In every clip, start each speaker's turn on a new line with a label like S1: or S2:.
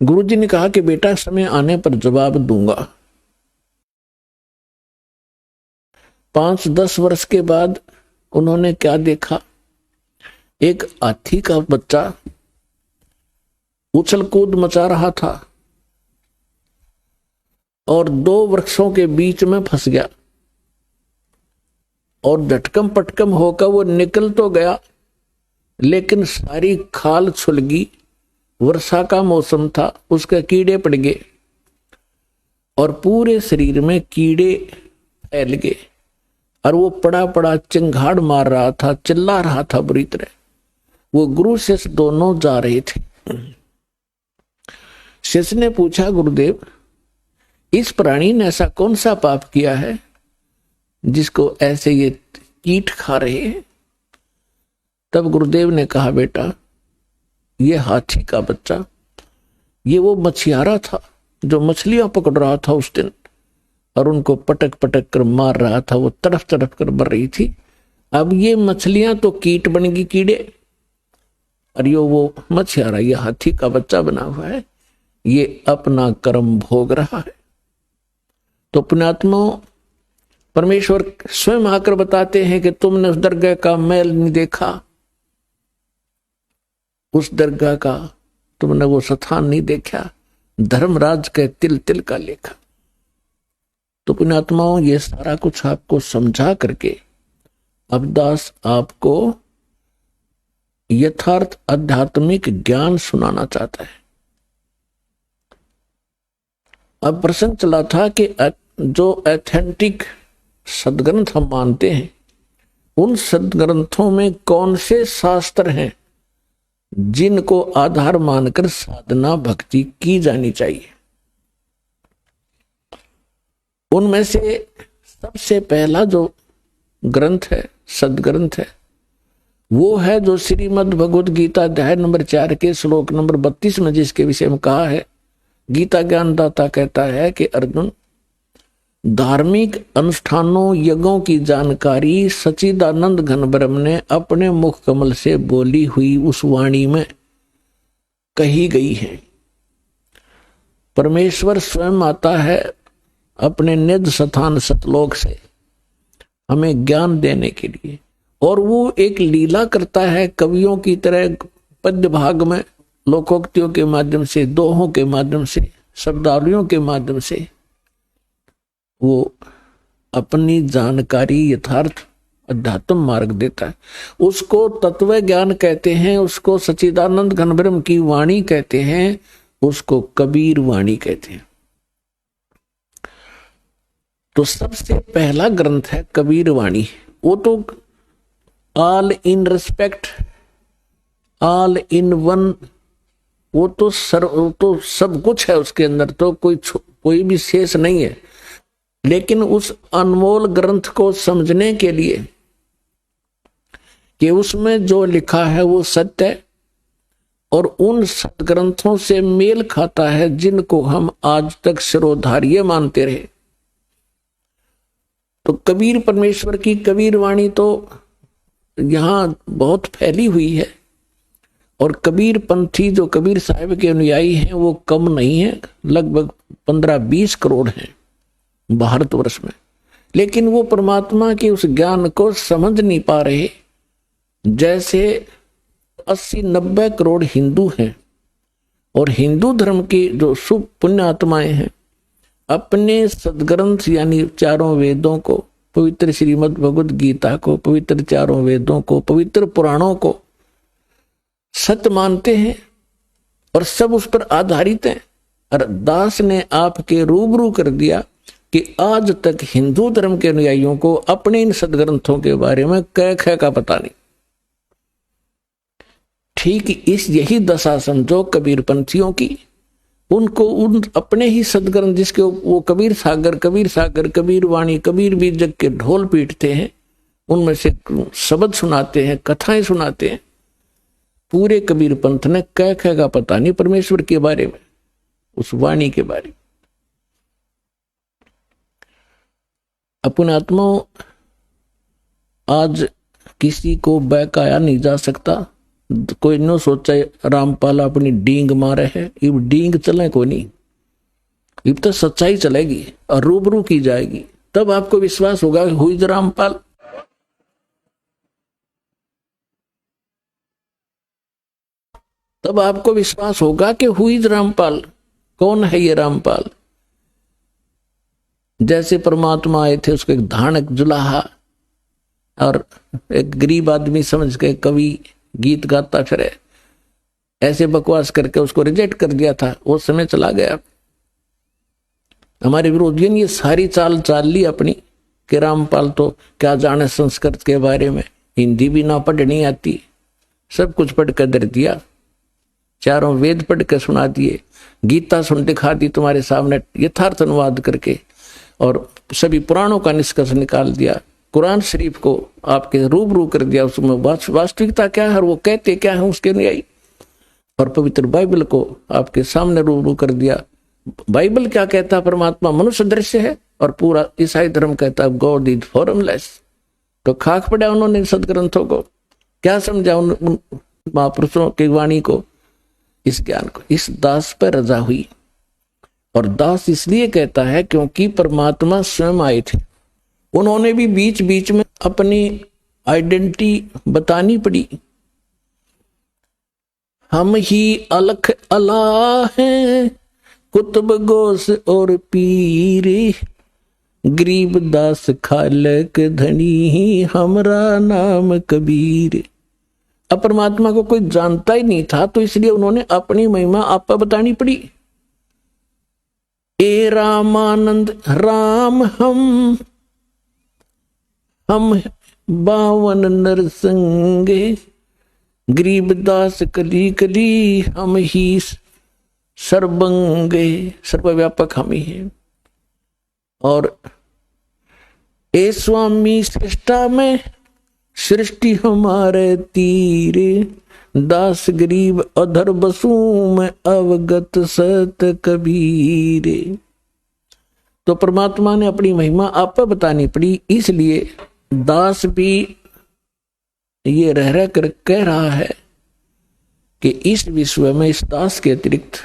S1: गुरुजी ने कहा कि बेटा समय आने पर जवाब दूंगा। 5-10 वर्ष के बाद उन्होंने क्या देखा, एक हाथी का बच्चा उछल कूद मचा रहा था और 2 वृक्षों के बीच में फंस गया और झटकम पटकम होकर वो निकल तो गया, लेकिन सारी खाल छुल गई। वर्षा का मौसम था, उसके कीड़े पड़ गए और पूरे शरीर में कीड़े फैल गए और वो पड़ा पड़ा चिंगाड़ मार रहा था, चिल्ला रहा था बुरी तरह। वो गुरु शिष्य दोनों जा रहे थे। शिष्य ने पूछा, गुरुदेव इस प्राणी ने ऐसा कौन सा पाप किया है जिसको ऐसे ये कीट खा रहे हैं? तब गुरुदेव ने कहा, बेटा ये हाथी का बच्चा, ये वो मछियारा था जो मछलियां पकड़ रहा था उस दिन और उनको पटक पटक कर मार रहा था, वो तड़फ तड़फ कर मर रही थी। अब ये मछलियां तो कीट बन गई, कीड़े, और ये वो मछियारा, ये हाथी का बच्चा बना हुआ है, ये अपना कर्म भोग रहा है। तो पुण्यात्मा, परमेश्वर स्वयं आकर बताते हैं कि तुमने उस दरगाह का मैल नहीं देखा, उस दरगाह का तुमने वो स्थान नहीं देखा, धर्मराज के तिल तिल का लेखा। तो पुण्यात्माओं, ये सारा कुछ आपको समझा करके अवदास आपको यथार्थ आध्यात्मिक ज्ञान सुनाना चाहता है। अब प्रसंग चला था कि जो ऑथेंटिक सदग्रंथ हम मानते हैं, उन सदग्रंथों में कौन से शास्त्र हैं जिनको आधार मानकर साधना भक्ति की जानी चाहिए। उनमें से सबसे पहला जो ग्रंथ है, सदग्रंथ है, वो है जो श्रीमद् भगवद गीता अध्याय नंबर 4 के श्लोक नंबर 32 में जिसके विषय में कहा है, गीता ज्ञानदाता कहता है कि अर्जुन, धार्मिक अनुष्ठानों यज्ञों की जानकारी सच्चिदानंद घन ब्रह्म ने अपने मुख कमल से बोली हुई उस वाणी में कही गई है। परमेश्वर स्वयं आता है अपने निज स्थान सतलोक से हमें ज्ञान देने के लिए, और वो एक लीला करता है कवियों की तरह, पद्य भाग में लोकोक्तियों के माध्यम से, दोहों के माध्यम से, शब्दावलियों के माध्यम से वो अपनी जानकारी यथार्थ अध्यात्म मार्ग देता है। उसको तत्व ज्ञान कहते हैं, उसको सच्चिदानंद घन ब्रह्म की वाणी कहते हैं, उसको कबीर वाणी कहते हैं। तो सबसे पहला ग्रंथ है कबीर वाणी। वो तो all in respect, all in one, वो तो सब कुछ है उसके अंदर, तो कोई भी शेष नहीं है। लेकिन उस अनमोल ग्रंथ को समझने के लिए कि उसमें जो लिखा है वो सत्य है और उन सदग्रंथों से मेल खाता है जिनको हम आज तक शिरोधार्य मानते रहे, तो कबीर परमेश्वर की कबीर वाणी तो यहां बहुत फैली हुई है। और कबीर पंथी जो कबीर साहिब के अनुयायी हैं वो कम नहीं है, लगभग 15-20 करोड़ हैं भारतवर्ष में। लेकिन वो परमात्मा के उस ज्ञान को समझ नहीं पा रहे। जैसे 80-90 करोड़ हिंदू हैं और हिंदू धर्म की जो शुभ पुण्य आत्माएं हैं, अपने सदग्रंथ यानी चारों वेदों को, पवित्र श्रीमद् भगवद गीता को, पवित्र चारों वेदों को, पवित्र पुराणों को सत्य मानते हैं और सब उस पर आधारित हैं। और दास ने आपके रूबरू कर दिया कि आज तक हिंदू धर्म के अनुयायियों को अपने इन सदग्रंथों के बारे में कै ख का पता नहीं। ठीक इस यही दशा समझो कबीर पंथियों की। उनको उन अपने ही सदग्रंथ जिसके वो कबीर सागर, कबीर वाणी, कबीर बीजक के ढोल पीटते हैं, उनमें से शब्द सुनाते हैं, कथाएं सुनाते हैं। पूरे कबीर पंथ ने कै ख का पता नहीं परमेश्वर के बारे में, उस वाणी के बारे में। अपने आत्मा आज किसी को बहकाया नहीं जा सकता, कोई न सोचा रामपाल अपनी डींग मारे है, इब डींग चले को नहीं, इब तो सच्चाई चलेगी और रूबरू की जाएगी, तब आपको विश्वास होगा हुई रामपाल। तब आपको विश्वास होगा कि हुई रामपाल, कौन है ये रामपाल। जैसे परमात्मा आए थे, उसको एक धानक जुलाहा और एक गरीब आदमी समझ के कवि गीत गाता फिरे, ऐसे बकवास करके उसको रिजेक्ट कर दिया था, वो समय चला गया। हमारे विरोधियों ने ये सारी चाल चाल ली अपनी कि रामपाल तो क्या जाने संस्कृत के बारे में, हिंदी भी ना पढ़नी आती, सब कुछ पढ़ कर दे दिया, चारों वेद पढ़ के सुना दिए, गीता सुन दिखा दी तुम्हारे सामने यथार्थ अनुवाद करके, और सभी पुराणों का निष्कर्ष निकाल दिया, कुरान शरीफ को आपके रूबरू कर दिया, उसमें वास्तविकता क्या है और वो कहते क्या है उसके अनुयायी, और पवित्र बाइबल को आपके सामने रूबरू कर दिया। बाइबल क्या कहता, परमात्मा मनुष्य दृश्य है, और पूरा ईसाई धर्म कहता है गॉड इज फॉर्मलेस। तो खाक पड़ा उन्होंने सदग्रंथों को, क्या समझा उन महापुरुषों की वाणी को, इस ज्ञान को। इस दास पर रजा हुई, और दास इसलिए कहता है क्योंकि परमात्मा स्वयं आए थे, उन्होंने भी बीच बीच में अपनी आइडेंटिटी बतानी पड़ी। हम ही अलख अल्लाह हैं, कुतुब गोस और पीरे, गरीब दास खालक धनी, हमरा नाम कबीर। अब परमात्मा को कोई जानता ही नहीं था, तो इसलिए उन्होंने अपनी महिमा आप बतानी पड़ी। ए रामानंद राम हम 52 नरसंगे, गरीबदास कली कली, हम ही सर्वंगे, सर्वव्यापक हम ही हैं। और ए स्वामी सृष्टा में, सृष्टि हमारे तीरे, दास गरीब अधर बसू में, अवगत सत कबीरे। तो परमात्मा ने अपनी महिमा आप पर बतानी पड़ी, इसलिए दास भी ये रह कर कह रहा है कि इस विश्व में इस दास के अतिरिक्त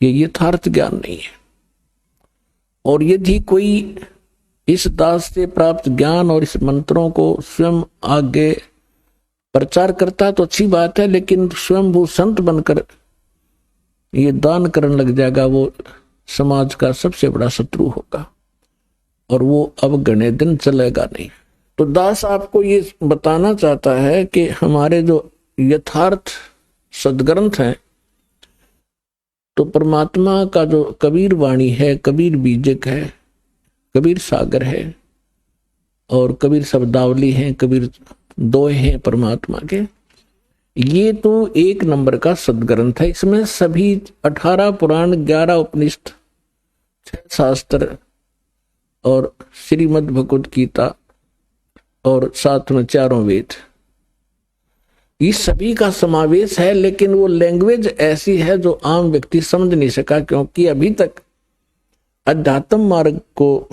S1: ये यथार्थ ज्ञान नहीं है, और यदि कोई इस दास से प्राप्त ज्ञान और इस मंत्रों को स्वयं आगे प्रचार करता तो अच्छी बात है, लेकिन स्वयं वो संत बनकर ये दान करने लग जाएगा, वो समाज का सबसे बड़ा शत्रु होगा, और वो अब घने दिन चलेगा नहीं। तो दास आपको ये बताना चाहता है कि हमारे जो यथार्थ सदग्रंथ हैं, तो परमात्मा का जो कबीर वाणी है, कबीर बीजक है, कबीर सागर है, और कबीर शब्दावली है, कबीर दोहे हैं परमात्मा के, ये तो एक नंबर का सदग्रंथ है। इसमें सभी 18 पुराण, 11 उपनिषद, 6 शास्त्र और श्रीमद् भगवद गीता, और साथ में 4 वेद, इस सभी का समावेश है। लेकिन वो लैंग्वेज ऐसी है जो आम व्यक्ति समझ नहीं सका, क्योंकि अभी तक अध्यात्म मार्ग को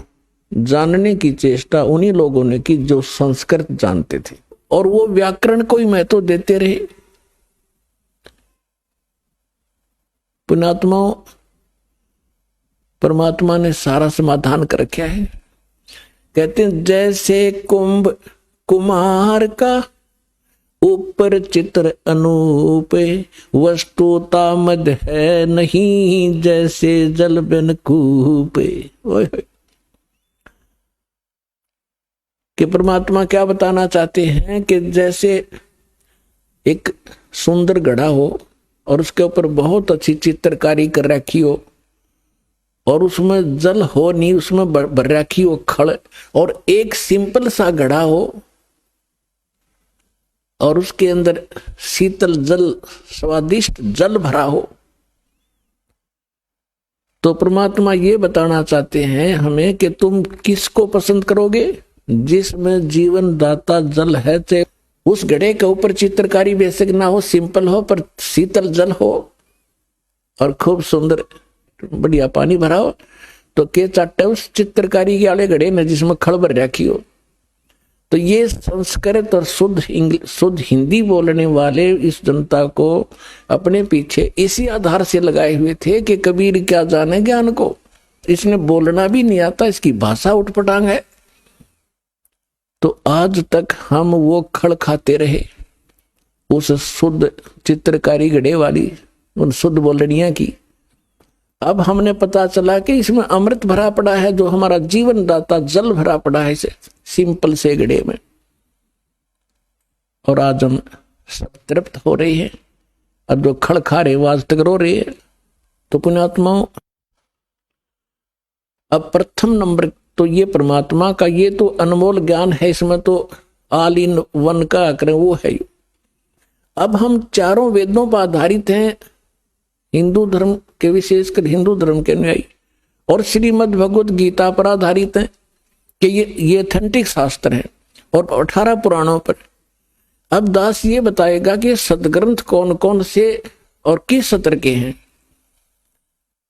S1: जानने की चेष्टा उन्हीं लोगों ने की जो संस्कृत जानते थे, और वो व्याकरण को ही महत्व देते रहे। पुण्यात्माओं, परमात्मा ने सारा समाधान कर रखा है। कहते हैं जैसे कुंभ कुमार का, ऊपर चित्र अनूप, वस्तुता मद है नहीं, जैसे जल बिन कूप। कि परमात्मा क्या बताना चाहते हैं कि जैसे एक सुंदर घड़ा हो और उसके ऊपर बहुत अच्छी चित्रकारी कर रखी हो, और उसमें जल हो नहीं, उसमें भर रखी हो खड़, और एक सिंपल सा घड़ा हो और उसके अंदर शीतल जल, स्वादिष्ट जल भरा हो, तो परमात्मा ये बताना चाहते हैं हमें कि तुम किसको पसंद करोगे, जिसमें जीवन दाता जल है। चाहे उस घड़े के ऊपर चित्रकारी बेसिक ना हो, सिंपल हो, पर शीतल जल हो और खूब सुंदर बढ़िया पानी भरा हो, तो के चाटे उस चित्रकारी के आले घड़े में जिसमें खड़ भर रखी हो। तो ये संस्कृत और शुद्ध हिंदी बोलने वाले इस जनता को अपने पीछे इसी आधार से लगाए हुए थे कि कबीर क्या जाने ज्ञान को, इसने बोलना भी नहीं आता, इसकी भाषा उठपटांग है। तो आज तक हम वो खड़ खाते रहे उस शुद्ध चित्रकारी गढ़े वाली उन शुद्ध बोलनिया की। अब हमने पता चला कि इसमें अमृत भरा पड़ा है, जो हमारा जीवन दाता जल भरा पड़ा है इसे सिंपल से गढ़े में। और आज हम सब तृप्त हो रहे हैं, अब जो खड़ खा रहे आज तक रो रहे हैं। तो पुण्यात्माओं, अब प्रथम नंबर तो ये परमात्मा का ये तो अनमोल ज्ञान है, इसमें तो ऑल इन वन का आकर वो है। अब हम चारों वेदों पर आधारित हैं, हिंदू धर्म के विशेषकर हिंदू धर्म के अनुयायी, और श्रीमद् भगवत गीता पर आधारित हैं कि ये ऑथेंटिक शास्त्र है, और 18 पुराणों पर। अब दास ये बताएगा कि सदग्रंथ कौन कौन से और किस सत्र के हैं,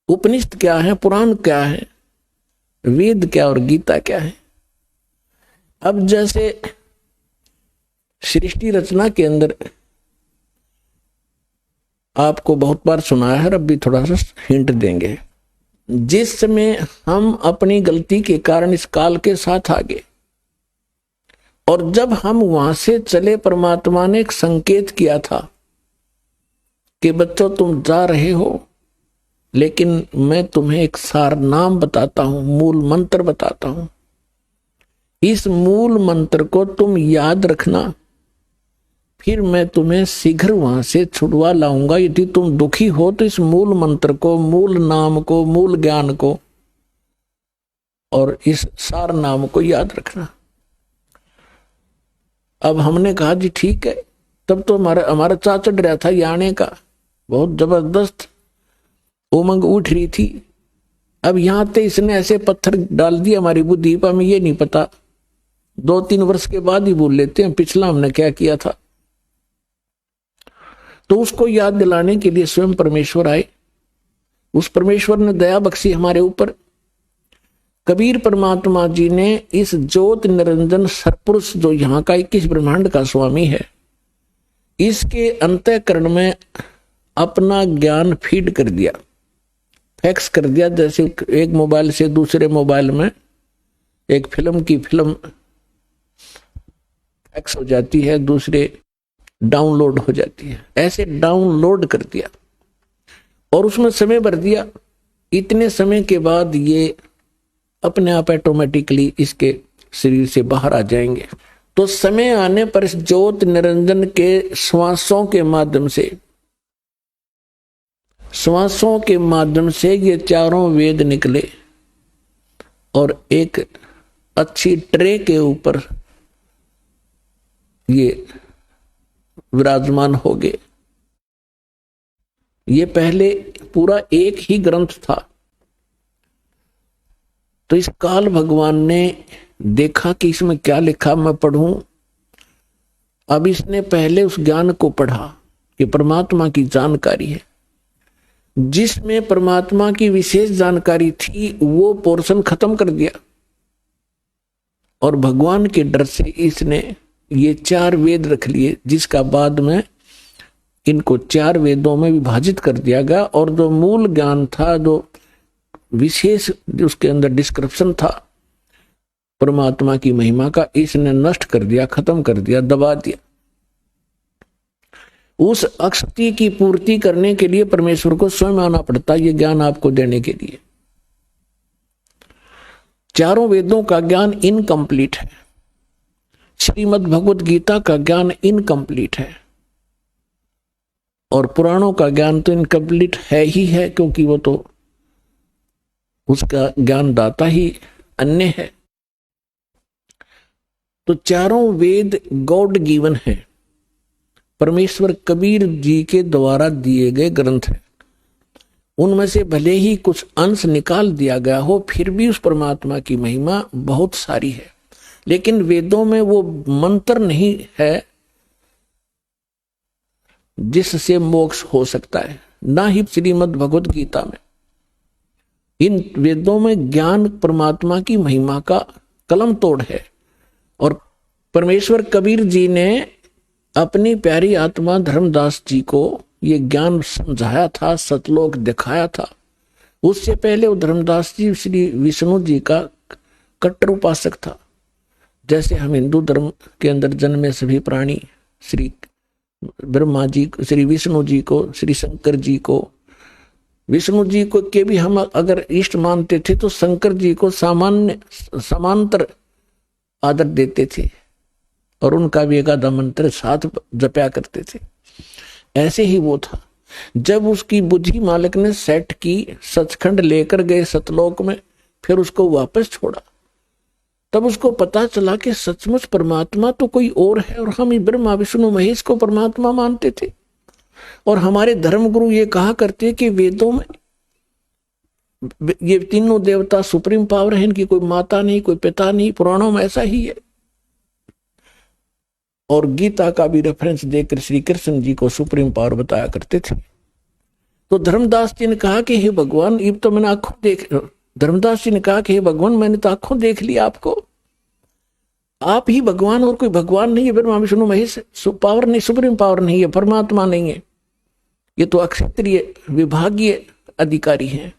S1: उपनिषद क्या है, पुराण क्या है, वेद क्या और गीता क्या है। अब जैसे सृष्टि रचना के अंदर आपको बहुत बार सुनाया है, अब भी थोड़ा सा हिंट देंगे। जिस समय हम अपनी गलती के कारण इस काल के साथ आगे, और जब हम वहां से चले, परमात्मा ने एक संकेत किया था कि बच्चों तुम जा रहे हो, लेकिन मैं तुम्हें एक सार नाम बताता हूं, मूल मंत्र बताता हूं। इस मूल मंत्र को तुम याद रखना, फिर मैं तुम्हें शीघ्र वहां से छुड़वा लाऊंगा। यदि तुम दुखी हो तो इस मूल मंत्र को, मूल नाम को, मूल ज्ञान को और इस सार नाम को याद रखना। अब हमने कहा जी ठीक है। तब तो हमारा चा चढ़ रहा था ये आने का, बहुत जबरदस्त उमंग उठ रही थी। अब यहां ते इसने ऐसे पत्थर डाल दिया हमारी बुद्धि पर, हमें ये नहीं पता, 2-3 वर्ष के बाद ही भूल लेते हैं पिछला हमने क्या किया था। तो उसको याद दिलाने के लिए स्वयं परमेश्वर आए। उस परमेश्वर ने दया बख्शी हमारे ऊपर। कबीर परमात्मा जी ने इस ज्योत निरंजन सरपुरुष, जो यहाँ का 21 ब्रह्मांड का स्वामी है, इसके अंतःकरण में अपना ज्ञान फीड कर दिया, फैक्स कर दिया। जैसे एक मोबाइल से दूसरे मोबाइल में एक फिल्म की फिल्म फैक्स हो जाती है, दूसरे डाउनलोड हो जाती है, ऐसे डाउनलोड कर दिया और उसमें समय भर दिया। इतने समय के बाद ये अपने आप ऑटोमेटिकली इसके शरीर से बाहर आ जाएंगे। तो समय आने पर इस ज्योत निरंजन के श्वासों के माध्यम से ये चारों वेद निकले और एक अच्छी ट्रे के ऊपर ये विराजमान हो गए। ये पहले पूरा एक ही ग्रंथ था। तो इस काल भगवान ने देखा कि इसमें क्या लिखा, मैं पढ़ूं। अब इसने पहले उस ज्ञान को पढ़ा कि परमात्मा की जानकारी है। जिसमें परमात्मा की विशेष जानकारी थी वो पोर्शन खत्म कर दिया, और भगवान के डर से इसने ये 4 वेद रख लिए, जिसका बाद में इनको 4 वेदों में विभाजित कर दिया गया। और जो मूल ज्ञान था, जो विशेष उसके अंदर डिस्क्रिप्शन था परमात्मा की महिमा का, इसने नष्ट कर दिया, खत्म कर दिया, दबा दिया। उस अक्षति की पूर्ति करने के लिए परमेश्वर को स्वयं आना पड़ता, ये ज्ञान आपको देने के लिए। चारों वेदों का ज्ञान इनकम्प्लीट है, श्रीमद् भगवत गीता का ज्ञान इनकम्प्लीट है, और पुराणों का ज्ञान तो इनकम्प्लीट है ही है, क्योंकि वो तो उसका ज्ञान दाता ही अन्य है। तो चारों वेद गॉड गिवन है, परमेश्वर कबीर जी के द्वारा दिए गए ग्रंथ हैं। उनमें से भले ही कुछ अंश निकाल दिया गया हो, फिर भी उस परमात्मा की महिमा बहुत सारी है। लेकिन वेदों में वो मंत्र नहीं है जिससे मोक्ष हो सकता है, ना ही श्रीमद् भगवत गीता में। इन वेदों में ज्ञान परमात्मा की महिमा का कलम तोड़ है, और परमेश्वर कबीर जी ने अपनी प्यारी आत्मा धर्मदास जी को ये ज्ञान समझाया था, सतलोक दिखाया था। उससे पहले वो धर्मदास जी श्री विष्णु जी का कट्टर उपासक था। जैसे हम हिंदू धर्म के अंदर जन्मे सभी प्राणी श्री ब्रह्मा जी, श्री विष्णु जी को, श्री शंकर जी को, विष्णु जी को के भी हम अगर इष्ट मानते थे तो शंकर जी को समांतर आदर देते थे और उनका भी एकादा मंत्र साथ जपया करते थे। ऐसे ही वो था। जब उसकी बुद्धि मालिक ने सेट की, सचखंड लेकर गए सतलोक में, फिर उसको वापस छोड़ा, तब उसको पता चला कि सचमुच परमात्मा तो कोई और है और हम ब्रह्मा विष्णु महेश को परमात्मा मानते थे। और हमारे धर्मगुरु ये कहा करते कि वेदों में ये तीनों देवता सुप्रीम पावर है, इनकी कोई माता नहीं, कोई पिता नहीं, पुराणों में ऐसा ही है। और गीता का भी रेफरेंस देकर श्री कृष्ण जी को सुप्रीम पावर बताया करते थे। तो धर्मदास जी ने कहा कि हे भगवान, ये तो मैंने आंखों देख, धर्मदास जी ने कहा कि हे भगवान, मैंने तो आंखों देख लिया आपको, आप ही भगवान और कोई भगवान नहीं है। ब्रह्मा विष्णु महेश पावर नहीं, सुप्रीम पावर नहीं है, परमात्मा नहीं है, ये तो अक्षत्रिय विभागीय अधिकारी हैं।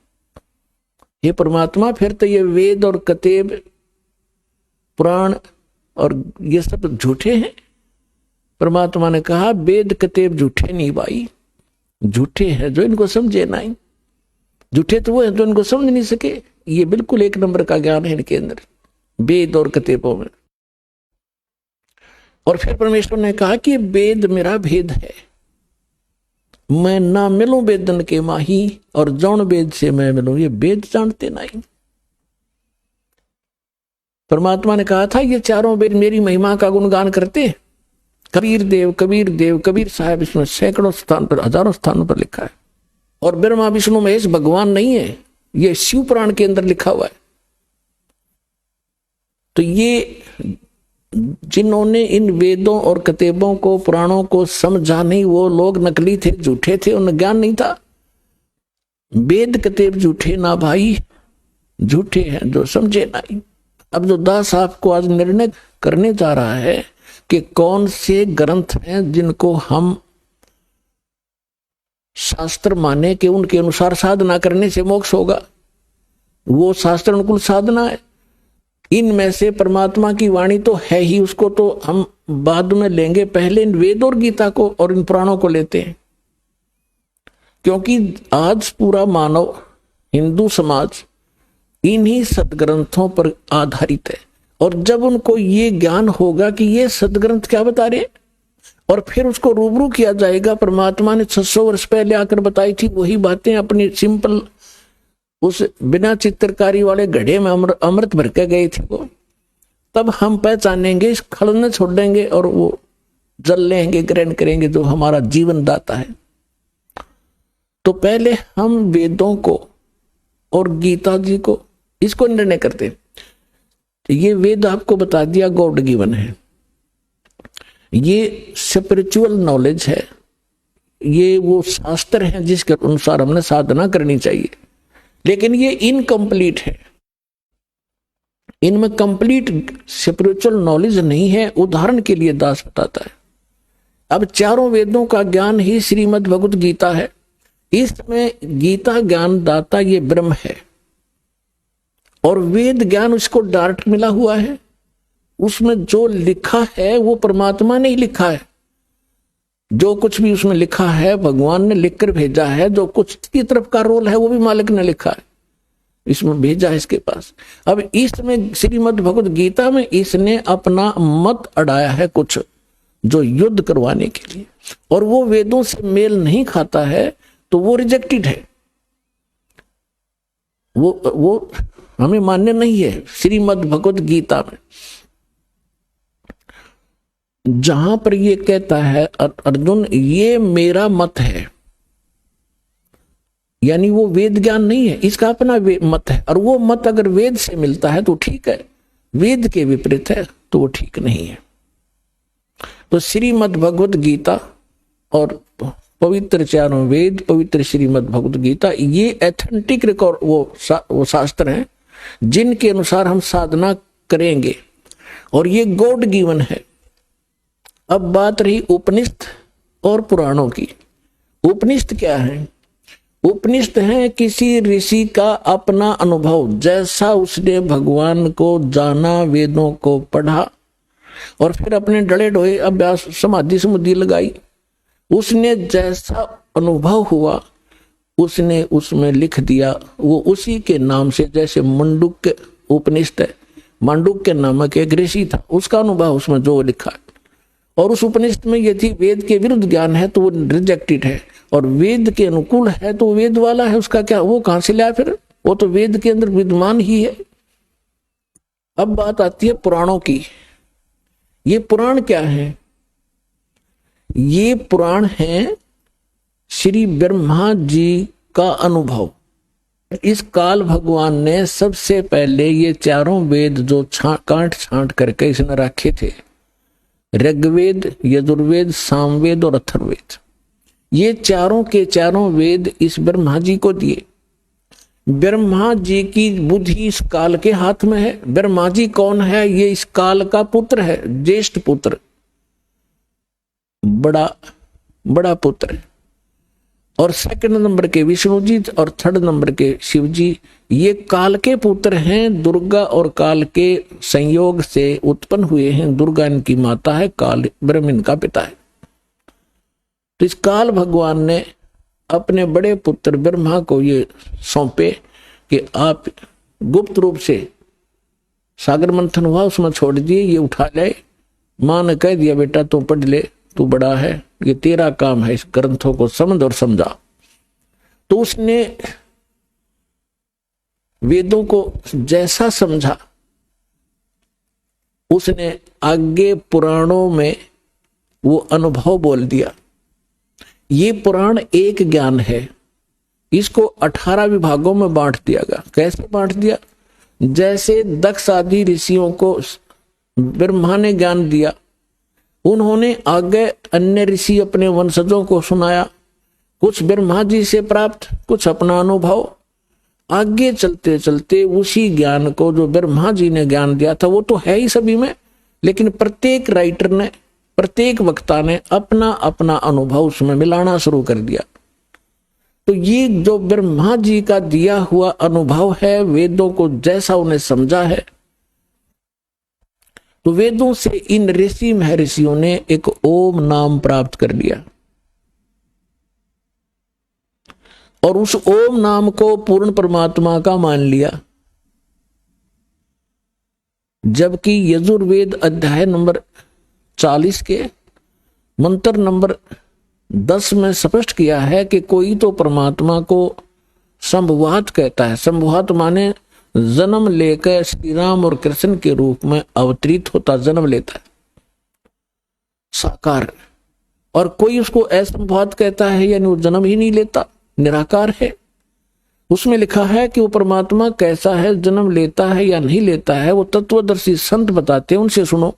S1: हे परमात्मा, फिर तो ये वेद और कतेब पुराण और ये सब झूठे हैं। परमात्मा ने कहा वेद कतेब झूठे नहीं भाई, झूठे हैं जो इनको समझे नहीं। झूठे तो वो है जो इनको समझ नहीं सके। ये बिल्कुल एक नंबर का ज्ञान है इनके अंदर, वेद और कतेबों में। और फिर परमेश्वर ने कहा कि वेद मेरा भेद है, मैं ना मिलूं वेदन के माही, और जौन वेद से मैं मिलूं, ये वेद जानते नहीं। परमात्मा ने कहा था ये चारों वेद मेरी महिमा का गुणगान करते। कबीर देव, कबीर देव, कबीर साहब, इसमें सैकड़ों स्थान पर, हजारों स्थानों पर लिखा है। और ब्रह्मा विष्णु महेश भगवान नहीं है, ये शिव पुराण के अंदर लिखा हुआ है। तो ये जिन्होंने इन वेदों और कतेबों को, पुराणों को समझा नहीं, वो लोग नकली थे, झूठे थे, उन्हें ज्ञान नहीं था। वेद कतेब झूठे ना भाई, झूठे हैं जो समझे नहीं। अब जो दास आपको आज निर्णय करने जा रहा है कि कौन से ग्रंथ हैं जिनको हम शास्त्र माने कि उनके अनुसार साधना करने से मोक्ष होगा, वो शास्त्र अनुकूल साधना है। इनमें से परमात्मा की वाणी तो है ही, उसको तो हम बाद में लेंगे, पहले इन वेद और गीता को और इन पुराणों को लेते हैं। क्योंकि आज पूरा मानव हिंदू समाज इन्हीं सदग्रंथों पर आधारित है। और जब उनको ये ज्ञान होगा कि ये सदग्रंथ क्या बता रहे, और फिर उसको रूबरू किया जाएगा, परमात्मा ने 600 वर्ष पहले आकर बताई थी वही बातें अपनी सिंपल उस बिना चित्रकारी वाले घड़े में अमृत भर के गए थे वो, तब हम पहचानेंगे, खड़ने छोड़ देंगे और वो जल लेंगे, ग्रहण करेंगे जो हमारा जीवन दाता है। तो पहले हम वेदों को और गीता जी को, इसको निर्णय करते। ये वेद आपको बता दिया गॉड गिवन है, ये स्पिरिचुअल नॉलेज है, ये वो शास्त्र है जिसके अनुसार हमने साधना करनी चाहिए। लेकिन ये इनकम्प्लीट है, इनमें कंप्लीट स्पिरिचुअल नॉलेज नहीं है। उदाहरण के लिए दास बताता है, अब चारों वेदों का ज्ञान ही श्रीमद् भगवत गीता है। इसमें गीता ज्ञान दाता ये ब्रह्म है और वेद ज्ञान उसको डायरेक्ट मिला हुआ है। उसमें जो लिखा है वो परमात्मा ने ही लिखा है, जो कुछ भी उसमें लिखा है भगवान ने लिखकर भेजा है। जो कुछ की तरफ का रोल है वो भी मालिक ने लिखा है, इसमें भेजा है इसके पास। अब इसमें श्रीमद् भगवत गीता में इसने अपना मत अड़ाया है कुछ, जो युद्ध करवाने के लिए, और वो वेदों से मेल नहीं खाता है तो वो रिजेक्टेड है, वो हमें मान्य नहीं है। श्रीमद् भगवत गीता में जहां पर ये कहता है अर्जुन ये मेरा मत है, यानी वो वेद ज्ञान नहीं है, इसका अपना मत है। और वो मत अगर वेद से मिलता है तो ठीक है, वेद के विपरीत है तो वो ठीक नहीं है। तो श्रीमद् भगवत गीता और पवित्र चारों वेद, पवित्र श्रीमद् भगवत गीता, ये एथेंटिक रिकॉर्ड वो शास्त्र हैं जिनके अनुसार हम साधना करेंगे। और ये गॉड गिवन है। अब बात रही उपनिषद और पुराणों की। उपनिषद क्या है? उपनिषद है किसी ऋषि का अपना अनुभव, जैसा उसने भगवान को जाना, वेदों को पढ़ा और फिर अपने डले ढोए अभ्यास समाधि समाधि लगाई, उसने जैसा अनुभव हुआ उसने उसमें लिख दिया। वो उसी के नाम से, जैसे मंडूक्य उपनिषद है, मांडुक्य नामक एक ऋषि था, उसका अनुभव उसमें जो लिखा है। और उस उपनिषद में यदि वेद के विरुद्ध ज्ञान है तो वो रिजेक्टेड है, और वेद के अनुकूल है तो वेद वाला है, उसका क्या, वो कहां से लाया? फिर वो तो वेद के अंदर विद्यमान ही है। अब बात आती है पुराणों की। ये पुराण क्या है? ये पुराण है श्री ब्रह्मा जी का अनुभव। इस काल भगवान ने सबसे पहले ये चारों वेद जो काट छांट करके इसने रखे थे, ऋग्वेद, यजुर्वेद, सामवेद और अथर्ववेद, ये चारों के चारों वेद इस ब्रह्मा जी को दिए। ब्रह्मा जी की बुद्धि इस काल के हाथ में है। ब्रह्मा जी कौन है? ये इस काल का पुत्र है, ज्येष्ठ पुत्र, बड़ा पुत्र। और सेकंड नंबर के विष्णु जी और थर्ड नंबर के शिव जी, ये काल के पुत्र हैं। दुर्गा और काल के संयोग से उत्पन्न हुए हैं। दुर्गा इनकी माता है, काल ब्रह्म इनका पिता है। तो इस काल भगवान ने अपने बड़े पुत्र ब्रह्मा को ये सौंपे कि आप गुप्त रूप से, सागर मंथन हुआ उसमें छोड़ दिए, ये उठा ले। मां ने कह दिया बेटा तू पढ़ ले, तू बड़ा है, ये तेरा काम है, इस ग्रंथों को समझ और समझा। तो उसने वेदों को जैसा समझा, उसने आगे पुराणों में वो अनुभव बोल दिया। ये पुराण एक ज्ञान है, इसको 18 विभागों में बांट दिया गया। कैसे बांट दिया? जैसे दक्ष आदि ऋषियों को ब्रह्मा ने ज्ञान दिया, उन्होंने आगे अन्य ऋषि अपने वंशजों को सुनाया, कुछ ब्रह्मा जी से प्राप्त, कुछ अपना अनुभव। आगे चलते चलते उसी ज्ञान को जो ब्रह्मा जी ने ज्ञान दिया था वो तो है ही सभी में, लेकिन प्रत्येक राइटर ने, प्रत्येक वक्ता ने अपना अपना अनुभव उसमें मिलाना शुरू कर दिया। तो ये जो ब्रह्मा जी का दिया हुआ अनुभव है, वेदों को जैसा उन्हें समझा है, तो वेदों से इन ऋषि महर्षियों ने एक ओम नाम प्राप्त कर लिया और उस ओम नाम को पूर्ण परमात्मा का मान लिया। जबकि यजुर्वेद अध्याय नंबर 40 के मंत्र नंबर 10 में स्पष्ट किया है कि कोई तो परमात्मा को संभवात कहता है। संभवात माने जन्म लेकर श्री राम और कृष्ण के रूप में अवतरित होता, जन्म लेता है, साकार। और कोई उसको असंभवात कहता है, यानी वो जन्म ही नहीं लेता, निराकार है। उसमें लिखा है कि वो परमात्मा कैसा है, जन्म लेता है या नहीं लेता है, वो तत्वदर्शी संत बताते हैं, उनसे सुनो।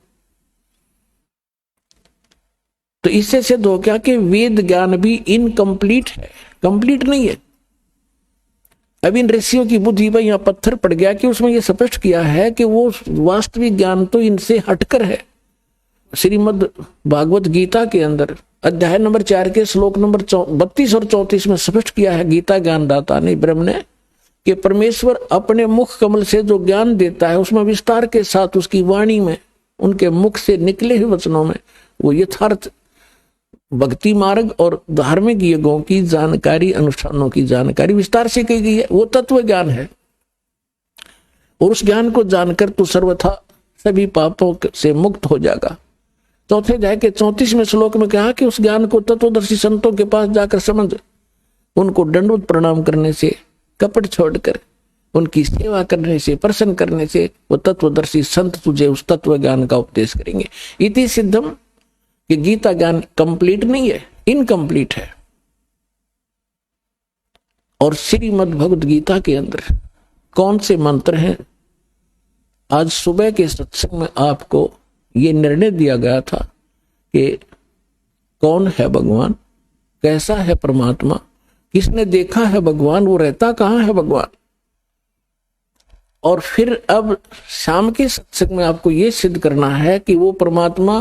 S1: तो इससे सिद्ध हो गया कि वेद ज्ञान भी इनकम्प्लीट है, कंप्लीट नहीं है। अब इन ऋषियों की बुद्धि पर यहां पत्थर पड़ गया कि उसमें यह स्पष्ट किया है कि वो वास्तविक ज्ञान तो इनसे हटकर है। श्रीमद् भागवत गीता के अंदर अध्याय नंबर 4 के श्लोक नंबर 32 और 34 में स्पष्ट किया है गीता ज्ञानदाता ने, ब्रह्म ने, कि परमेश्वर अपने मुख कमल से जो ज्ञान देता है उसमें विस्तार के साथ उसकी वाणी में, उनके मुख से निकले हुए वचनों में वो यथार्थ भक्ति मार्ग और धार्मिक यज्ञों की जानकारी, अनुष्ठानों की जानकारी विस्तार से की गई है। वो तत्व ज्ञान है और उस ज्ञान को जानकर तू सर्वथा सभी पापों से मुक्त हो जाएगा। चौथे अध्याय के 34वें श्लोक में कहा कि उस ज्ञान को तत्वदर्शी संतों के पास जाकर समझ, उनको दंडवत प्रणाम करने से, कपट छोड़कर उनकी सेवा करने से, प्रसन्न करने से वो तत्वदर्शी संत तुझे उस तत्व ज्ञान का उपदेश करेंगे। इति सिद्धम कि गीता ज्ञान कंप्लीट नहीं है, इनकम्प्लीट है। और श्रीमद् भगवद गीता के अंदर कौन से मंत्र हैं? आज सुबह के सत्संग में आपको ये निर्णय दिया गया था कि कौन है भगवान, कैसा है परमात्मा, किसने देखा है भगवान, वो रहता कहां है भगवान। और फिर अब शाम के सत्संग में आपको ये सिद्ध करना है कि वो परमात्मा,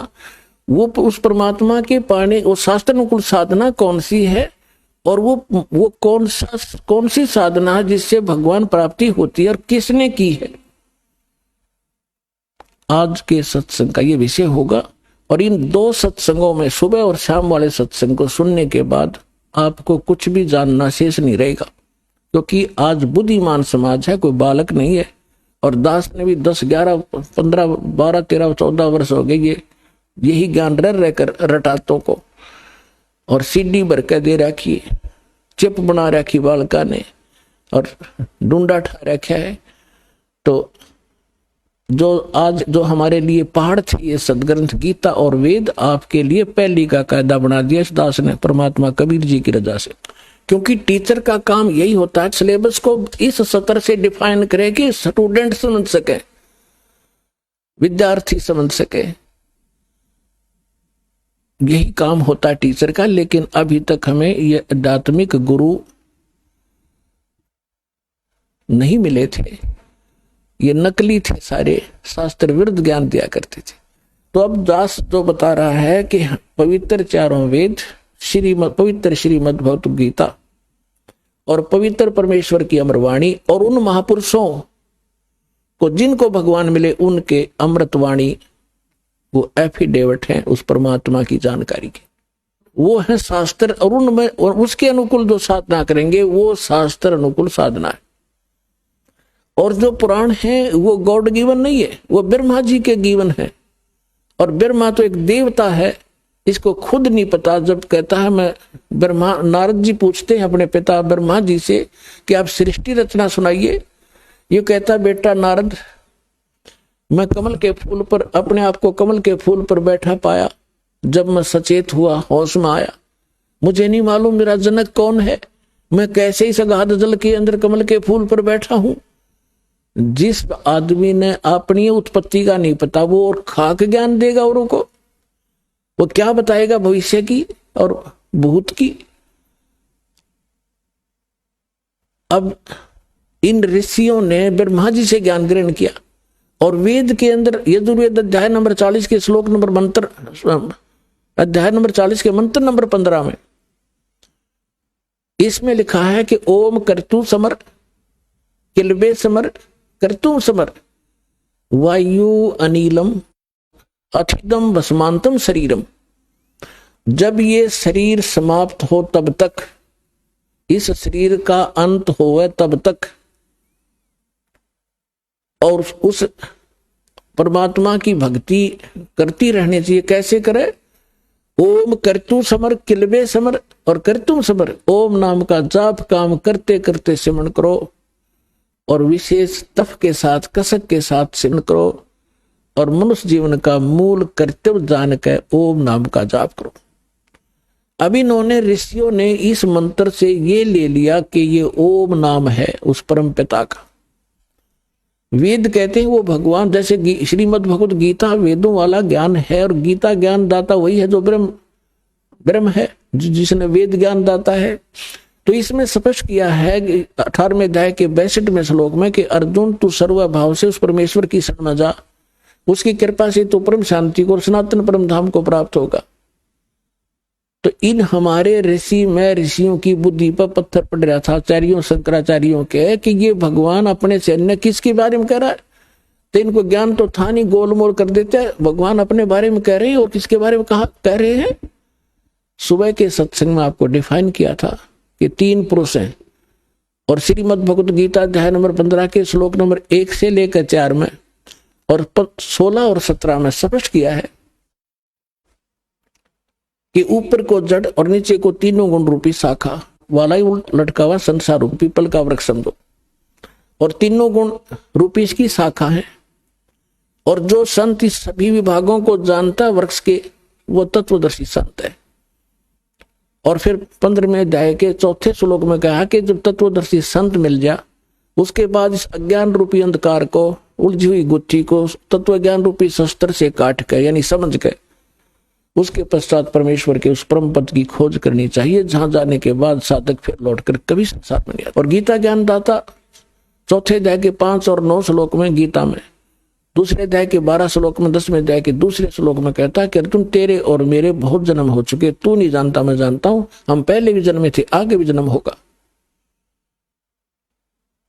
S1: वो उस परमात्मा के पाने वो शास्त्रानुकूल साधना कौन सी है, और वो कौन सी साधना है जिससे भगवान प्राप्ति होती है और किसने की है। आज के सत्संग का ये विषय होगा। और इन 2 सत्संगों में, सुबह और शाम वाले सत्संग को सुनने के बाद आपको कुछ भी जानना शेष नहीं रहेगा, क्योंकि आज बुद्धिमान समाज है, कोई बालक नहीं है। और दास ने भी 10, 11, 15, 12, 13, 14 वर्ष हो गए यही ज्ञान रहकर रटातों को, और सीडी भर के दे रखी, चिप बना रखी बालका ने, और डूंडा ठा रखा है। तो जो हमारे लिए पहाड़ थी ये सदग्रंथ गीता और वेद, आपके लिए पहली का कायदा बना दिया इस दास ने, परमात्मा कबीर जी की रजा से। क्योंकि टीचर का काम यही होता है, सिलेबस को इस सत्र से डिफाइन करे कि स्टूडेंट समझ सके, विद्यार्थी समझ सके, यही काम होता है टीचर का। लेकिन अभी तक हमें ये आध्यात्मिक गुरु नहीं मिले थे, ये नकली थे, सारे शास्त्र विरुद्ध ज्ञान दिया करते थे। तो अब दास जो बता रहा है कि पवित्र चारों वेद, पवित्र श्रीमद् भगवत गीता और पवित्र परमेश्वर की अमरवाणी, और उन महापुरुषों को जिनको भगवान मिले उनके अमृतवाणी, वो एफिडेविट हैं उस परमात्मा की जानकारी के, वो है शास्त्र। और उनमें और उसके अनुकूल जो साधना करेंगे वो शास्त्र अनुकूल साधना है। और जो पुराण है वो गॉड गिवन नहीं है, वो ब्रह्मा जी के गिवन है। और ब्रह्मा तो एक देवता है, इसको खुद नहीं पता। जब कहता है मैं ब्रह्मा, नारद जी पूछते हैं अपने पिता ब्रह्मा जी से कि आप सृष्टि रचना सुनाइए। ये कहता बेटा नारद, मैं कमल के फूल पर, अपने आप को कमल के फूल पर बैठा पाया। जब मैं सचेत हुआ, होश में आया, मुझे नहीं मालूम मेरा जनक कौन है, मैं कैसे इस अगाध जल के अंदर कमल के फूल पर बैठा हूं। जिस आदमी ने अपनी उत्पत्ति का नहीं पता, वो और खाक ज्ञान देगा औरों को, वो क्या बताएगा भविष्य की और भूत की। अब इन ऋषियों ने ब्रह्मा जी से ज्ञान ग्रहण किया, और वेद के अंदर यजुर्वेद अध्याय नंबर 40 के श्लोक नंबर मंत्र, अध्याय नंबर 40 के मंत्र नंबर 15 में इसमें लिखा है कि ओम कर्तु समर, किलबे समर, कर्तुम समर, वायु अनिलम, अथिदम भस्मांतम शरीरम। जब ये शरीर समाप्त हो तब तक, इस शरीर का अंत होवे तब तक, और उस परमात्मा की भक्ति करती रहनी चाहिए। कैसे करे? ओम कर्तु समर, किलबे समर और कर्तुम समर। ओम नाम का जाप काम करते करते सिमरण करो, और विशेष तप के साथ, कसक के साथ सिमरण करो, और मनुष्य जीवन का मूल कर्तव्य जान के ओम नाम का जाप करो। अब इन्होंने, ऋषियों ने इस मंत्र से ये ले लिया कि ये ओम नाम है उस परम पिता का। वेद कहते हैं वो भगवान, जैसे श्रीमद् भगवत गीता वेदों वाला ज्ञान है, और गीता ज्ञान दाता वही है जो ब्रह्म है, जिसने वेद ज्ञान दाता है। तो इसमें स्पष्ट किया है 18वें अध्याय के 62वें श्लोक में कि अर्जुन तू सर्वभाव से उस परमेश्वर की शरण में जा, उसकी कृपा से तो परम शांति को और सनातन परम धाम को प्राप्त होगा। तो इन हमारे ऋषि में ऋषियों की बुद्धि पर पत्थर पड़ रहा था, आचार्यों शंकराचार्यों के, कि ये भगवान अपने से अन्य किसके बारे में कह रहा है। तो इनको ज्ञान तो था नहीं, गोलमोल कर देते हैं। भगवान अपने बारे में कह रहे हैं और किसके बारे में कहा कह रहे हैं। सुबह के सत्संग में आपको डिफाइन किया था कि 3 पुरुष हैं, और श्रीमद् भगवत गीता अध्याय नंबर 15 के श्लोक नंबर 1 से लेकर 4 में और 16 और 17 में स्पष्ट किया है कि ऊपर को जड़ और नीचे को तीनों गुण रूपी शाखा वाला ही लटका हुआ संसार रूपी पीपल का वृक्ष समझो, और तीनों गुण रूपी इसकी शाखा है। और जो संत इस सभी विभागों को जानता वृक्ष के, वो तत्वदर्शी संत है। और फिर 15वें अध्याय के 4थे श्लोक में कहा कि जब तत्वदर्शी संत मिल जा, उसके बाद इस अज्ञान रूपी अंधकार को, उलझी हुई गुत्थी को तत्व ज्ञान रूपी शस्त्र से काट के, यानी समझ के, उसके पश्चात परमेश्वर के उस परम पद की खोज करनी चाहिए, जहां जाने के बाद साधक फिर लौटकर कभी संसार में नहीं आता। और गीता ज्ञान दाता चौथे अध्याय के 5 और 9 श्लोक में गीता में, दूसरे अध्याय के 12 श्लोक में, 10वें अध्याय के दूसरे श्लोक में कहता है कि अर्जुन तेरे और मेरे बहुत जन्म हो चुके, तू नहीं जानता मैं जानता हूं, हम पहले भी जन्मे थे, आगे भी जन्म होगा।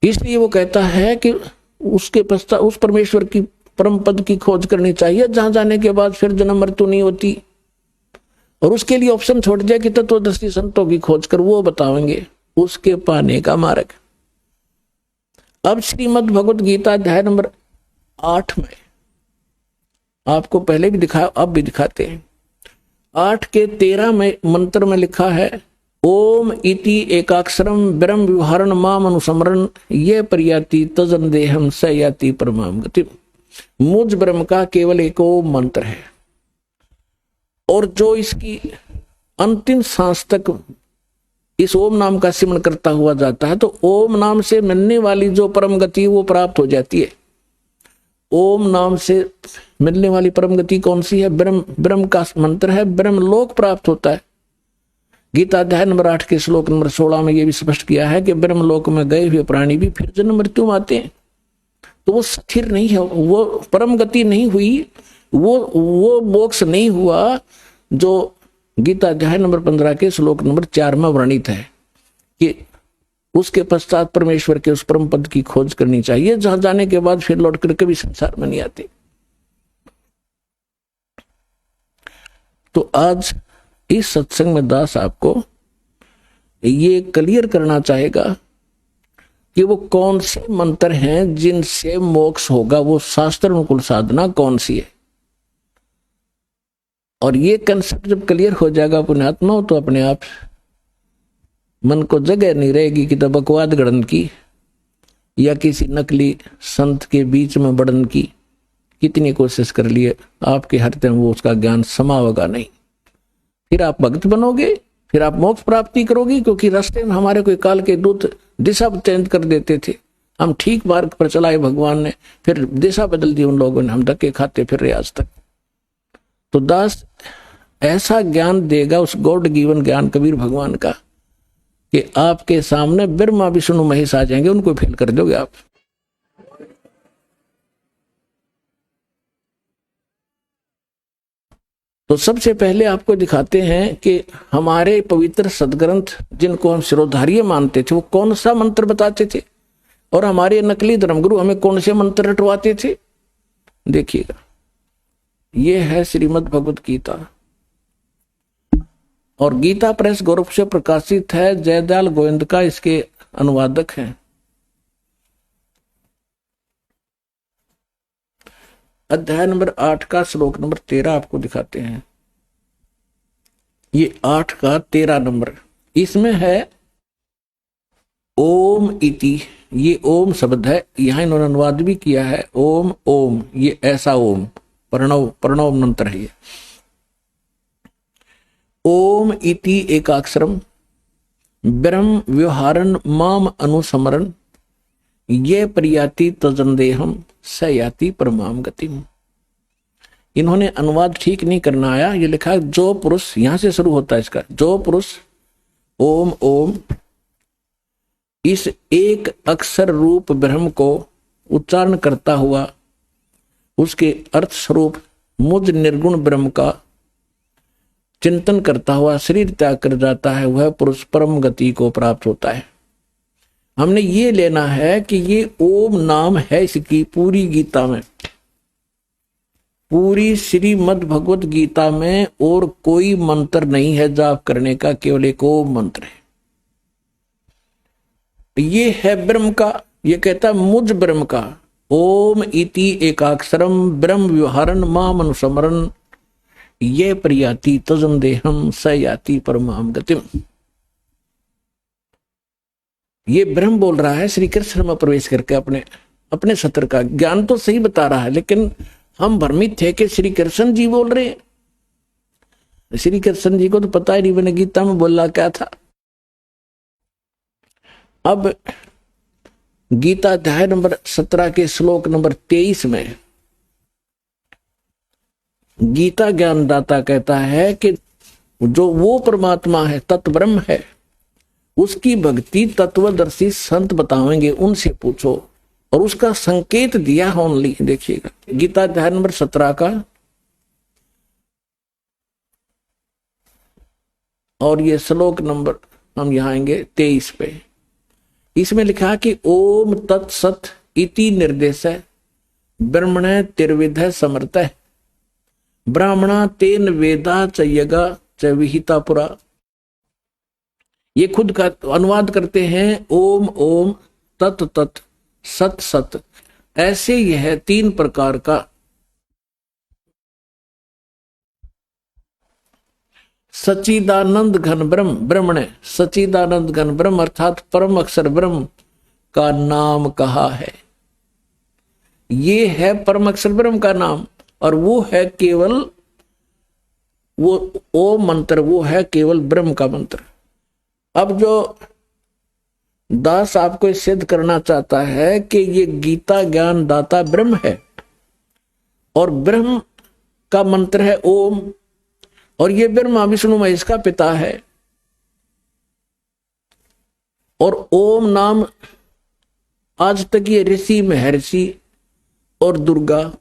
S1: इसलिए वो कहता है कि उसके पश्चात उस परमेश्वर की परम पद की खोज करनी चाहिए जहां जाने के बाद फिर जन्म मृत्यु नहीं होती, और उसके लिए ऑप्शन छोड़ दिया कि तत्वदर्शी संतों की खोज कर, वो बताएंगे उसके पाने का मार्ग। अब श्रीमद् भगवत गीता अध्याय नंबर 8 में आपको पहले भी दिखाया, अब भी दिखाते हैं। 8 के 13 में मंत्र में लिखा है, ओम इति एकाक्षरम ब्रह्म विवहारण माम अनुसमरण ये प्रयाति तजन देहम स याति परमाम गति। मुझ ब्रह्म का केवल एक ओम मंत्र है, और जो इसकी अंतिम सांस तक इस ओम नाम का सिमरण करता हुआ जाता है, तो ओम नाम से मिलने वाली जो परम गति वो प्राप्त हो जाती है। ओम नाम से मिलने वाली परम गति कौन सी है? ब्रह्म का मंत्र है, ब्रह्म लोक प्राप्त होता है। गीता अध्याय नंबर 8 के श्लोक नंबर 16 में यह भी स्पष्ट किया है कि ब्रह्म लोक में गए हुए प्राणी भी फिर जन्म मृत्यु में आते हैं। तो वो स्थिर नहीं है, वो परम गति नहीं हुई, वो मोक्ष नहीं हुआ जो गीता अध्याय नंबर 15 के श्लोक नंबर 4 में वर्णित है कि उसके पश्चात परमेश्वर के उस परम पद की खोज करनी चाहिए जहां जाने के बाद फिर लौटकर कभी संसार में नहीं आते। तो आज इस सत्संग में दास आपको ये क्लियर करना चाहेगा कि वो कौन से मंत्र हैं जिनसे मोक्ष होगा, वो शास्त्र अनुकूल साधना कौन सी है। और ये कंसेप्ट जब क्लियर हो जाएगा पुण्यात्मा, तो अपने आप मन को जगह नहीं रहेगी कि बकवाद गढ़न की या किसी नकली संत के बीच में बढ़न की। कितनी कोशिश कर लिए आपके हृदय में वो उसका ज्ञान समावेगा नहीं। फिर आप भक्त बनोगे, फिर आप मोक्ष प्राप्ति करोगे, क्योंकि रास्ते में हमारे कोई काल के दूत दिशा चेंज कर देते थे, हम ठीक मार्ग पर चलाए भगवान ने, फिर दिशा बदल दी उन लोगों ने, हम धक्के खाते फिर रहे आज तक। तो दास ऐसा ज्ञान देगा उस गॉड गिवन ज्ञान कबीर भगवान का कि आपके सामने ब्रह्मा विष्णु महेश आ जाएंगे, उनको फेल कर दोगे आप। तो सबसे पहले आपको दिखाते हैं कि हमारे पवित्र सदग्रंथ जिनको हम शिरोधार्य मानते थे वो कौन सा मंत्र बताते थे, और हमारे नकली धर्मगुरु हमें कौन से मंत्र रटवाते थे। देखिएगा, ये है श्रीमद् भगवत गीता, और गीता प्रेस गोरख से प्रकाशित है, जयदयाल गोविंद का इसके अनुवादक हैं। अध्याय नंबर 8 का श्लोक नंबर 13 आपको दिखाते हैं। ये 8 का 13 नंबर, इसमें है ओम इति, ये ओम शब्द है, यहां इन्होंने अनुवाद भी किया है ओम ओम, ये ऐसा ओम प्रणव मंत्र है ये। ओम इति एकाक्षरम ब्रह्म व्यवहारन माम अनुसमरण ये प्रयाति तजनदेहम स याति परमाम गतिम। इन्होंने अनुवाद ठीक नहीं करना आया, ये लिखा जो पुरुष, यहां से शुरू होता है इसका, जो पुरुष ओम ओम इस एक अक्षर रूप ब्रह्म को उच्चारण करता हुआ उसके अर्थ स्वरूप मुझ निर्गुण ब्रह्म का चिंतन करता हुआ शरीर त्याग कर जाता है, वह पुरुष परम गति को प्राप्त होता है। हमने ये लेना है कि ये ओम नाम है इसकी पूरी गीता में, पूरी श्रीमद् भगवत गीता में और कोई मंत्र नहीं है जाप करने का, केवल एक ओम मंत्र है। ये है ब्रह्म का, ये कहता है मुझ ब्रह्म का, ओम इति एकाक्षरम ब्रह्म व्यवहारन माम अनुसमरण ये प्रयाति तजन देहम स याति परमाम गतिम। ये ब्रह्म बोल रहा है श्री कृष्ण में प्रवेश करके अपने सत्र का ज्ञान तो सही बता रहा है, लेकिन हम भ्रमित थे कि श्री कृष्ण जी बोल रहे हैं। श्री कृष्ण जी को तो पता ही नहीं मैंने गीता में बोला क्या था। अब गीता अध्याय नंबर 17 के श्लोक नंबर 23 में गीता ज्ञानदाता कहता है कि जो वो परमात्मा है, तत्ब्रह्म है, उसकी भक्ति तत्वदर्शी संत बताएंगे, उनसे पूछो। और उसका संकेत दिया ओनली। देखिएगा गीता अध्याय नंबर 17 का, और ये श्लोक नंबर हम यहाँ आएंगे 23 पे। इसमें लिखा कि ओम तत्सत इति निर्देश ब्रह्मण तिर्विध समर्थ ब्राह्मणा तेन वेदा च यगा च विहिता पुरा। ये खुद का अनुवाद करते हैं ओम ओम तत् तत् सत सत। ऐसे यह 3 प्रकार का सच्चिदानंद घन ब्रह्म, ब्रह्मण सच्चिदानंद घन ब्रह्म अर्थात परम अक्षर ब्रह्म का नाम कहा है। ये है परम अक्षर ब्रह्म का नाम, और वो है केवल वो ओम मंत्र, वो है केवल ब्रह्म का मंत्र। अब जो दास आपको सिद्ध करना चाहता है कि ये गीता ज्ञान दाता ब्रह्म है, और ब्रह्म का मंत्र है ओम, और ये ब्रह्मा विष्णु महेश का पिता है। और ओम नाम आज तक ये ऋषि महर्षि और दुर्गा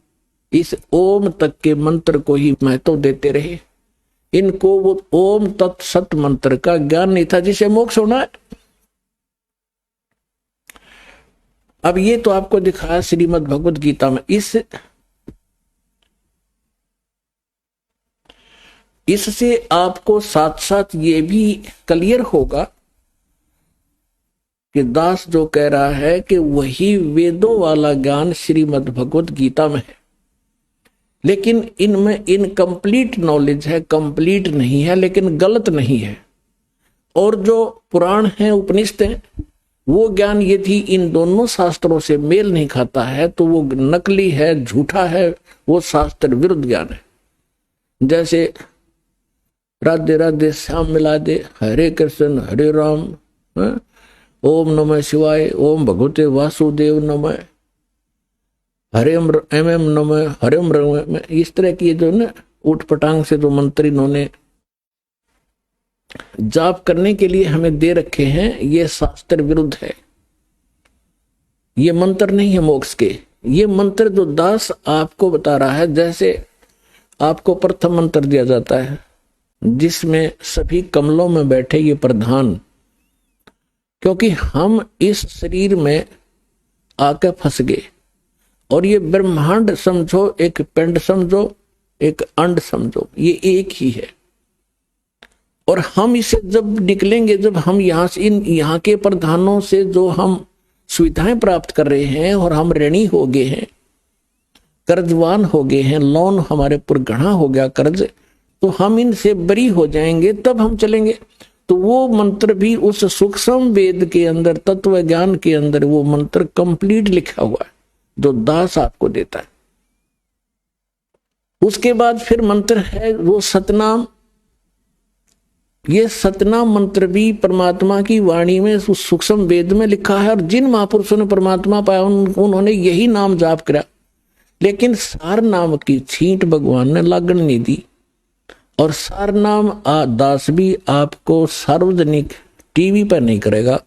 S1: इस ओम तक के मंत्र को ही महत्व देते रहे। इनको वो ओम तत्सत मंत्र का ज्ञान नहीं था जिसे मोक्ष होना है। अब ये तो आपको दिखाया श्रीमद् भगवत गीता में। इससे आपको साथ साथ ये भी क्लियर होगा कि दास जो कह रहा है कि वही वेदों वाला ज्ञान श्रीमद् भगवत गीता में है, लेकिन इनमें इनकम्प्लीट नॉलेज है, कंप्लीट नहीं है, लेकिन गलत नहीं है। और जो पुराण है उपनिषद है वो ज्ञान यदि इन दोनों शास्त्रों से मेल नहीं खाता है तो वो नकली है, झूठा है, वो शास्त्र विरुद्ध ज्ञान है। जैसे राधे राधे श्याम मिला दे, हरे कृष्ण हरे राम, ओम नमः शिवाय, ओम भगवते वासुदेव नमः, हरे एम एम नमः, हरिम रम, इस तरह की जो ना उठ पटांग से जो मंत्र इन्होंने जाप करने के लिए हमें दे रखे हैं, ये शास्त्र विरुद्ध है। ये मंत्र नहीं है मोक्ष के। ये मंत्र जो दास आपको बता रहा है, जैसे आपको प्रथम मंत्र दिया जाता है जिसमें सभी कमलों में बैठे ये प्रधान, क्योंकि हम इस शरीर में आके फंस गए, और ये ब्रह्मांड समझो, एक पिंड समझो, एक अंड समझो, ये एक ही है। और हम इसे जब निकलेंगे, जब हम यहाँ से यहाँ के प्रधानों से जो हम सुविधाएं प्राप्त कर रहे हैं, और हम ऋणी हो गए हैं, कर्जवान हो गए हैं, लोन हमारे पर गढ़ा हो गया कर्ज, तो हम इनसे बरी हो जाएंगे, तब हम चलेंगे। तो वो मंत्र भी उस सूक्ष्म वेद के अंदर, तत्व ज्ञान के अंदर वो मंत्र कंप्लीट लिखा हुआ है जो दास आपको देता है। उसके बाद फिर मंत्र है वो सतनाम। ये सतनाम मंत्र भी परमात्मा की वाणी में उस सूक्ष्म वेद में लिखा है, और जिन महापुरुषों ने परमात्मा पाया उन्होंने यही नाम जाप करा, लेकिन सार नाम की छींट भगवान ने लागण नहीं दी। और सार नाम दास भी आपको सार्वजनिक टीवी पर नहीं करेगा,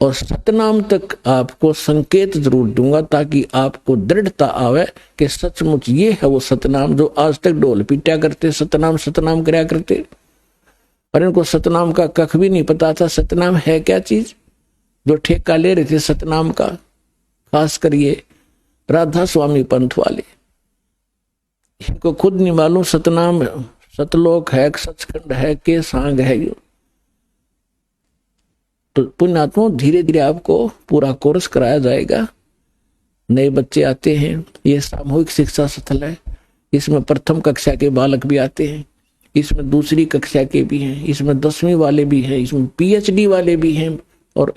S1: और सतनाम तक आपको संकेत जरूर दूंगा ताकि आपको दृढ़ता आवे कि सचमुच ये है वो सतनाम जो आज तक ढोल पीटा करते, सतनाम सतनाम कराया करते, और इनको सतनाम का कख भी नहीं पता था। सतनाम है क्या चीज, जो ठेका ले रहे थे सतनाम का, खास कर ये राधा स्वामी पंथ वाले, इनको खुद नहीं मालूम सतनाम सतलोक है, सचखंड है, के सांग है। तो पुण्यात्मा धीरे धीरे आपको पूरा कोर्स कराया जाएगा। नए बच्चे आते हैं, ये सामूहिक शिक्षा स्थल है, इसमें प्रथम कक्षा के बालक भी आते हैं, इसमें दूसरी कक्षा के भी हैं, इसमें 10वीं वाले भी हैं, इसमें PhD वाले भी हैं, और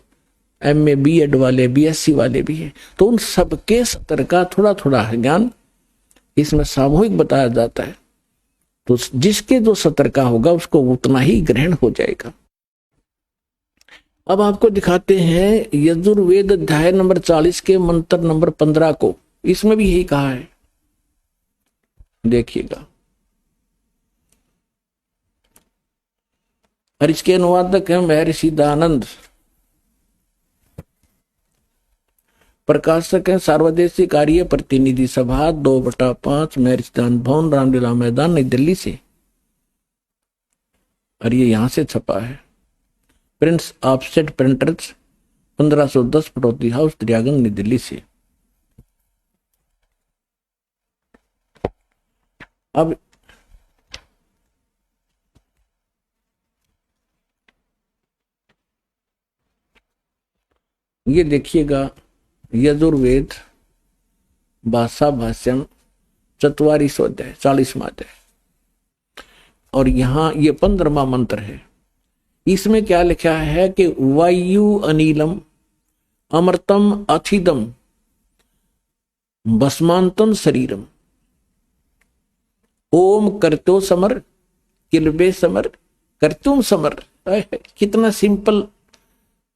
S1: MA B.Ed वाले, BSc वाले भी हैं। तो उन सबके स्तर का थोड़ा थोड़ा ज्ञान इसमें सामूहिक बताया जाता है। तो जिसके जो सतर का होगा उसको उतना ही ग्रहण हो जाएगा। अब आपको दिखाते हैं यजुर्वेद अध्याय नंबर 40 के मंत्र नंबर 15 को। इसमें भी यही कहा है, देखिएगा। और इसके अनुवादक हैं महर्षि दानंद। प्रकाशक हैं सार्वदेशिक आर्य प्रतिनिधि सभा 2/5 मैरिजदान भवन रामलीला मैदान नई दिल्ली से, और ये यहां से छपा है। Prince Offset Printers 1510 Pataudi House Daryaganj New Delhi से। अब ये देखिएगा, यजुर्वेद भाषा भाष्यम 44वां अध्याय 40वां अध्याय, और यहां ये 15वां मंत्र है। इसमें क्या लिखा है कि वायु अनिलम अमृतम अथिदम भस्मांतम शरीरम ओम करतो समर किलबे समर करतुम समर। कितना सिंपल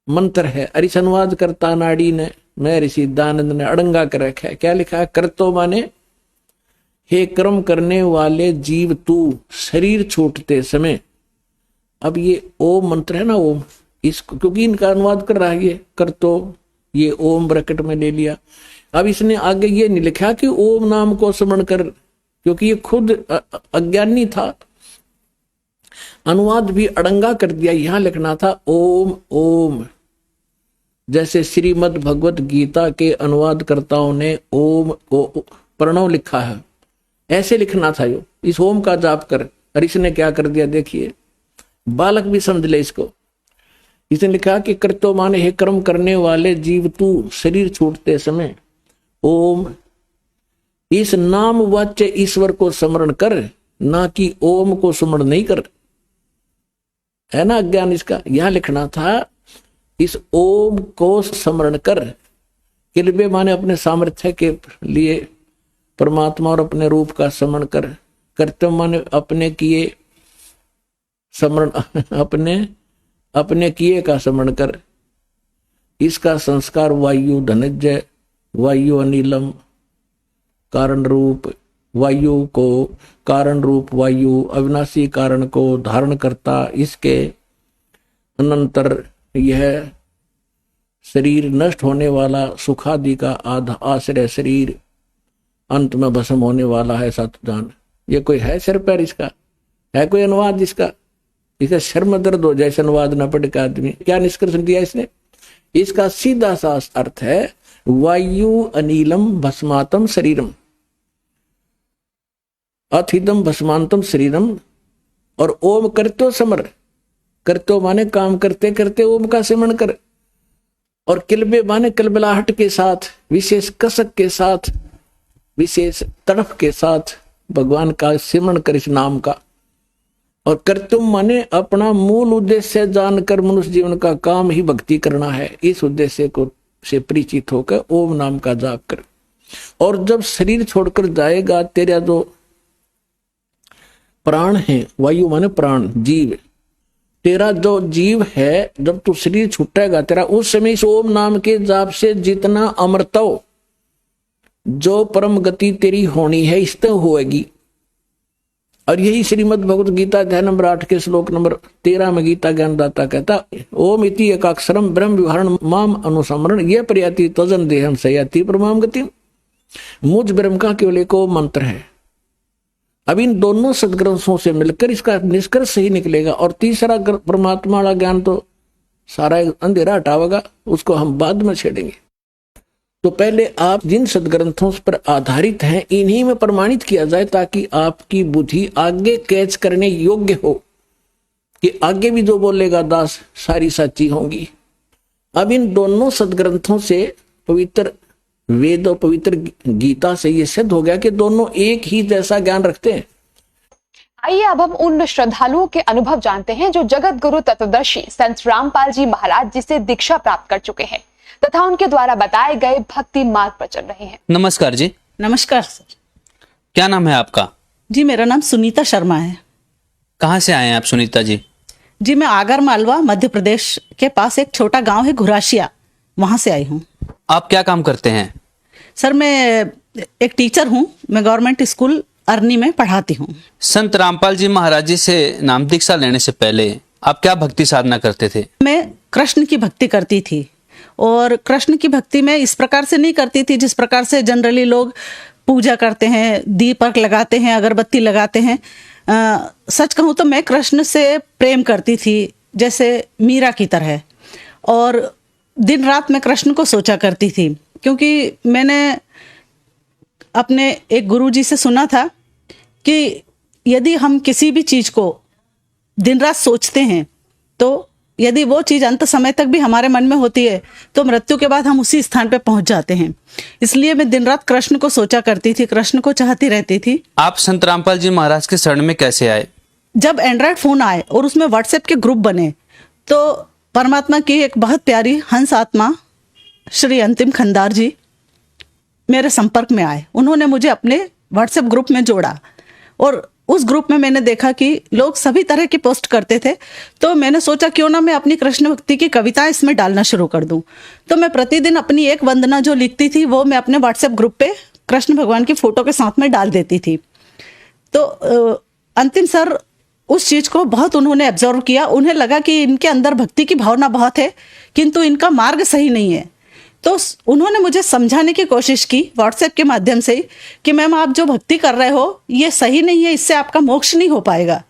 S1: मंत्र है। अरिस अनुवाद करता नाड़ी ने मैं ऋषि दानंद ने अड़ंगा कर रखा है। क्या लिखा है? करतो माने हे कर्म करने वाले जीव तू शरीर छूटते समय। अब ये ओम मंत्र है ना, ओम, इसको क्योंकि इनका अनुवाद कर रहा है ये करतो, ये ओम ब्रैकेट में ले लिया। अब इसने आगे ये नहीं लिखा कि ओम नाम को स्मरण कर, क्योंकि ये खुद अज्ञानी था, अनुवाद भी अड़ंगा कर दिया। यहां लिखना था ओम ओम, जैसे श्रीमद् भगवत गीता के अनुवादकर्ताओं ने ओम को प्रणव लिखा है, ऐसे लिखना था। यो इस ओम का जाप कर, और इसने क्या कर दिया देखिए, बालक भी समझ ले इसको। इसने लिखा कि कर्तो माने हे कर्म करने वाले जीव तू शरीर छूटते समय ओम, इस नाम वाच्य ईश्वर को स्मरण कर, ना कि ओम को स्मरण नहीं कर। है ना अज्ञान इसका। यहां लिखना था इस ओम को स्मरण कर। किलबे माने अपने सामर्थ्य के लिए परमात्मा और अपने रूप का स्मरण कर। कर्तव्य माने अपने किए स्मरण, अपने किए का स्मरण कर। इसका संस्कार वायु धनंजय, वायु अनिलम कारण रूप वायु को, कारण रूप वायु अविनाशी कारण को धारण करता। इसके अनंतर यह शरीर नष्ट होने वाला सुखादि का आश्रय शरीर अंत में भस्म होने वाला है सातुदान। ये कोई है सिर पैर इसका? है कोई अनुवाद इसका? इसे शर्म दर्द हो जैसे अनुवाद न पढ़ के आदमी। क्या निष्कर्ष दिया इसने? इसका सीधा सा अर्थ है वायु अनिलम भस्मातम शरीरम अथिदम भस्मांतम शरीरम, और ओम करतो समर। करतो माने काम करते करते ओम का सिमरण कर, और किलबे माने कलबलाहट के साथ, विशेष कसक के साथ, विशेष तड़फ के साथ भगवान का सिमरण कर इस नाम का। और कर्तुम माने अपना मूल उद्देश्य जानकर मनुष्य जीवन का काम ही भक्ति करना है। इस उद्देश्य को से परिचित होकर ओम नाम का जाप कर। और जब शरीर छोड़कर जाएगा, तेरा जो प्राण है, वायु माने प्राण जीव, तेरा जो जीव है, जब तू शरीर छूटेगा तेरा, उस समय इस ओम नाम के जाप से जितना अमृतो, जो परम गति तेरी होनी है, इस तक होएगी। और यही श्रीमद् भगवत गीता अध्याय नंबर 8 के श्लोक नंबर 13 में गीता ज्ञानदाता कहता ओम इति एकाक्षरम ब्रह्म विवरण माम अनुसमरण ये प्रयाति तजन देहम सयाति परमाम गति। मुझ ब्रह्म का केवल एक मंत्र है। अब इन दोनों सदग्रंथों से मिलकर इसका निष्कर्ष सही निकलेगा। और तीसरा परमात्मा वाला ज्ञान तो सारा अंधेरा हटावेगा, उसको हम बाद में छेड़ेंगे। तो पहले आप जिन सदग्रंथों पर आधारित हैं इन्हीं में प्रमाणित किया जाए, ताकि आपकी बुद्धि आगे कैच करने योग्य हो कि आगे भी जो बोलेगा दास सारी सच्ची होंगी। अब इन दोनों सदग्रंथों से, पवित्र वेद और पवित्र गीता से ये सिद्ध हो गया कि दोनों एक ही जैसा ज्ञान रखते हैं।
S2: आइए अब हम उन श्रद्धालुओं के अनुभव जानते हैं जो जगत गुरु तत्वदर्शी संत रामपाल जी महाराज जी से दीक्षा प्राप्त कर चुके हैं तथा उनके द्वारा बताए गए भक्ति मार्ग पर चल रहे हैं।
S3: नमस्कार जी।
S4: नमस्कार सर।
S3: क्या नाम है आपका?
S4: जी मेरा नाम सुनीता शर्मा है।
S3: कहाँ से आए हैं आप सुनीता जी?
S4: जी मैं आगर मालवा मध्य प्रदेश के पास एक छोटा गांव है घुराशिया, वहां से आई हूँ।
S3: आप क्या काम करते हैं?
S4: सर मैं एक टीचर हूँ, मैं गवर्नमेंट स्कूल अरनी में पढ़ाती हूँ।
S3: संत रामपाल जी महाराज जी से नाम दीक्षा लेने से पहले आप क्या भक्ति साधना करते थे?
S4: मैं कृष्ण की भक्ति करती थी और कृष्ण की भक्ति मैं इस प्रकार से नहीं करती थी जिस प्रकार से जनरली लोग पूजा करते हैं, दीपक लगाते हैं, अगरबत्ती लगाते हैं। सच कहूँ तो मैं कृष्ण से प्रेम करती थी जैसे मीरा की तरह, और दिन रात मैं कृष्ण को सोचा करती थी, क्योंकि मैंने अपने एक गुरुजी से सुना था कि यदि हम किसी भी चीज़ को दिन रात सोचते हैं तो यदि वो चीज़ अंत समय तक भी हमारे मन में होती है तो मृत्यु के बाद हम उसी स्थान पे पहुंच जाते हैं। इसलिए मैं दिन रात कृष्ण को सोचा करती थी, कृष्ण को चाहती रहती थी।
S3: आप संत रामपाल जी महाराज के शरण में कैसे आए?
S4: जब एंड्रॉयड फ़ोन आए और उसमें व्हाट्सएप के ग्रुप बने तो परमात्मा की एक बहुत प्यारी हंस आत्मा श्री अंतिम खंदार जी मेरे संपर्क में आए। उन्होंने मुझे अपने व्हाट्सएप ग्रुप में जोड़ा और उस ग्रुप में मैंने देखा कि लोग सभी तरह की पोस्ट करते थे, तो मैंने सोचा क्यों ना मैं अपनी कृष्ण भक्ति की कविताएं इसमें डालना शुरू कर दूं। तो मैं प्रतिदिन अपनी एक वंदना जो लिखती थी वो मैं अपने व्हाट्सएप ग्रुप पे कृष्ण भगवान की फोटो के साथ में डाल देती थी। तो अंतिम सर उस चीज को बहुत उन्होंने एब्जॉर्व किया। उन्हें लगा कि इनके अंदर भक्ति की भावना बहुत है किंतु इनका मार्ग सही नहीं है। तो उन्होंने मुझे समझाने की कोशिश की व्हाट्सएप के माध्यम से कि मैम आप जो भक्ति कर रहे हो ये सही नहीं है, इससे आपका मोक्ष नहीं हो पाएगा।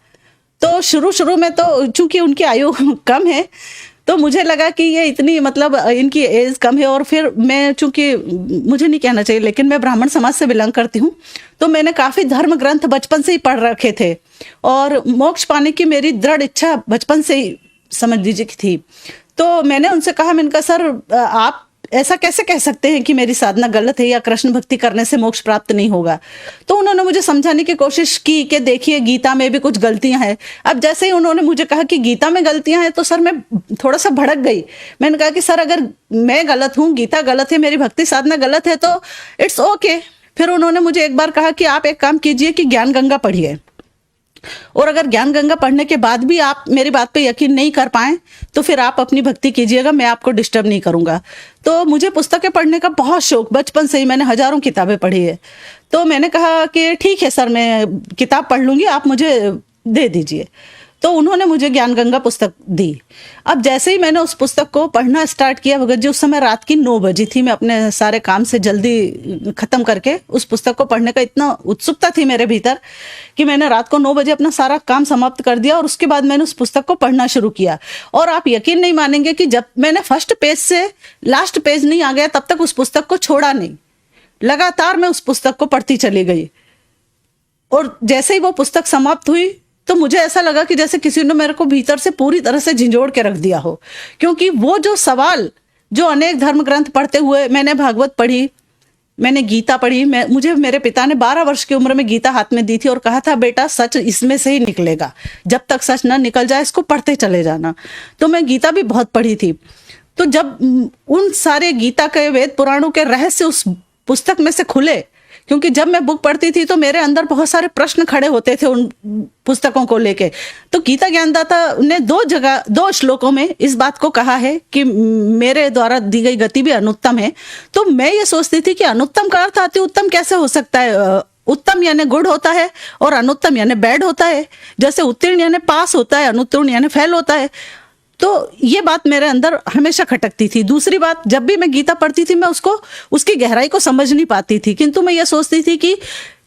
S4: तो शुरू में तो चूंकि उनकी आयु कम है तो मुझे लगा कि ये इतनी मतलब इनकी एज कम है, और फिर मैं चूंकि मुझे नहीं कहना चाहिए लेकिन मैं ब्राह्मण समाज से बिलोंग करती हूँ, तो मैंने काफ़ी धर्म ग्रंथ बचपन से ही पढ़ रखे थे और मोक्ष पाने की मेरी दृढ़ इच्छा बचपन से ही समझ लीजिए की थी। तो मैंने उनसे कहा, मैंने कहा सर आप ऐसा कैसे कह सकते हैं कि मेरी साधना गलत है या कृष्ण भक्ति करने से मोक्ष प्राप्त नहीं होगा। तो उन्होंने मुझे समझाने की कोशिश की कि देखिए गीता में भी कुछ गलतियां हैं। अब जैसे ही उन्होंने मुझे कहा कि गीता में गलतियां हैं तो सर मैं थोड़ा सा भड़क गई। मैंने कहा कि सर अगर मैं गलत हूँ, गीता गलत है, मेरी भक्ति साधना गलत है तो इट्स ओके। फिर उन्होंने मुझे एक बार कहा कि आप एक काम कीजिए कि ज्ञान गंगा पढ़िए, और अगर ज्ञान गंगा पढ़ने के बाद भी आप मेरी बात पे यकीन नहीं कर पाए तो फिर आप अपनी भक्ति कीजिएगा, मैं आपको डिस्टर्ब नहीं करूंगा। तो मुझे पुस्तकें पढ़ने का बहुत शौक, बचपन से ही मैंने हजारों किताबें पढ़ी है। तो मैंने कहा कि ठीक है सर मैं किताब पढ़ लूंगी, आप मुझे दे दीजिए। तो उन्होंने मुझे ज्ञान गंगा पुस्तक दी। अब जैसे ही मैंने उस पुस्तक को पढ़ना स्टार्ट किया भगत जी, उस समय रात की 9 बजी थी, मैं अपने सारे काम से जल्दी खत्म करके उस पुस्तक को पढ़ने का इतना उत्सुकता थी मेरे भीतर कि मैंने रात को 9 बजे अपना सारा काम समाप्त कर दिया और उसके बाद मैंने उस पुस्तक को पढ़ना शुरू किया। और आप यकीन नहीं मानेंगे कि जब मैंने फर्स्ट पेज से लास्ट पेज नहीं आ गया तब तक उस पुस्तक को छोड़ा नहीं, लगातार मैं उस पुस्तक को पढ़ती चली गई। और जैसे ही वो पुस्तक समाप्त हुई तो मुझे ऐसा लगा कि जैसे किसी ने मेरे को भीतर से पूरी तरह से झंझोड़ के रख दिया हो, क्योंकि वो जो सवाल जो अनेक धर्म ग्रंथ पढ़ते हुए मैंने भागवत पढ़ी, मैंने गीता पढ़ी, मुझे मेरे पिता ने 12 वर्ष की उम्र में गीता हाथ में दी थी और कहा था बेटा सच इसमें से ही निकलेगा, जब तक सच ना निकल जाए इसको पढ़ते चले जाना। तो मैं गीता भी बहुत पढ़ी थी। तो जब उन सारे गीता के वेद पुराणों के रहस्य उस पुस्तक में से खुले, क्योंकि जब मैं बुक पढ़ती थी तो मेरे अंदर बहुत सारे प्रश्न खड़े होते थे उन पुस्तकों को लेके। तो गीता ज्ञानदाता ने 2 श्लोकों में इस बात को कहा है कि मेरे द्वारा दी गई गति भी अनुत्तम है। तो मैं ये सोचती थी कि अनुत्तम का अर्थ अति उत्तम कैसे हो सकता है? उत्तम यानी गुड होता है और अनुत्तम यानी बैड होता है। जैसे उत्तीर्ण यानी पास होता है, अनुत्तीर्ण यानी फेल होता है। तो ये बात मेरे अंदर हमेशा खटकती थी। दूसरी बात, जब भी मैं गीता पढ़ती थी मैं उसकी गहराई को समझ नहीं पाती थी, किंतु मैं ये सोचती थी कि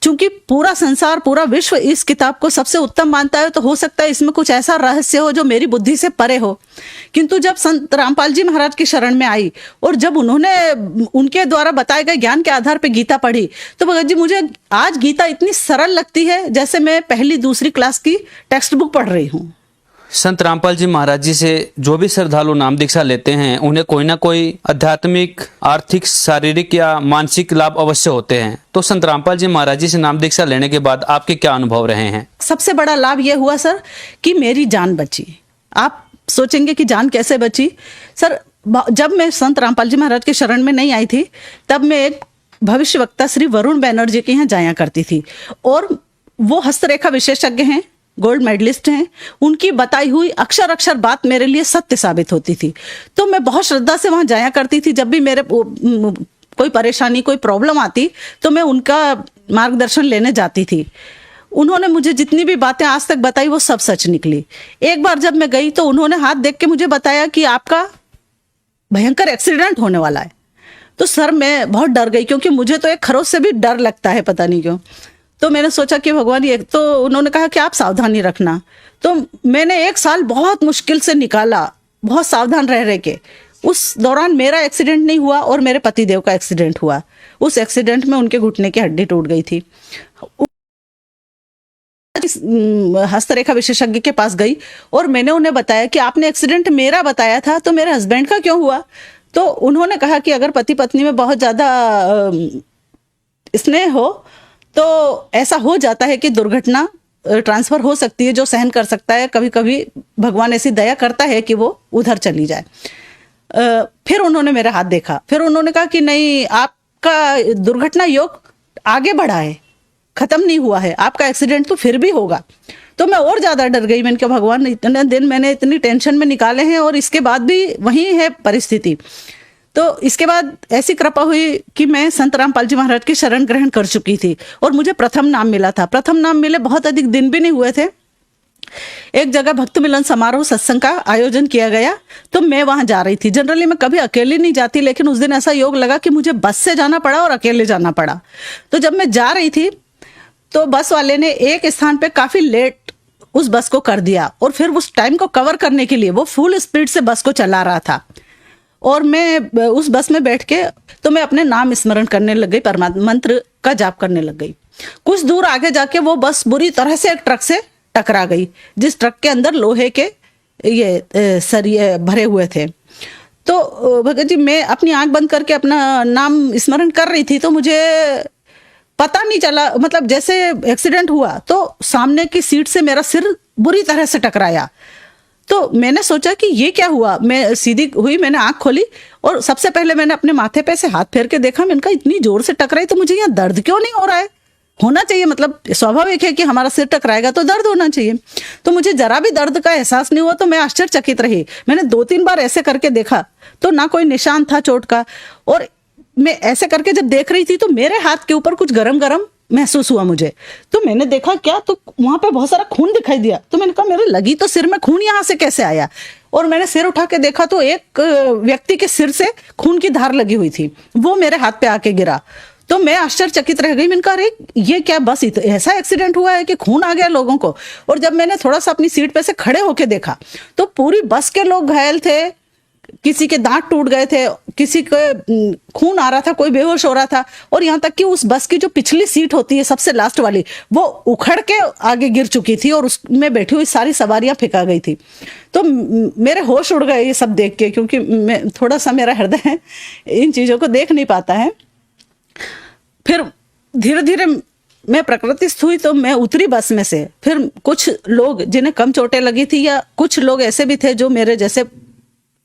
S4: चूंकि पूरा संसार, पूरा विश्व इस किताब को सबसे उत्तम मानता है तो हो सकता है इसमें कुछ ऐसा रहस्य हो जो मेरी बुद्धि से परे हो। किंतु जब संत रामपाल जी महाराज की शरण में आई और जब उन्होंने उनके द्वारा बताए गए ज्ञान के आधार पर गीता पढ़ी तो भगत जी मुझे आज गीता इतनी सरल लगती है जैसे मैं पहली दूसरी क्लास की टेक्स्ट बुक पढ़ रही हूँ।
S3: संत रामपाल जी महाराज जी से जो भी श्रद्धालु नाम दीक्षा लेते हैं उन्हें कोई ना कोई आध्यात्मिक, आर्थिक, शारीरिक या मानसिक लाभ अवश्य होते हैं। तो संत रामपाल जी महाराज जी से नाम दीक्षा लेने के बाद आपके क्या अनुभव रहे हैं?
S4: सबसे बड़ा लाभ यह हुआ सर कि मेरी जान बची। आप सोचेंगे कि जान कैसे बची? सर जब मैं संत रामपाल जी महाराज के शरण में नहीं आई थी तब मैं एक भविष्य वक्ता श्री वरुण बैनर्जी के यहाँ जाया करती थी और वो हस्तरेखा विशेषज्ञ हैं, गोल्ड मेडलिस्ट हैं। उनकी बताई हुई अक्षर अक्षर बात मेरे लिए सत्य साबित होती थी। तो मैं बहुत श्रद्धा से वहां जाया करती थी। जब भी मेरे कोई परेशानी, कोई प्रॉब्लम आती तो मैं उनका मार्गदर्शन लेने जाती थी। उन्होंने मुझे जितनी भी बातें आज तक बताई वो सब सच निकली। एक बार जब मैं गई तो उन्होंने हाथ देख के मुझे बताया कि आपका भयंकर एक्सीडेंट होने वाला है। तो सर मैं बहुत डर गई, क्योंकि मुझे तो एक खरोच से भी डर लगता है, पता नहीं क्यों। तो मैंने सोचा कि भगवान, ये तो उन्होंने कहा कि आप सावधानी रखना। तो मैंने 1 साल बहुत मुश्किल से निकाला, बहुत सावधान रह के। उस दौरान मेरा एक्सीडेंट नहीं हुआ और मेरे पतिदेव का एक्सीडेंट हुआ। उस एक्सीडेंट में उनके घुटने की हड्डी टूट गई थी। हस्तरेखा विशेषज्ञ के पास गई और मैंने उन्हें बताया कि आपने एक्सीडेंट मेरा बताया था, तो मेरे हस्बैंड का क्यों हुआ? तो उन्होंने कहा कि अगर पति पत्नी में बहुत ज़्यादा स्नेह हो तो ऐसा हो जाता है कि दुर्घटना ट्रांसफर हो सकती है। जो सहन कर सकता है, कभी कभी भगवान ऐसी दया करता है कि वो उधर चली जाए। फिर उन्होंने मेरा हाथ देखा, फिर उन्होंने कहा कि नहीं, आपका दुर्घटना योग आगे बढ़ा है, खत्म नहीं हुआ है, आपका एक्सीडेंट तो फिर भी होगा। तो मैं और ज़्यादा डर गई। मैंने कहा भगवान, इतने दिन मैंने इतनी टेंशन में निकाले हैं और इसके बाद भी वही है परिस्थिति। तो इसके बाद ऐसी कृपा हुई कि मैं संत रामपाल जी महाराज की शरण ग्रहण कर चुकी थी और मुझे प्रथम नाम मिला था। प्रथम नाम मिले बहुत अधिक दिन भी नहीं हुए थे। एक जगह भक्त मिलन समारोह सत्संग का आयोजन किया गया, तो मैं वहां जा रही थी। जनरली मैं कभी अकेले नहीं जाती, लेकिन उस दिन ऐसा योग लगा कि मुझे बस से जाना पड़ा और अकेले जाना पड़ा। तो जब मैं जा रही थी तो बस वाले ने एक स्थान पे काफी लेट उस बस को कर दिया और फिर उस टाइम को कवर करने के लिए वो फुल स्पीड से बस को चला रहा था। और मैं उस बस में बैठ के तो मैं अपने नाम स्मरण करने लग गई, परमात्मा मंत्र का जाप करने लग गई। कुछ दूर आगे जाके वो बस बुरी तरह से एक ट्रक से टकरा गई, जिस ट्रक के अंदर लोहे के ये सरिये भरे हुए थे। तो भगत जी, मैं अपनी आंख बंद करके अपना नाम स्मरण कर रही थी, तो मुझे पता नहीं चला, मतलब जैसे एक्सीडेंट हुआ तो सामने की सीट से मेरा सिर बुरी तरह से टकराया। तो मैंने सोचा कि ये क्या हुआ। मैं सीधी हुई, मैंने आंख खोली और सबसे पहले मैंने अपने माथे पे से हाथ फेर के देखा। मैंने कहा इतनी जोर से टकराई तो मुझे यहाँ दर्द क्यों नहीं हो रहा है? होना चाहिए, मतलब स्वाभाविक है कि हमारा सिर टकराएगा तो दर्द होना चाहिए। तो मुझे जरा भी दर्द का एहसास नहीं हुआ। तो मैं आश्चर्यचकित रही। मैंने 2-3 बार ऐसे करके देखा तो ना कोई निशान था चोट का। और मैं ऐसे करके जब देख रही थी तो मेरे हाथ के ऊपर कुछ गरम गरम महसूस हुआ मुझे। तो मैंने देखा क्या, तो वहां पे बहुत सारा खून दिखाई दिया। तो मैंने कहा मेरे लगी तो सिर में खून यहाँ से कैसे आया? और मैंने सिर उठा के देखा तो एक व्यक्ति के सिर से खून की धार लगी हुई थी, वो मेरे हाथ पे आके गिरा। तो मैं आश्चर्यचकित रह गई। मैंने कहा अरे ये क्या, बस ऐसा एक्सीडेंट हुआ है कि खून आ गया लोगों को? और जब मैंने थोड़ा सा अपनी सीट पे से खड़े होके देखा तो पूरी बस के लोग घायल थे, किसी के दांत टूट गए थे, किसी के खून आ रहा था, कोई बेहोश हो रहा था। और यहाँ तक कि उस बस की जो पिछली सीट होती है सबसे लास्ट वाली, वो उखड़ के आगे गिर चुकी थी और उसमें बैठी हुई सारी सवारियां फेंका गई थी। तो मेरे होश उड़ गए ये सब देख के, क्योंकि मैं थोड़ा सा, मेरा हृदय इन चीजों को देख नहीं पाता है। फिर धीरे धीरे मैं प्रकृतिस्थ हुई तो मैं उतरी बस में से। फिर कुछ लोग जिन्हें कम चोटें लगी थी या कुछ लोग ऐसे भी थे जो मेरे जैसे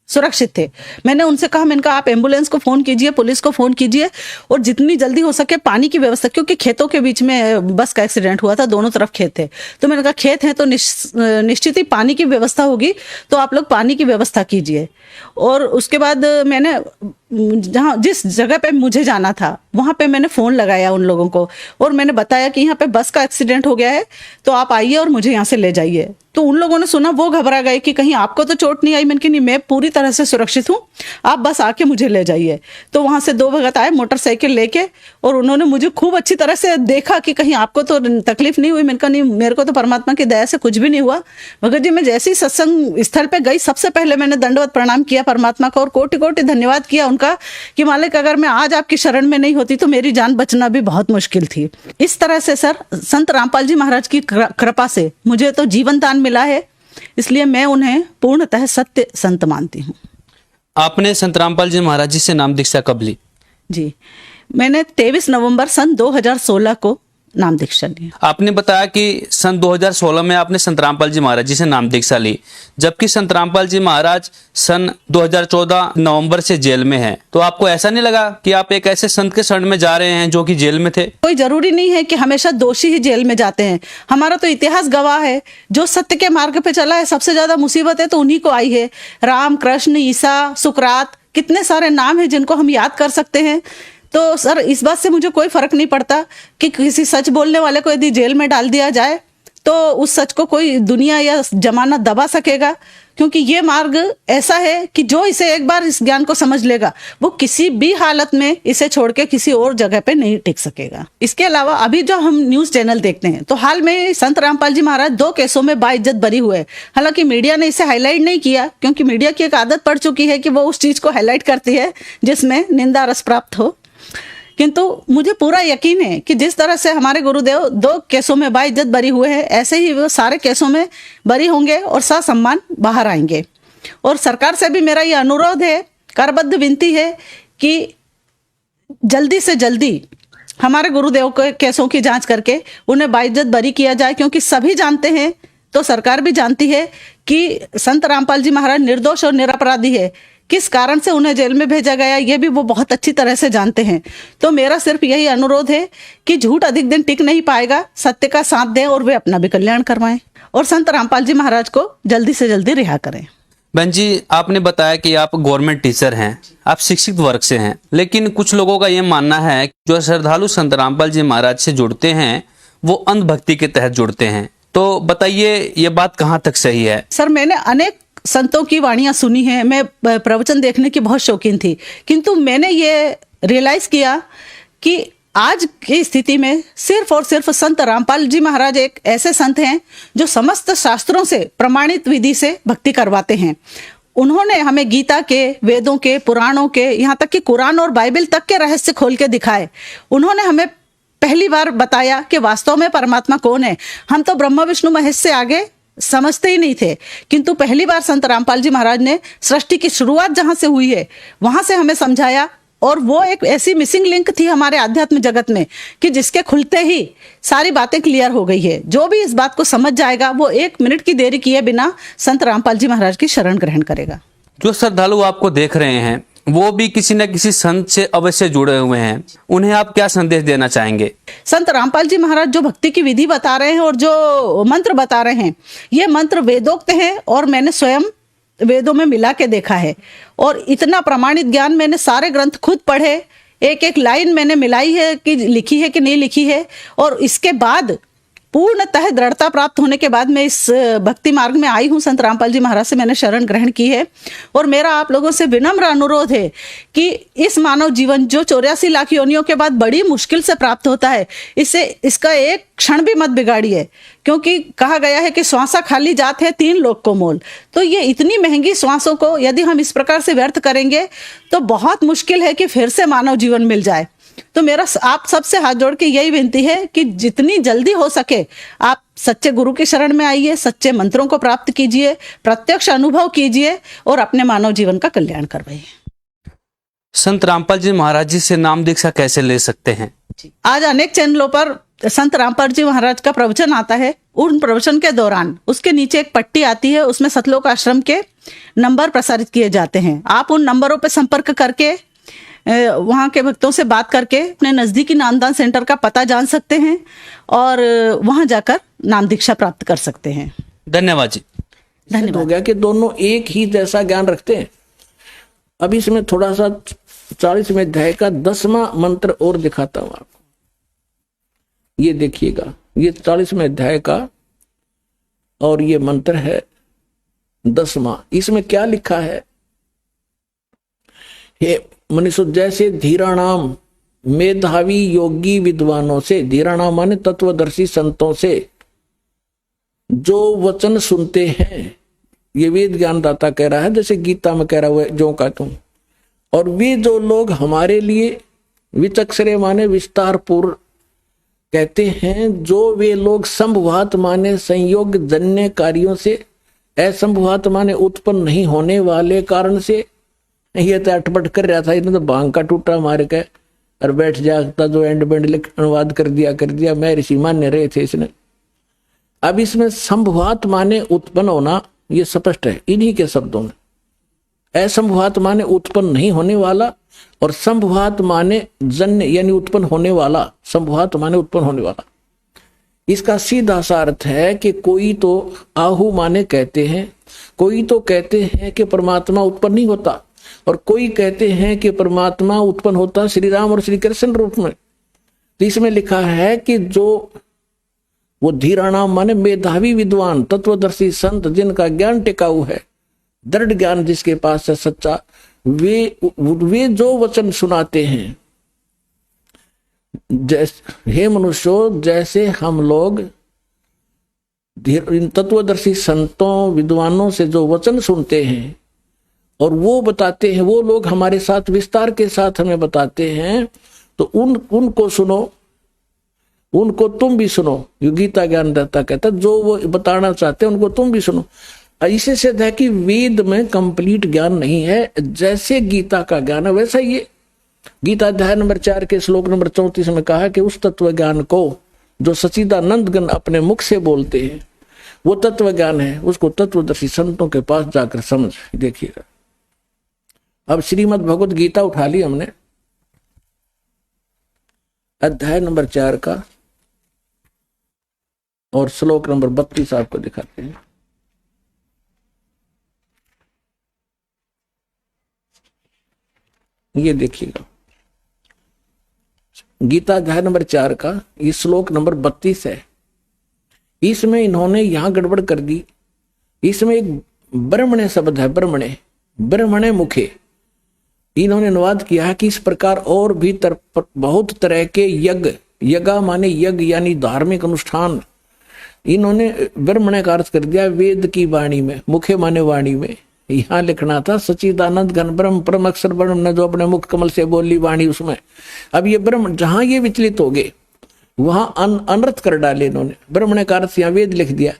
S4: सुरक्षित थे, मैंने उनसे कहा, मैंने कहा आप एम्बुलेंस को फोन कीजिए, पुलिस को फोन कीजिए और जितनी जल्दी हो सके पानी की व्यवस्था, क्योंकि खेतों के बीच में बस का एक्सीडेंट हुआ था, दोनों तरफ खेत थे। तो मैंने कहा खेत हैं तो निश्चित ही पानी की व्यवस्था होगी, तो आप लोग पानी की व्यवस्था कीजिए। और उसके बाद मैंने जिस जगह पे मुझे जाना था वहां पे मैंने फोन लगाया उन लोगों को और मैंने बताया कि यहाँ पे बस का एक्सीडेंट हो गया है, तो आप आइए और मुझे यहाँ से ले जाइए। तो उन लोगों ने सुना, वो घबरा गए कि कहीं आपको तो चोट नहीं आई। मैंने कहा नहीं, मैं पूरी तरह से सुरक्षित हूँ, आप बस आके मुझे ले जाइए। तो वहां से 2 भगत आए मोटरसाइकिल लेके और उन्होंने मुझे खूब अच्छी तरह से देखा कि कहीं आपको तो तकलीफ नहीं हुई। मैंने कहा नहीं, मेरे को तो परमात्मा की दया से कुछ भी नहीं हुआ। भगत जी, मैं जैसे ही सत्संग स्थल पे गई, सबसे पहले मैंने दंडवत प्रणाम किया परमात्मा को और कोटि कोटि धन्यवाद किया उनका कि मालिक, अगर मैं आज आपकी शरण में नहीं होती तो मेरी जान बचना भी बहुत मुश्किल थी। इस तरह से सर, संत रामपाल जी महाराज की कृपा से मुझे तो जीवन दान मिला है, इसलिए मैं उन्हें पूर्णतः सत्य संत मानती हूँ।
S3: आपने संत रामपाल जी महाराज जी से नाम दीक्षा कब ली? जी,
S4: मैंने 23 नवंबर सन 2016 को नाम दीक्षा ली।
S3: आपने बताया कि सन 2016 में आपने संत रामपाल जी महाराज जी से नाम दीक्षा ली, जबकि संत रामपाल जी महाराज सन 2014 नवंबर से जेल में हैं। तो आपको ऐसा नहीं लगा कि आप एक ऐसे संत के शरण में जा रहे हैं जो कि जेल में थे?
S4: कोई जरूरी नहीं है कि हमेशा दोषी ही जेल में जाते हैं। हमारा तो इतिहास गवाह है, जो सत्य के मार्ग पे चला है, सबसे ज्यादा मुसीबत है तो उन्हीं को आई है। राम, कृष्ण, ईसा, सुकरात, कितने सारे नाम है जिनको हम याद कर सकते हैं। तो सर, इस बात से मुझे कोई फर्क नहीं पड़ता कि किसी सच बोलने वाले को यदि जेल में डाल दिया जाए तो उस सच को कोई दुनिया या जमाना दबा सकेगा? क्योंकि ये मार्ग ऐसा है कि जो इसे एक बार इस ज्ञान को समझ लेगा वो किसी भी हालत में इसे छोड़ के किसी और जगह पे नहीं टिक सकेगा। इसके अलावा अभी जो हम न्यूज चैनल देखते हैं तो हाल में संत रामपाल जी महाराज 2 केसों में बाइज्जत बरी हुए। हालांकि मीडिया ने इसे हाईलाइट नहीं किया, क्योंकि मीडिया की एक आदत पड़ चुकी है कि वो उस चीज को हाईलाइट करती है जिसमें निंदा रस प्राप्त हो। किंतु मुझे पूरा यकीन है कि जिस तरह से हमारे गुरुदेव 2 केसों में बाइज्जत बरी हुए हैं, ऐसे ही वो सारे केसों में बरी होंगे और ससम्मान बाहर आएंगे। और सरकार से भी मेरा ये अनुरोध है, करबद्ध विनती है कि जल्दी से जल्दी हमारे गुरुदेव के केसों की जांच करके उन्हें बाइज्जत बरी किया जाए, क्योंकि सभी जानते हैं, तो सरकार भी जानती है कि संत रामपाल जी महाराज निर्दोष और निरपराधी है। किस कारण से उन्हें जेल में भेजा गया ये भी वो बहुत अच्छी तरह से जानते हैं। तो मेरा सिर्फ यही अनुरोध है कि झूठ अधिक दिन टिक नहीं पाएगा, सत्य का साथ दें और वे अपना भी कल्याण करवाएं और संत रामपाल जी महाराज को जल्दी से जल्दी रिहा करें।
S3: बहन जी, आपने बताया कि आप गवर्नमेंट टीचर हैं, आप शिक्षित वर्ग से हैं, लेकिन कुछ लोगों का ये मानना है कि जो श्रद्धालु संत रामपाल जी महाराज से जुड़ते हैं वो अंधभक्ति के तहत जुड़ते हैं। तो बताइए ये बात कहाँ तक सही है?
S4: सर, मैंने अनेक संतों की वाणियां सुनी हैं, मैं प्रवचन देखने की बहुत शौकीन थी, किंतु मैंने ये रियलाइज किया कि आज की स्थिति में सिर्फ और सिर्फ संत रामपाल जी महाराज एक ऐसे संत हैं जो समस्त शास्त्रों से प्रमाणित विधि से भक्ति करवाते हैं। उन्होंने हमें गीता के, वेदों के, पुराणों के, यहाँ तक कि कुरान और बाइबल तक के रहस्य खोल के दिखाए। उन्होंने हमें पहली बार बताया कि वास्तव में परमात्मा कौन है। हम तो ब्रह्मा विष्णु महेश से आगे समझते ही नहीं थे, किंतु पहली बार संत रामपाल जी महाराज ने सृष्टि की शुरुआत जहां से हुई है वहां से हमें समझाया। और वो एक ऐसी मिसिंग लिंक थी हमारे आध्यात्म जगत में कि जिसके खुलते ही सारी बातें क्लियर हो गई है। जो भी इस बात को समझ जाएगा वो 1 मिनट की देरी किए बिना संत रामपाल जी महाराज की शरण ग्रहण करेगा।
S3: जो श्रद्धालु आपको देख रहे हैं वो भी किसी न किसी संत से अवश्य जुड़े हुए हैं, उन्हें आप क्या संदेश देना चाहेंगे?
S4: संत रामपाल जी महाराज जो भक्ति की विधि बता रहे हैं और जो मंत्र बता रहे हैं, ये मंत्र वेदोक्त है और मैंने स्वयं वेदों में मिला के देखा है। और इतना प्रमाणित ज्ञान मैंने सारे ग्रंथ खुद पढ़े, एक एक लाइन मैंने मिलाई है कि लिखी है कि नहीं लिखी है। और इसके बाद पूर्णतः दृढ़ता प्राप्त होने के बाद मैं इस भक्ति मार्ग में आई हूँ। संत रामपाल जी महाराज से मैंने शरण ग्रहण की है। और मेरा आप लोगों से विनम्र अनुरोध है कि इस मानव जीवन जो 84 लाख योनियों के बाद बड़ी मुश्किल से प्राप्त होता है, इसका एक क्षण भी मत बिगाड़िए, क्योंकि कहा गया है कि श्वासा खाली जात है 3 लोक को मोल। तो ये इतनी महंगी श्वासों को यदि हम इस प्रकार से व्यर्थ करेंगे तो बहुत मुश्किल है कि फिर से मानव जीवन मिल जाए। तो मेरा आप सबसे हाथ जोड़ के यही विनती है कि जितनी जल्दी हो सके आप सच्चे गुरु की शरण में आइए, सच्चे मंत्रों को प्राप्त कीजिए, प्रत्यक्ष अनुभव कीजिए और अपने मानव जीवन का कल्याण करवाइए।
S3: संत रामपाल जी महाराज जी से नाम दीक्षा कैसे ले सकते हैं?
S4: आज अनेक चैनलों पर संत रामपाल जी महाराज का प्रवचन आता है। उन प्रवचन के दौरान उसके नीचे एक पट्टी आती है, उसमें सतलोक आश्रम के नंबर प्रसारित किए जाते हैं। आप उन नंबरों पर संपर्क करके वहाँ के भक्तों से बात करके अपने नजदीकी नामदान सेंटर का पता जान सकते हैं और वहाँ जाकर नाम दीक्षा प्राप्त कर सकते हैं।
S3: धन्यवाद जी।
S1: धन्यवाद। हो गया कि दोनों एक ही जैसा ज्ञान रखते हैं। अब इसमें थोड़ा सा 40वें अध्याय का 10वां मंत्र और दिखाता हूं आपको। ये देखिएगा, ये 40वें अध्याय का और ये मंत्र है 10वां। इसमें क्या लिखा है? हे मनुष्य, जैसे धीराणाम मेधावी योगी विद्वानों से, धीराणाम माने तत्वदर्शी संतों से जो वचन सुनते हैं, ये वेद ज्ञानदाता कह रहा है, जैसे गीता में कह रहा हुआ जो का तुम। और वे जो लोग हमारे लिए विचक्षरे माने विस्तार पूर्व कहते हैं, जो वे लोग संभवात माने संयोग जन्य कार्यों से, असंभवात माने उत्पन्न नहीं होने वाले कारण से। ये तो अटपट कर रहा था, इन्होंने तो भांग का टूटा मार के और बैठ जाता, जो एंड बेंड अनुवाद कर दिया। मैं ऋषि मान्य रहे थे इसने। अब इसमें संभवात माने उत्पन्न होना, ये स्पष्ट है इन्हीं के शब्दों में। असंभवात माने उत्पन्न नहीं होने वाला और संभवात माने जन्य यानी उत्पन्न होने वाला। संभवात माने उत्पन्न होने वाला, इसका सीधा सा अर्थ है कि कोई तो आहु माने कहते हैं, कोई तो कहते हैं कि परमात्मा उत्पन्न नहीं होता, और कोई कहते हैं कि परमात्मा उत्पन्न होता श्री राम और श्री कृष्ण रूप में। तो इसमें लिखा है कि जो वो धीराणाम माने मेधावी विद्वान तत्वदर्शी संत जिनका ज्ञान टिकाऊ है, दृढ़ ज्ञान जिसके पास है सच्चा, वे जो वचन सुनाते हैं, जैसे हे मनुष्यों जैसे हम लोग इन तत्वदर्शी संतों विद्वानों से जो वचन सुनते हैं और वो बताते हैं, वो लोग हमारे साथ विस्तार के साथ हमें बताते हैं, तो उनको सुनो, उनको तुम भी सुनो। ये गीता ज्ञानदाता कहता जो वो बताना चाहते हैं उनको तुम भी सुनो। ऐसे सिद्ध है कि वेद में कंप्लीट ज्ञान नहीं है, जैसे गीता का ज्ञान है वैसा ये गीता अध्याय नंबर 4 के श्लोक नंबर 34 में कहा कि उस तत्व ज्ञान को जो सच्चिदानंद गण अपने मुख से बोलते हैं वो तत्व ज्ञान है, उसको तत्वदर्शी संतों के पास जाकर समझ। देखिएगा अब श्रीमद् भगवत गीता उठा ली हमने, अध्याय नंबर 4 का और श्लोक नंबर 32 आपको दिखाते हैं। ये देखिएगा गीता अध्याय नंबर 4 का ये श्लोक नंबर 32 है। इसमें इन्होंने यहां गड़बड़ कर दी। इसमें एक ब्रह्मणे शब्द है, ब्रह्मणे मुखे, इन्होंने अनुवाद किया है कि इस प्रकार और भी बहुत तरह के यज्ञ, यज्ञ माने यज्ञ यानी धार्मिक अनुष्ठान, इन्होंने ब्रह्मणे का अर्थ कर दिया वेद की वाणी में, मुखे माने वाणी में। यहां लिखना था सच्चिदानंद घन ब्रह्म परम अक्षर ब्रह्म ने जो अपने मुख कमल से बोली वाणी उसमें। अब ये ब्रह्म जहां ये विचलित हो गए वहां अनर्थ कर डाले इन्होंने, ब्रह्मणे का अर्थ यहां वेद लिख दिया।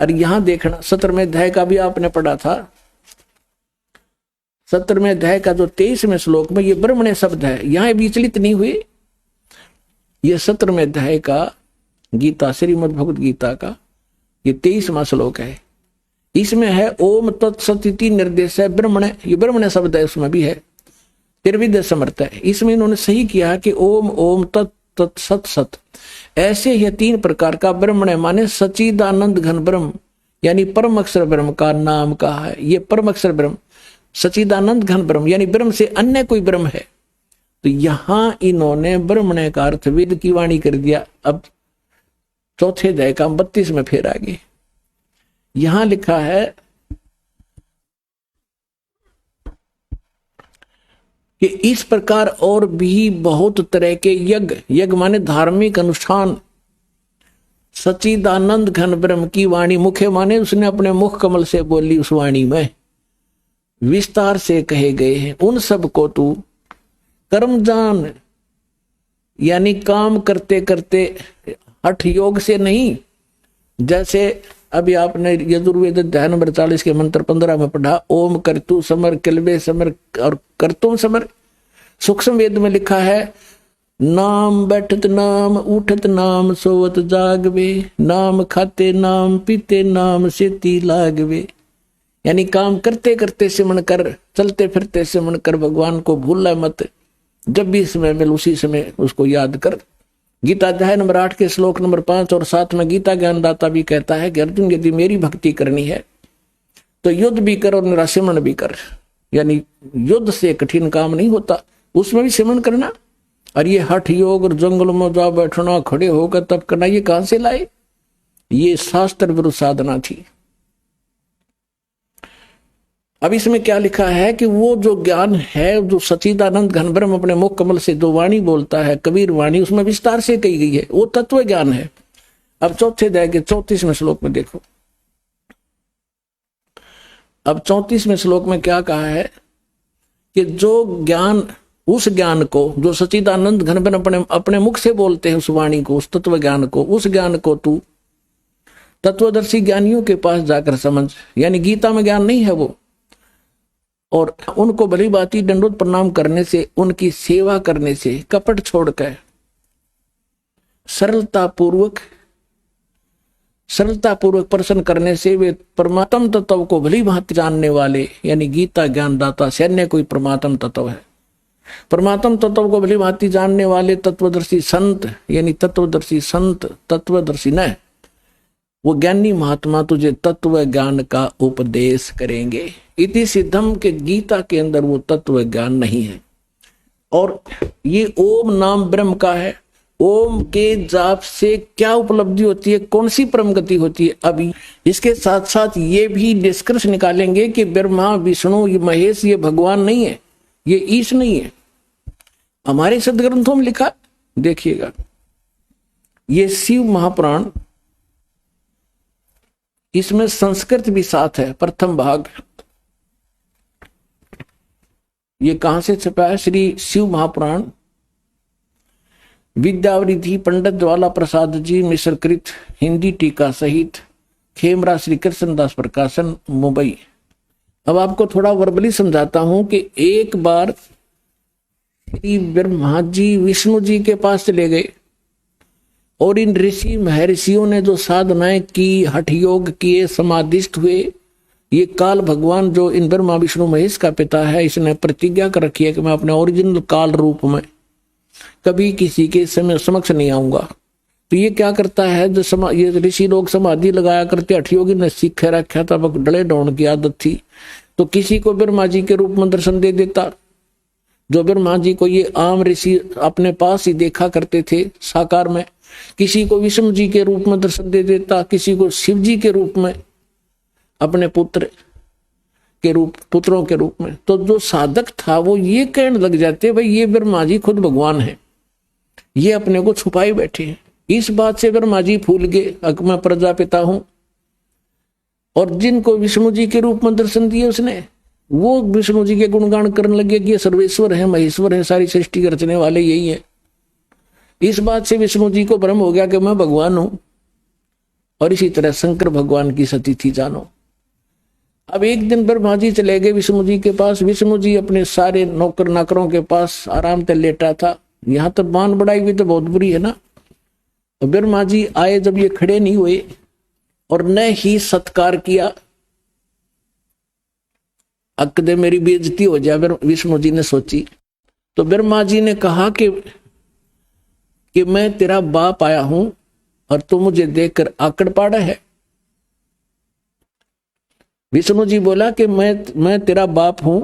S1: और यहां देखना 17वें अध्याय का भी आपने पढ़ा था, 17वें अध्याय का जो 23वें श्लोक में ये ब्रह्मणे शब्द है, यहां विचलित नहीं हुए। ये 17वें अध्याय का गीता श्रीमद् भगवत गीता का ये 23वां श्लोक है। इसमें है ओम तत्सत निर्देश है ब्रह्मणे, ये ब्रह्मणे शब्द है, उसमें भी है त्रिविध समर्थ है। इसमें इन्होंने सही किया कि ओम ओम तत् तत् सत सत, ऐसे ही 3 प्रकार का ब्रह्मणे माने सच्चिदानंद घन ब्रह्म यानी परम अक्षर ब्रह्म का नाम कहा है। ये परम अक्षर ब्रह्म सच्चिदानंद घन ब्रह्म यानी ब्रह्म से अन्य कोई ब्रह्म है। तो यहां इन्होंने ब्रह्मणे का अर्थ वेद की वाणी कर दिया। अब चौथे अध्याय का 32 में फिर आगे यहां लिखा है कि इस प्रकार और भी बहुत तरह के यज्ञ, यज्ञ माने धार्मिक अनुष्ठान, सच्चिदानंद घन ब्रह्म की वाणी, मुखे माने उसने अपने मुख कमल से बोली उस वाणी में विस्तार से कहे गए हैं। उन सब को तू कर्म जान यानी काम करते करते हठ योग से नहीं, जैसे अभी आपने यजुर्वेद अध्याय नंबर 40 के मंत्र 15 में पढ़ा ओम करतु समर किलबे समर और करतुम समर। सूक्ष्म वेद में लिखा है नाम बैठत नाम उठत नाम सोवत जागवे, नाम खाते नाम पीते नाम सेती लागवे, यानी काम करते करते सिमरण कर, चलते फिरते सिमरण कर, भगवान को भूलना मत, जब भी समय मिले उसी समय उसको याद कर। गीता अध्याय नंबर 8 के श्लोक नंबर 5 और 7 में गीता ज्ञानदाता भी कहता है कि अर्जुन यदि मेरी भक्ति करनी है तो युद्ध भी कर और मेरा सिमरण भी कर, यानी युद्ध से कठिन काम नहीं होता, उसमें भी सिमरण करना। और ये हठ योग और जंगल में जा बैठना, खड़े होकर तब करना, ये कहां से लाए? ये शास्त्र विरुद्ध साधना थी। अब इसमें क्या लिखा है कि वो जो ज्ञान है जो सच्चिदानंद घन ब्रह्म अपने मुख कमल से जो वाणी बोलता है कबीर वाणी, उसमें विस्तार से कही गई है, वो तत्व ज्ञान है। अब चौथे अध्याय के 34वें श्लोक में देखो, अब 34वें श्लोक में क्या कहा है कि जो ज्ञान, उस ज्ञान को जो सच्चिदानंद घन ब्रह्म अपने मुख से बोलते हैं, उस वाणी को, उस तत्व ज्ञान को, उस ज्ञान को तू तत्वदर्शी ज्ञानियों के पास जाकर समझ, यानी गीता में ज्ञान नहीं है वो। और उनको भली बाती दंडोत प्रणाम करने से, उनकी सेवा करने से, कपट छोड़कर सरलता पूर्वक प्रश्न करने से वे परमात्म तत्व को भली भांति जानने वाले, यानी गीता ज्ञानदाता से अन्य कोई परमात्म तत्व है, परमात्म तत्व को भली भांति जानने वाले तत्वदर्शी संत, यानी तत्वदर्शी संत, तत्वदर्शी न वो ज्ञानी महात्मा तुझे तत्व ज्ञान का उपदेश करेंगे। इति सिद्धम के गीता के अंदर वो तत्व ज्ञान नहीं है। और ये ओम नाम ब्रह्म का है, ओम के जाप से क्या उपलब्धि होती है, कौन सी परम गति होती है। अभी इसके साथ साथ ये भी निष्कर्ष निकालेंगे कि ब्रह्मा विष्णु ये महेश ये भगवान नहीं है, ये ईश नहीं है। हमारे सदग्रंथों में लिखा, देखिएगा ये शिव महापुराण, इसमें संस्कृत भी साथ है, प्रथम भाग। ये कहां से छपा है? श्री शिव महापुराण, विद्यावृद्धि पंडित ज्वाला प्रसाद जी मिश्रकृत, हिंदी टीका सहित, खेमरा श्री कृष्णदास प्रकाशन, मुंबई। अब आपको थोड़ा वर्बली समझाता हूं कि एक बार श्री ब्रह्मा जी विष्णु जी के पास चले गए और इन ऋषि महर्षियों ने जो साधनाएं की, हठ योग किए, समाधिस्थ हुए, ये काल भगवान जो इन ब्रह्मा विष्णु महेश का पिता है, इसने प्रतिज्ञा कर रखी है कि मैं अपने ओरिजिनल काल रूप में कभी किसी के समक्ष नहीं आऊंगा। तो ये क्या करता है, जो ये ऋषि लोग समाधि लगाया करते, हठ योगी ने सीख रखा था, डले डाउन की आदत थी, तो किसी को ब्रह्मा जी के रूप में दर्शन दे देता। जो ब्रह्मा जी को ये आम ऋषि अपने पास ही देखा करते थे साकार में, किसी को विष्णु जी के रूप में दर्शन दे देता, किसी को शिव जी के रूप में, अपने पुत्रों के रूप में। तो जो साधक था वो ये कहने लग जाते, भाई ये ब्रह्मा जी खुद भगवान है, ये अपने को छुपाए बैठे हैं। इस बात से ब्रह्मा जी फूल गए, मैं प्रजापिता हूं। और जिनको विष्णु जी के रूप में दर्शन दिए उसने, वो विष्णु जी के गुणगान करने लगे कि ये सर्वेश्वर है, महेश्वर है, सारी सृष्टि रचने वाले यही है। इस बात से विष्णु जी को भ्रम हो गया कि मैं भगवान हूं। और इसी तरह शंकर भगवान की सती थी जानो। अब एक दिन ब्रह्मा जी चले गए विष्णु जी के पास। विष्णु जी अपने सारे नौकर नाकरों के पास आराम से लेटा था। यहां तो मान बढ़ाई हुई तो बहुत बुरी है ना। तो ब्रह्मा जी आए, जब ये खड़े नहीं हुए और न ही सत्कार किया, अकदे मेरी बेइज्जती हो जाए, विष्णु जी ने सोची। तो ब्रह्मा जी ने कहा कि मैं तेरा बाप आया हूं और तू मुझे देखकर आकड़ पाड़ा है। विष्णु जी बोला कि मैं तेरा बाप हूं,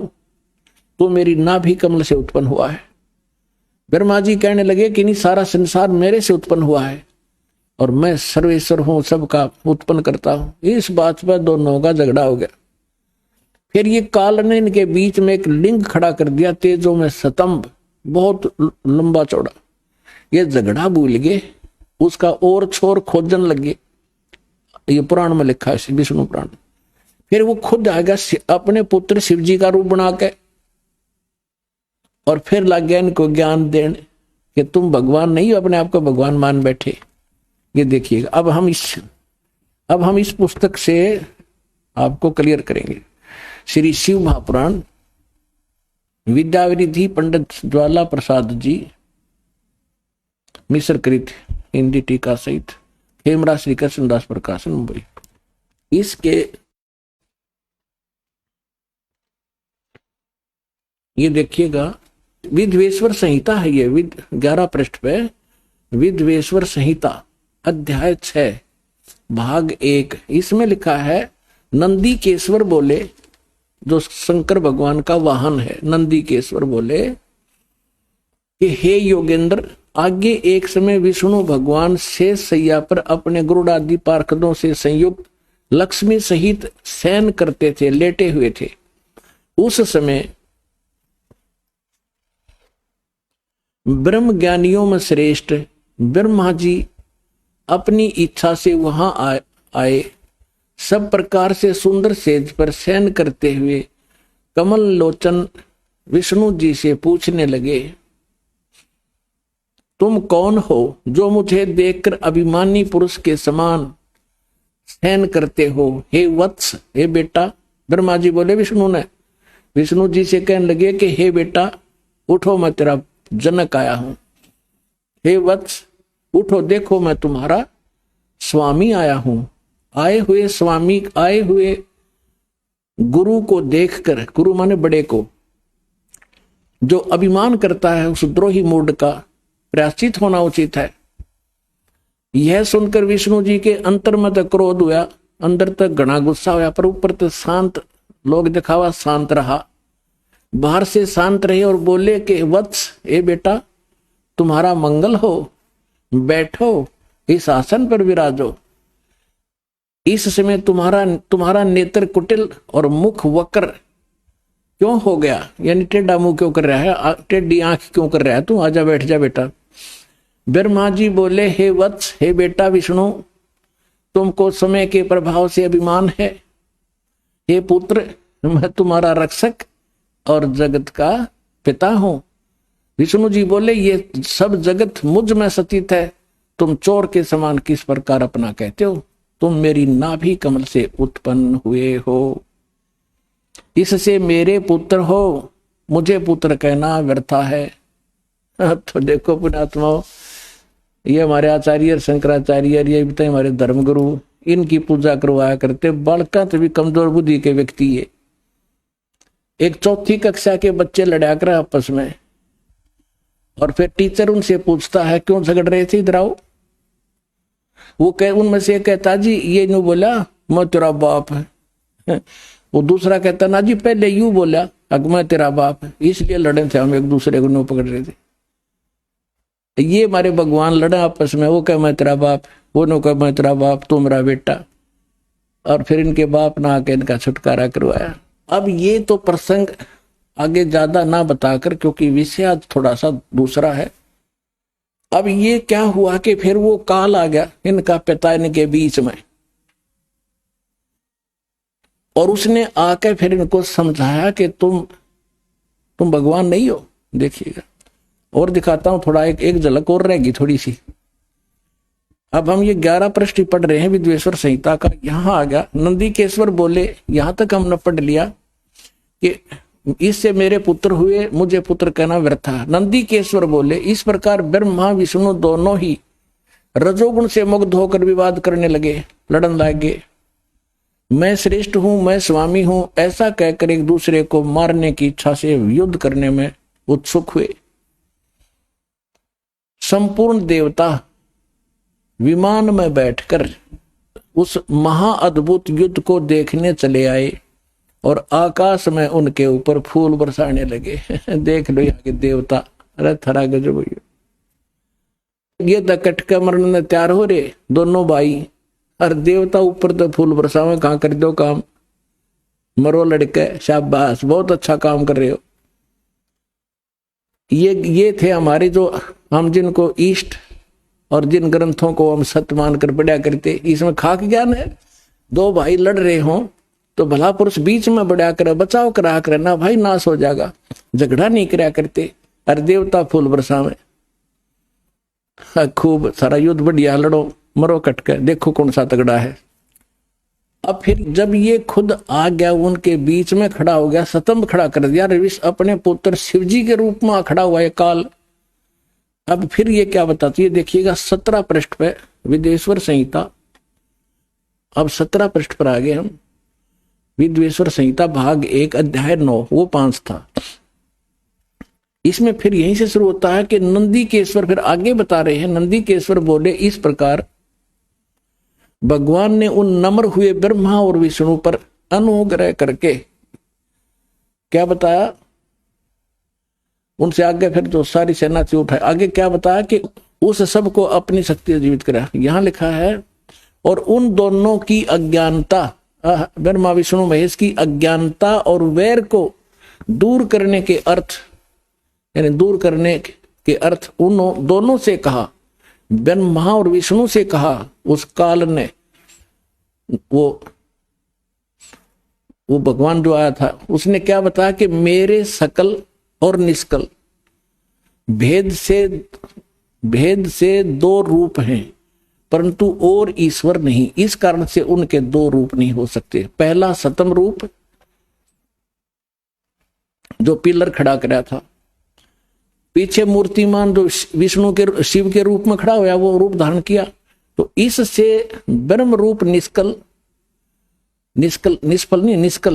S1: तो मेरी नाभि कमल से उत्पन्न हुआ है। ब्रह्मा जी कहने लगे कि नहीं, सारा संसार मेरे से उत्पन्न हुआ है और मैं सर्वेश्वर हूं, सबका उत्पन्न करता हूं। इस बात पर दोनों का झगड़ा हो गया। फिर ये काल ने इनके बीच में एक लिंग खड़ा कर दिया, तेजों में स्तंभ, बहुत लंबा चौड़ा। ये झगड़ा भूल गए, उसका और छोर खोजन लगे। ये पुराण में लिखा है, विष्णु पुराण। फिर वो खुद आ गया अपने पुत्र शिव जी का रूप बना के, और फिर लग गया इनको ज्ञान देने कि तुम भगवान नहीं हो, अपने आप को भगवान मान बैठे। ये देखिएगा। अब हम इस पुस्तक से आपको क्लियर करेंगे। श्री शिव महापुराण, विद्यावृद्धि पंडित ज्वाला प्रसाद जी मिश्रकृत, हिंदी टीका सहित, खेमरा श्री कृष्णदास प्रकाशन, मुंबई। इसके ये देखिएगा, विद्वेश्वर संहिता है ये, 11 पृष्ठ पे विद्वेश्वर संहिता, अध्याय 6, भाग 1। इसमें लिखा है, नंदी केश्वर बोले, जो शंकर भगवान का वाहन है, नंदी केश्वर बोले कि हे योगेंद्र, आगे एक समय विष्णु भगवान शेष सैया पर अपने गरुड़ादि पार्षदों से संयुक्त लक्ष्मी सहित शयन करते थे, लेटे हुए थे। उस समय ब्रह्म ज्ञानियों में श्रेष्ठ ब्रह्मा जी अपनी इच्छा से वहां आए। सब प्रकार से सुंदर सेज पर शयन करते हुए कमल लोचन विष्णु जी से पूछने लगे, तुम कौन हो जो मुझे देखकर अभिमानी पुरुष के समान शयन करते हो? हे वत्स, हे बेटा। ब्रह्मा जी बोले विष्णु जी से कहने लगे कि हे बेटा उठो, मैं तेरा जनक आया हूं। हे वत्स उठो, देखो मैं तुम्हारा स्वामी आया हूं। आए हुए गुरु को देखकर, गुरु माने बड़े को, जो अभिमान करता है उस द्रोही मूड का प्रायश्चित होना उचित है। यह सुनकर विष्णु जी के अंतर में तक क्रोध हुआ, अंदर तक घना गुस्सा हुआ, पर ऊपर तक शांत, लोग दिखावा शांत रहा, बाहर से शांत रहे और बोले कि वत्स, ए बेटा तुम्हारा मंगल हो। बैठो, इस आसन पर विराजो। इस समय तुम्हारा नेत्र कुटिल और मुख वक्र क्यों हो गया, यानी टेढ़ा मुंह क्यों कर रहा है, टेढ़ी आंख क्यों कर रहा है तू, आजा बैठ जा बेटा। ब्रह्मा जी बोले, हे वत्स, हे बेटा विष्णु, तुमको समय के प्रभाव से अभिमान है। हे पुत्र, मैं तुम्हारा रक्षक और जगत का पिता हूं। विष्णु जी बोले, ये सब जगत मुझ में स्थित है, तुम चोर के समान किस प्रकार अपना कहते हो, तुम मेरी नाभि कमल से उत्पन्न हुए हो, इससे मेरे पुत्र हो, मुझे पुत्र कहना व्यर्था है। तो देखो पुण्यात्माओं, ये हमारे आचार्य शंकराचार्य, ये भी हमारे धर्मगुरु, इनकी पूजा करवाया करते। बालका तो भी कमजोर बुद्धि के व्यक्ति है। एक चौथी कक्षा के बच्चे लड़ा कर आपस में, और फिर टीचर उनसे पूछता है क्यों झगड़ रहे थे, इधर आओ। वो उनमें से कहता, जी ये यूं बोला, मैं तेरा बाप है। वो दूसरा कहता, ना जी पहले यूं बोला, अग मैं तेरा बाप है, इसलिए लड़े थे हम, एक दूसरे को नो पकड़ रहे थे। ये हमारे भगवान लड़े आपस में, वो कह मैं तेरा बाप, वो नो कह मैं तेरा बाप, तू मेरा बेटा, और फिर इनके बाप ना आके इनका छुटकारा करवाया। अब ये तो प्रसंग आगे ज्यादा ना बताकर, क्योंकि विषय आज थोड़ा सा दूसरा है। अब ये क्या हुआ कि फिर वो काल आ गया इनका पिता इनके बीच में, और उसने आकर फिर इनको समझाया कि तुम भगवान नहीं हो। देखिएगा, और दिखाता हूं थोड़ा, एक झलक और रहेगी थोड़ी सी। अब हम ये 11 पृष्ठ पढ़ रहे हैं विद्वेश्वर संहिता का। यहां आ गया, नंदीकेश्वर बोले, यहां तक हमने पढ़ लिया कि इससे मेरे पुत्र हुए, मुझे पुत्र कहना व्यर्था। नंदीकेश्वर बोले, इस प्रकार ब्रह्मा विष्णु दोनों ही रजोगुण से मुग्ध होकर विवाद करने लगे, लड़न लगे। मैं श्रेष्ठ हूं, मैं स्वामी हूं, ऐसा कहकर एक दूसरे को मारने की इच्छा से युद्ध करने में उत्सुक हुए। संपूर्ण देवता विमान में बैठकर उस महाअद्भुत युद्ध को देखने चले आए, और आकाश में उनके ऊपर फूल बरसाने लगे। देख लो यहाँ के देवता, अरे थरा गजब। ये दकट के मरने तैयार हो रहे दोनों भाई, और देवता ऊपर तो फूल बरसावे, कहां कर दो काम, मरो लड़के, शाबाश, बहुत अच्छा काम कर रहे हो। ये थे हमारे जो, हम जिनको ईष्ट और जिन ग्रंथों को हम सत्य मानकर पढ़ा करते, इसमें खाक ज्ञान है। दो भाई लड़ रहे हों तो भला पुरुष बीच में बढ़ा कर बचाव करा कर, ना भाई नाश हो जाएगा, झगड़ा नहीं करा करते। अरे देवता फूल बरसावे, खूब सारा युद्ध बढ़िया, लड़ो मरो कटके, देखो कौन सा तगड़ा है। अब फिर जब ये खुद आ गया, उनके बीच में खड़ा हो गया, स्तंभ खड़ा कर दिया, विष अपने पुत्र शिवजी के रूप में खड़ा हुआ है काल। अब फिर ये क्या बताती है, देखिएगा 17 पृष्ठ पे विद्वेश्वर संहिता। अब 17 पृष्ठ पर आ गए हम। विद्वेश्वर संहिता भाग 1 अध्याय 9, वो 5 था। इसमें फिर यहीं से शुरू होता है कि नंदीकेश्वर फिर आगे बता रहे हैं। नंदीकेश्वर बोले, इस प्रकार भगवान ने उन नम्र हुए ब्रह्मा और विष्णु पर अनुग्रह करके क्या बताया, उनसे आगे फिर जो सारी सेना से उठाए, आगे क्या बताया कि उस सब को अपनी शक्ति से जीवित करा। यहां लिखा है, और उन दोनों की अज्ञानता, ब्रह्मा विष्णु महेश की अज्ञानता और वैर को दूर करने के अर्थ, यानी दूर करने के अर्थ उन दोनों से कहा, ब्रह्मा और विष्णु से कहा उस काल ने। वो भगवान जो आया था उसने क्या बताया कि मेरे सकल और निष्कल भेद से 2 रूप हैं, परंतु और ईश्वर नहीं। इस कारण से उनके 2 रूप नहीं हो सकते। पहला सतम रूप जो पिलर खड़ा कराया था, पीछे मूर्तिमान जो विष्णु के शिव के रूप में खड़ा हुआ, वो रूप धारण किया। तो इससे ब्रह्म रूप निष्कल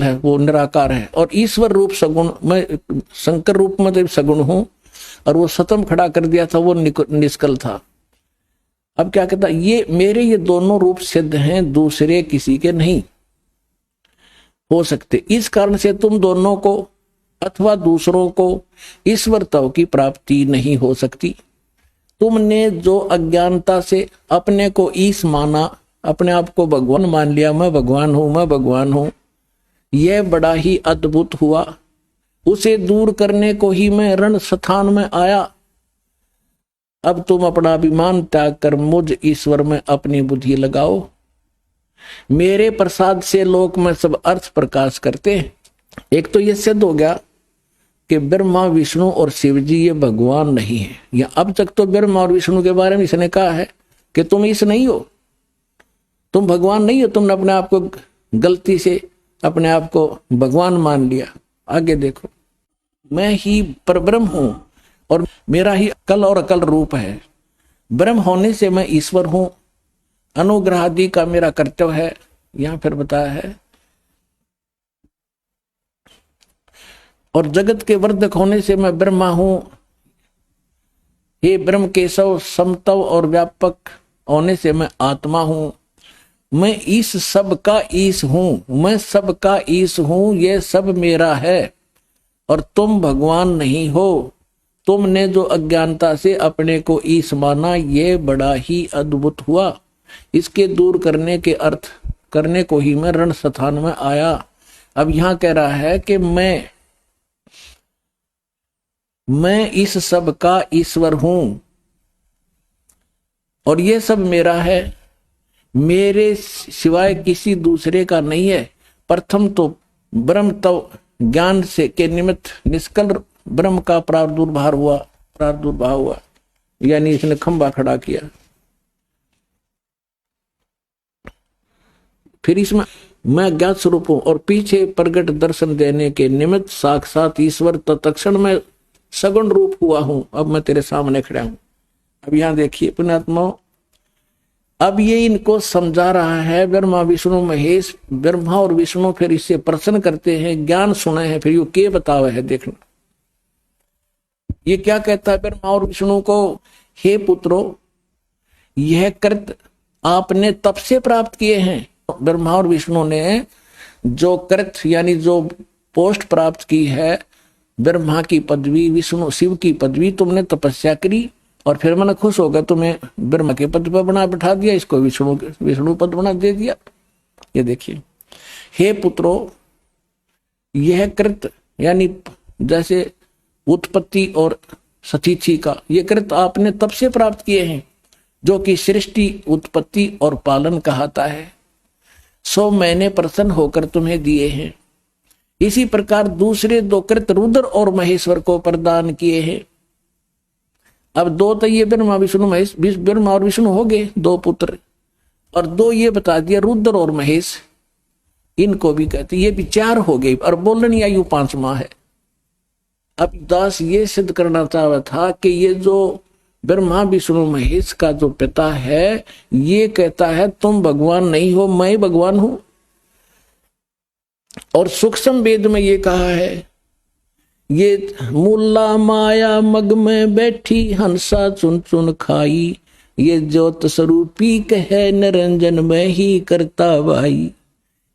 S1: है, वो निराकार है। और ईश्वर रूप सगुण, मैं शंकर रूप में तो सगुण हूं, और वो सतम खड़ा कर दिया था, वो निष्कल था। अब क्या कहता, ये दोनों रूप सिद्ध हैं, दूसरे किसी के नहीं हो सकते। इस कारण से तुम दोनों को अथवा दूसरों को ईश्वर तव की प्राप्ति नहीं हो सकती। तुमने जो अज्ञानता से अपने को ईश माना, अपने आप को भगवान मान लिया, मैं भगवान हूं, मैं भगवान हूं, यह बड़ा ही अद्भुत हुआ। उसे दूर करने को ही मैं रण स्थान में आया। अब तुम अपना अभिमान त्याग कर मुझ ईश्वर में अपनी बुद्धि लगाओ। मेरे प्रसाद से लोक में सब अर्थ प्रकाश करते हैं। एक तो यह सिद्ध हो गया कि ब्रह्मा विष्णु और शिव जी ये भगवान नहीं है। या अब तक तो ब्रह्मा और विष्णु के बारे में इसने कहा है कि तुम ईश नहीं हो, तुम भगवान नहीं हो, तुमने अपने आप को गलती से अपने आप को भगवान मान लिया। आगे देखो, मैं ही परब्रह्म हूं और मेरा ही अकल और अकल रूप है। ब्रह्म होने से मैं ईश्वर हूं, अनुग्रह आदि का मेरा कर्तव्य है। यहां फिर बताया है, और जगत के वर्धक होने से मैं ब्रह्मा हूं। हे ब्रह्म केशव, समतव और व्यापक होने से मैं आत्मा हूं। मैं इस सब का ईश हूं, मैं सब का ईश हूं, ये सब मेरा है और तुम भगवान नहीं हो। तुमने जो अज्ञानता से अपने को ईश माना, ये बड़ा ही अद्भुत हुआ। इसके दूर करने के अर्थ करने को ही मैं रण स्थान में आया। अब यहां कह रहा है कि मैं इस सब का ईश्वर हूं और ये सब मेरा है, मेरे सिवाय किसी दूसरे का नहीं है। प्रथम तो ब्रह्म तो ज्ञान से के निमित्त निष्कल ब्रह्म का प्रादुर्भाव हुआ, यानी इसने खंभा खड़ा किया। फिर इसमें मैं ज्ञात स्वरूप हूं और पीछे प्रगट दर्शन देने के निमित्त साक्षात ईश्वर तत्क्षण में सगुण रूप हुआ हूं। अब मैं तेरे सामने खड़ा हूं। अब यहां देखिए पुण्यात्मा, अब ये इनको समझा रहा है ब्रह्मा विष्णु महेश। ब्रह्मा और विष्णु फिर इससे प्रश्न करते हैं, ज्ञान सुने हैं, फिर ये क्या बतावे है। देखना ये क्या कहता है ब्रह्मा और विष्णु को, हे पुत्रो, यह कृत आपने तप से प्राप्त किए हैं। ब्रह्मा और विष्णु ने जो कृत यानी जो पोस्ट प्राप्त की है, ब्रह्मा की पदवी, विष्णु शिव की पदवी, तुमने तपस्या करी और फिर मन खुश होगा, तुम्हें ब्रह्मा के पद पर बना बिठा दिया, इसको विष्णु पद बना दे दिया। ये देखिए, हे पुत्रो, यह कृत यानी जैसे उत्पत्ति और सतीथि का ये कृत आपने तब से प्राप्त किए हैं जो कि सृष्टि, उत्पत्ति और पालन कहता है। सो मैंने प्रसन्न होकर तुम्हें दिए हैं। इसी प्रकार दूसरे दो कृत रुद्र और महेश्वर को प्रदान किए हैं। अब दो तो ये ब्रह्मा विष्णु महेश, ब्रह्मा और विष्णु हो गए दो पुत्र, और दो ये बता दिया रुद्र और महेश, इनको भी कहते, ये भी चार हो गए। और बोलनी आयु 5 माह है। अब दास ये सिद्ध करना चाहता था कि ये जो ब्रह्मा विष्णु महेश का जो पिता है, ये कहता है तुम भगवान नहीं हो, मैं भगवान हूं। और सूक्ष्म वेद में ये कहा है, ये मुल्ला माया मग में बैठी हंसा चुन चुन खाई, ये ज्योत स्वरूपी कहे निरंजन में ही करता भाई।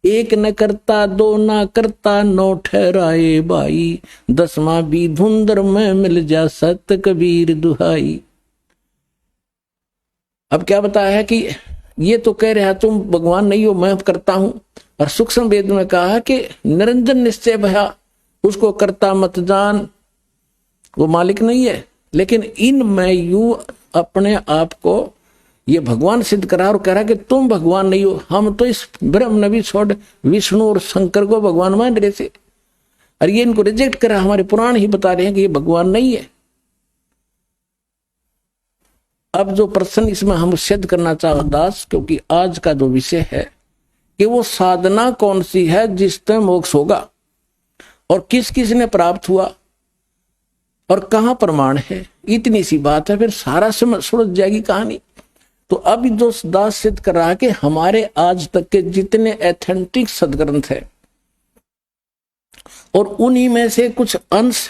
S1: एक न करता दो ना करता नौ ठहराए भाई, 10वां भी धुंधर में मिल जा सत कबीर दुहाई। अब क्या बताया है कि ये तो कह रहा तुम भगवान नहीं हो, मैं करता हूं। और सूक्ष्म वेद में कहा कि निरंजन निश्चय भया, उसको करता मत जान, वो मालिक नहीं है। लेकिन इन मैं यू अपने आप को ये भगवान सिद्ध करा और कह रहा कि तुम भगवान नहीं हो। हम तो इस ब्रह्म नबी छोड़ विष्णु और शंकर को भगवान मान रहे थे, और ये इनको रिजेक्ट करा। हमारे पुराण ही बता रहे हैं कि ये भगवान नहीं है। अब जो प्रश्न इसमें हम सिद्ध करना चाहो दास, क्योंकि आज का जो विषय है कि वो साधना कौन सी है जिससे मोक्ष होगा, और किस किस ने प्राप्त हुआ, और कहां प्रमाण है, इतनी सी बात है। फिर सारा सुलझ जाएगी कहानी। तो अब जो दास सिद्ध कर रहा है कि हमारे आज तक के जितने एथेंटिक सदग्रंथ है, और उन्हीं में से कुछ अंश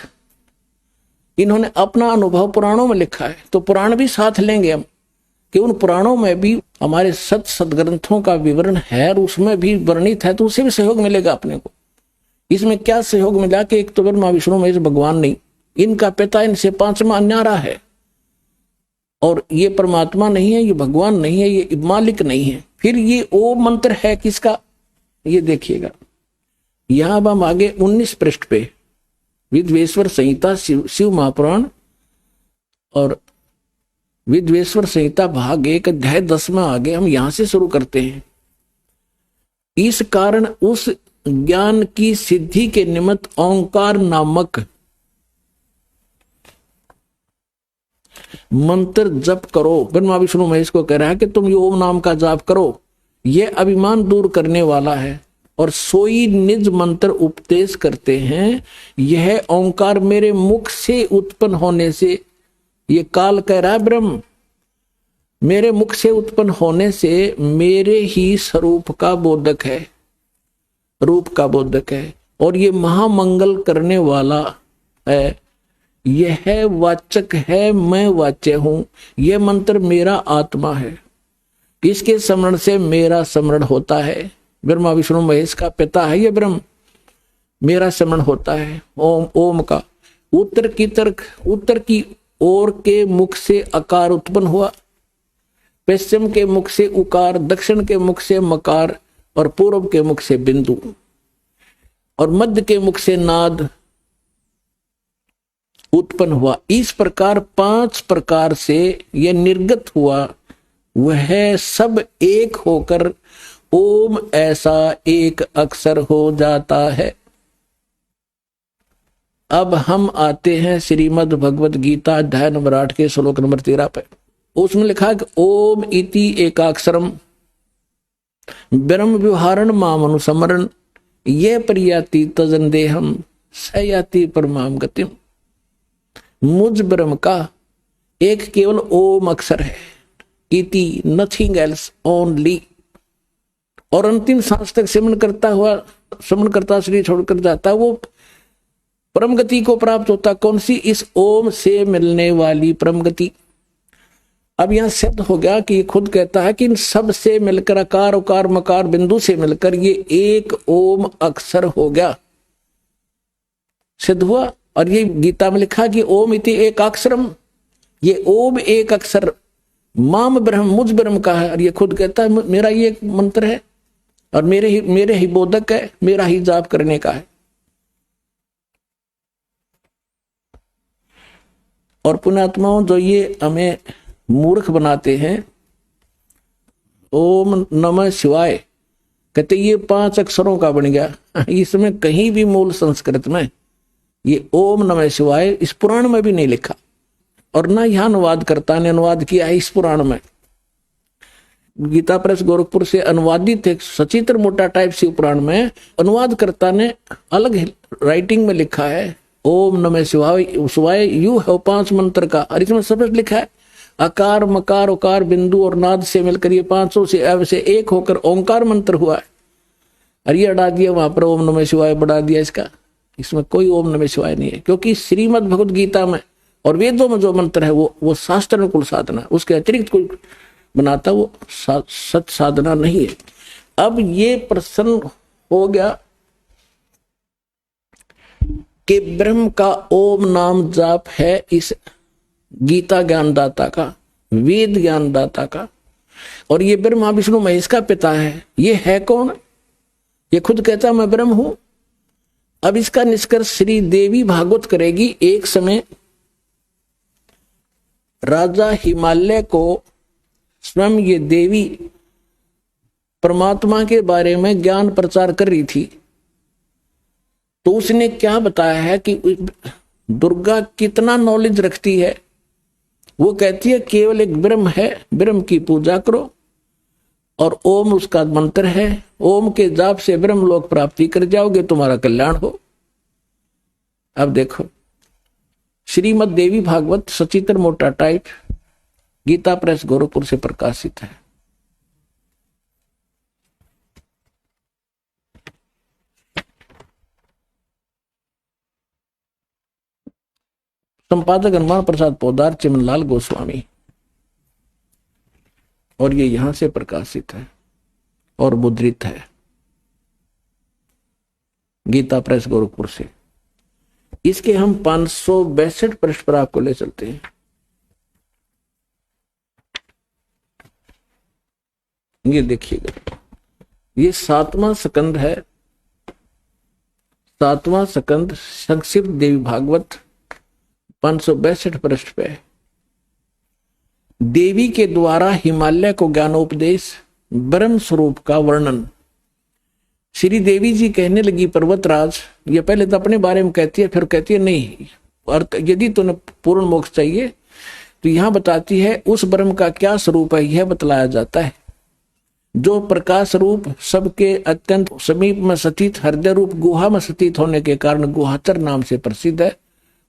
S1: इन्होंने अपना अनुभव पुराणों में लिखा है, तो पुराण भी साथ लेंगे हम कि उन पुराणों में भी हमारे सदग्रंथों का विवरण है और उसमें भी वर्णित है, तो उसे भी सहयोग मिलेगा अपने को। इसमें क्या सहयोग मिला कि एक तो ब्रह्मा विष्णु महेश भगवान नहीं, इनका पिता इनसे 5वां न्यारा है। और ये परमात्मा नहीं है, ये भगवान नहीं है, ये मालिक नहीं है। फिर ये ओम मंत्र है किसका, ये देखिएगा। यहां अब हम आगे 19 पृष्ठ पे विद्वेश्वर संहिता शिव महापुराण और विद्वेश्वर संहिता भाग 1 अध्याय 10 में आगे हम यहां से शुरू करते हैं। इस कारण उस ज्ञान की सिद्धि के निमित्त ओंकार नामक मंत्र जप करो। ब्रह्मा विष्णु महेश को कह रहा है कि तुम ये ओम नाम का जाप करो, यह अभिमान दूर करने वाला है। और सोई निज मंत्र उपदेश करते हैं, यह ओंकार मेरे मुख से उत्पन्न होने से, ये काल कह रहा है ब्रह्म, मेरे मुख से उत्पन्न होने से मेरे ही स्वरूप का बोधक है, रूप का बोधक है, और ये महामंगल करने वाला है, यह वाचक है, मैं वाच्य हूं, यह मंत्र मेरा आत्मा है, इसके स्मरण से मेरा स्मरण होता है। ब्रह्मा विष्णु महेश का पिता है ये ब्रह्म, मेरा स्मरण होता है ओम, ओम का। उत्तर की ओर के मुख से अकार उत्पन्न हुआ, पश्चिम के मुख से उकार, दक्षिण के मुख से मकार, और पूर्व के मुख से बिंदु, और मध्य के मुख से नाद उत्पन्न हुआ। इस प्रकार 5 प्रकार से यह निर्गत हुआ, वह सब एक होकर ओम ऐसा एक अक्षर हो जाता है। अब हम आते हैं श्रीमद् भगवद गीता अध्याय नंबर 8 के श्लोक नंबर 13 पे। उसमें लिखा कि ओम इति एकाक्षरम ब्रह्म व्यवहारण माम अनुसमरण ये परियाति तजन देहम सयाति परमाम गतिम। मुझ ब्रह्म का एक केवल ओम अक्षर है, इति नथिंग एल्स ओनली, और अंतिम सांस तक सिमरण करता शरीर छोड़कर जाता, वो परम गति को प्राप्त होता। कौन सी? इस ओम से मिलने वाली परम गति। अब यहां सिद्ध हो गया कि ये खुद कहता है कि इन सब से मिलकर अकार उकार मकार बिंदु से मिलकर ये एक ओम अक्षर हो गया, सिद्ध हुआ। और ये गीता में लिखा कि ओम इति एक अक्षरम, ये ओम एक अक्षर माम ब्रह्म मुझ ब्रह्म का है, और ये खुद कहता है मेरा ये एक मंत्र है और मेरे ही बोधक है, मेरा ही जाप करने का है। और पुण्यात्माओं जो ये हमें मूर्ख बनाते हैं, ओम नमः शिवाय कहते ये 5 अक्षरों का बन गया। इसमें कहीं भी मूल संस्कृत में ये ओम नमः शिवाय इस पुराण में भी नहीं लिखा, और ना यहां अनुवादकर्ता ने अनुवाद किया है इस पुराण में। गीता प्रेस गोरखपुर से अनुवादित एक सचित्र मोटा टाइप शिव पुराण में अनुवादकर्ता ने अलग राइटिंग में लिखा है ओम नमः शिवाय यू है 5 मंत्र का, और इसमें सब लिखा है अकार मकार उकार बिंदु और नाद से मिलकर ये 500 से अब से एक होकर ओंकार मंत्र हुआ है। और ये अड़ा दिया वहां पर ओम नमः शिवाय बढ़ा दिया इसका, इसमें कोई ओम नमः शिवाय नहीं है, क्योंकि श्रीमद् भगवद गीता में और वेदों में जो मंत्र है वो शास्त्र अनुकूल साधना, उसके अतिरिक्त कोई बनाता वो सत साधना नहीं है। अब ये प्रश्न हो गया कि ब्रह्म का ओम नाम जाप है इस गीता ज्ञानदाता का, वेद ज्ञानदाता का, और ये ब्रह्मा विष्णु महेश का पिता है। ये है कौन? ये खुद कहता मैं ब्रह्म हूं। अब इसका निष्कर्ष श्री देवी भागवत करेगी। एक समय राजा हिमालय को स्वयं ये देवी परमात्मा के बारे में ज्ञान प्रचार कर रही थी, तो उसने क्या बताया है कि दुर्गा कितना नॉलेज रखती है। वो कहती है केवल एक ब्रह्म है, ब्रह्म की पूजा करो, और ओम उसका मंत्र है, ओम के जाप से ब्रह्म लोक प्राप्ति कर जाओगे, तुम्हारा कल्याण हो। अब देखो श्रीमद् देवी भागवत सचित्र मोटा टाइप गीता प्रेस गोरखपुर से प्रकाशित है। संपादक हनुमान प्रसाद पोदार, चिमनलाल गोस्वामी, और ये यहां से प्रकाशित है और मुद्रित है गीता प्रेस गोरखपुर से। इसके हम 562 पृष्ठ पर आपको ले चलते हैं। ये देखिएगा, ये 7वां स्कंद है, 7वां स्कंद संक्षिप्त देवी भागवत 562 पृष्ठ पे। देवी के द्वारा हिमालय को ज्ञानोपदेश, ब्रह्म स्वरूप का वर्णन। श्री देवी जी कहने लगी, पर्वतराज, ये पहले तो अपने बारे में कहती है, फिर कहती है नहीं, अर्थ यदि तुम्हें पूर्ण मोक्ष चाहिए तो यहां बताती है उस ब्रह्म का क्या स्वरूप है, यह बतलाया जाता है जो प्रकाश रूप, सबके अत्यंत समीप में स्थित, हृदय रूप गुहा में स्थित होने के कारण गुहाचर नाम से प्रसिद्ध है,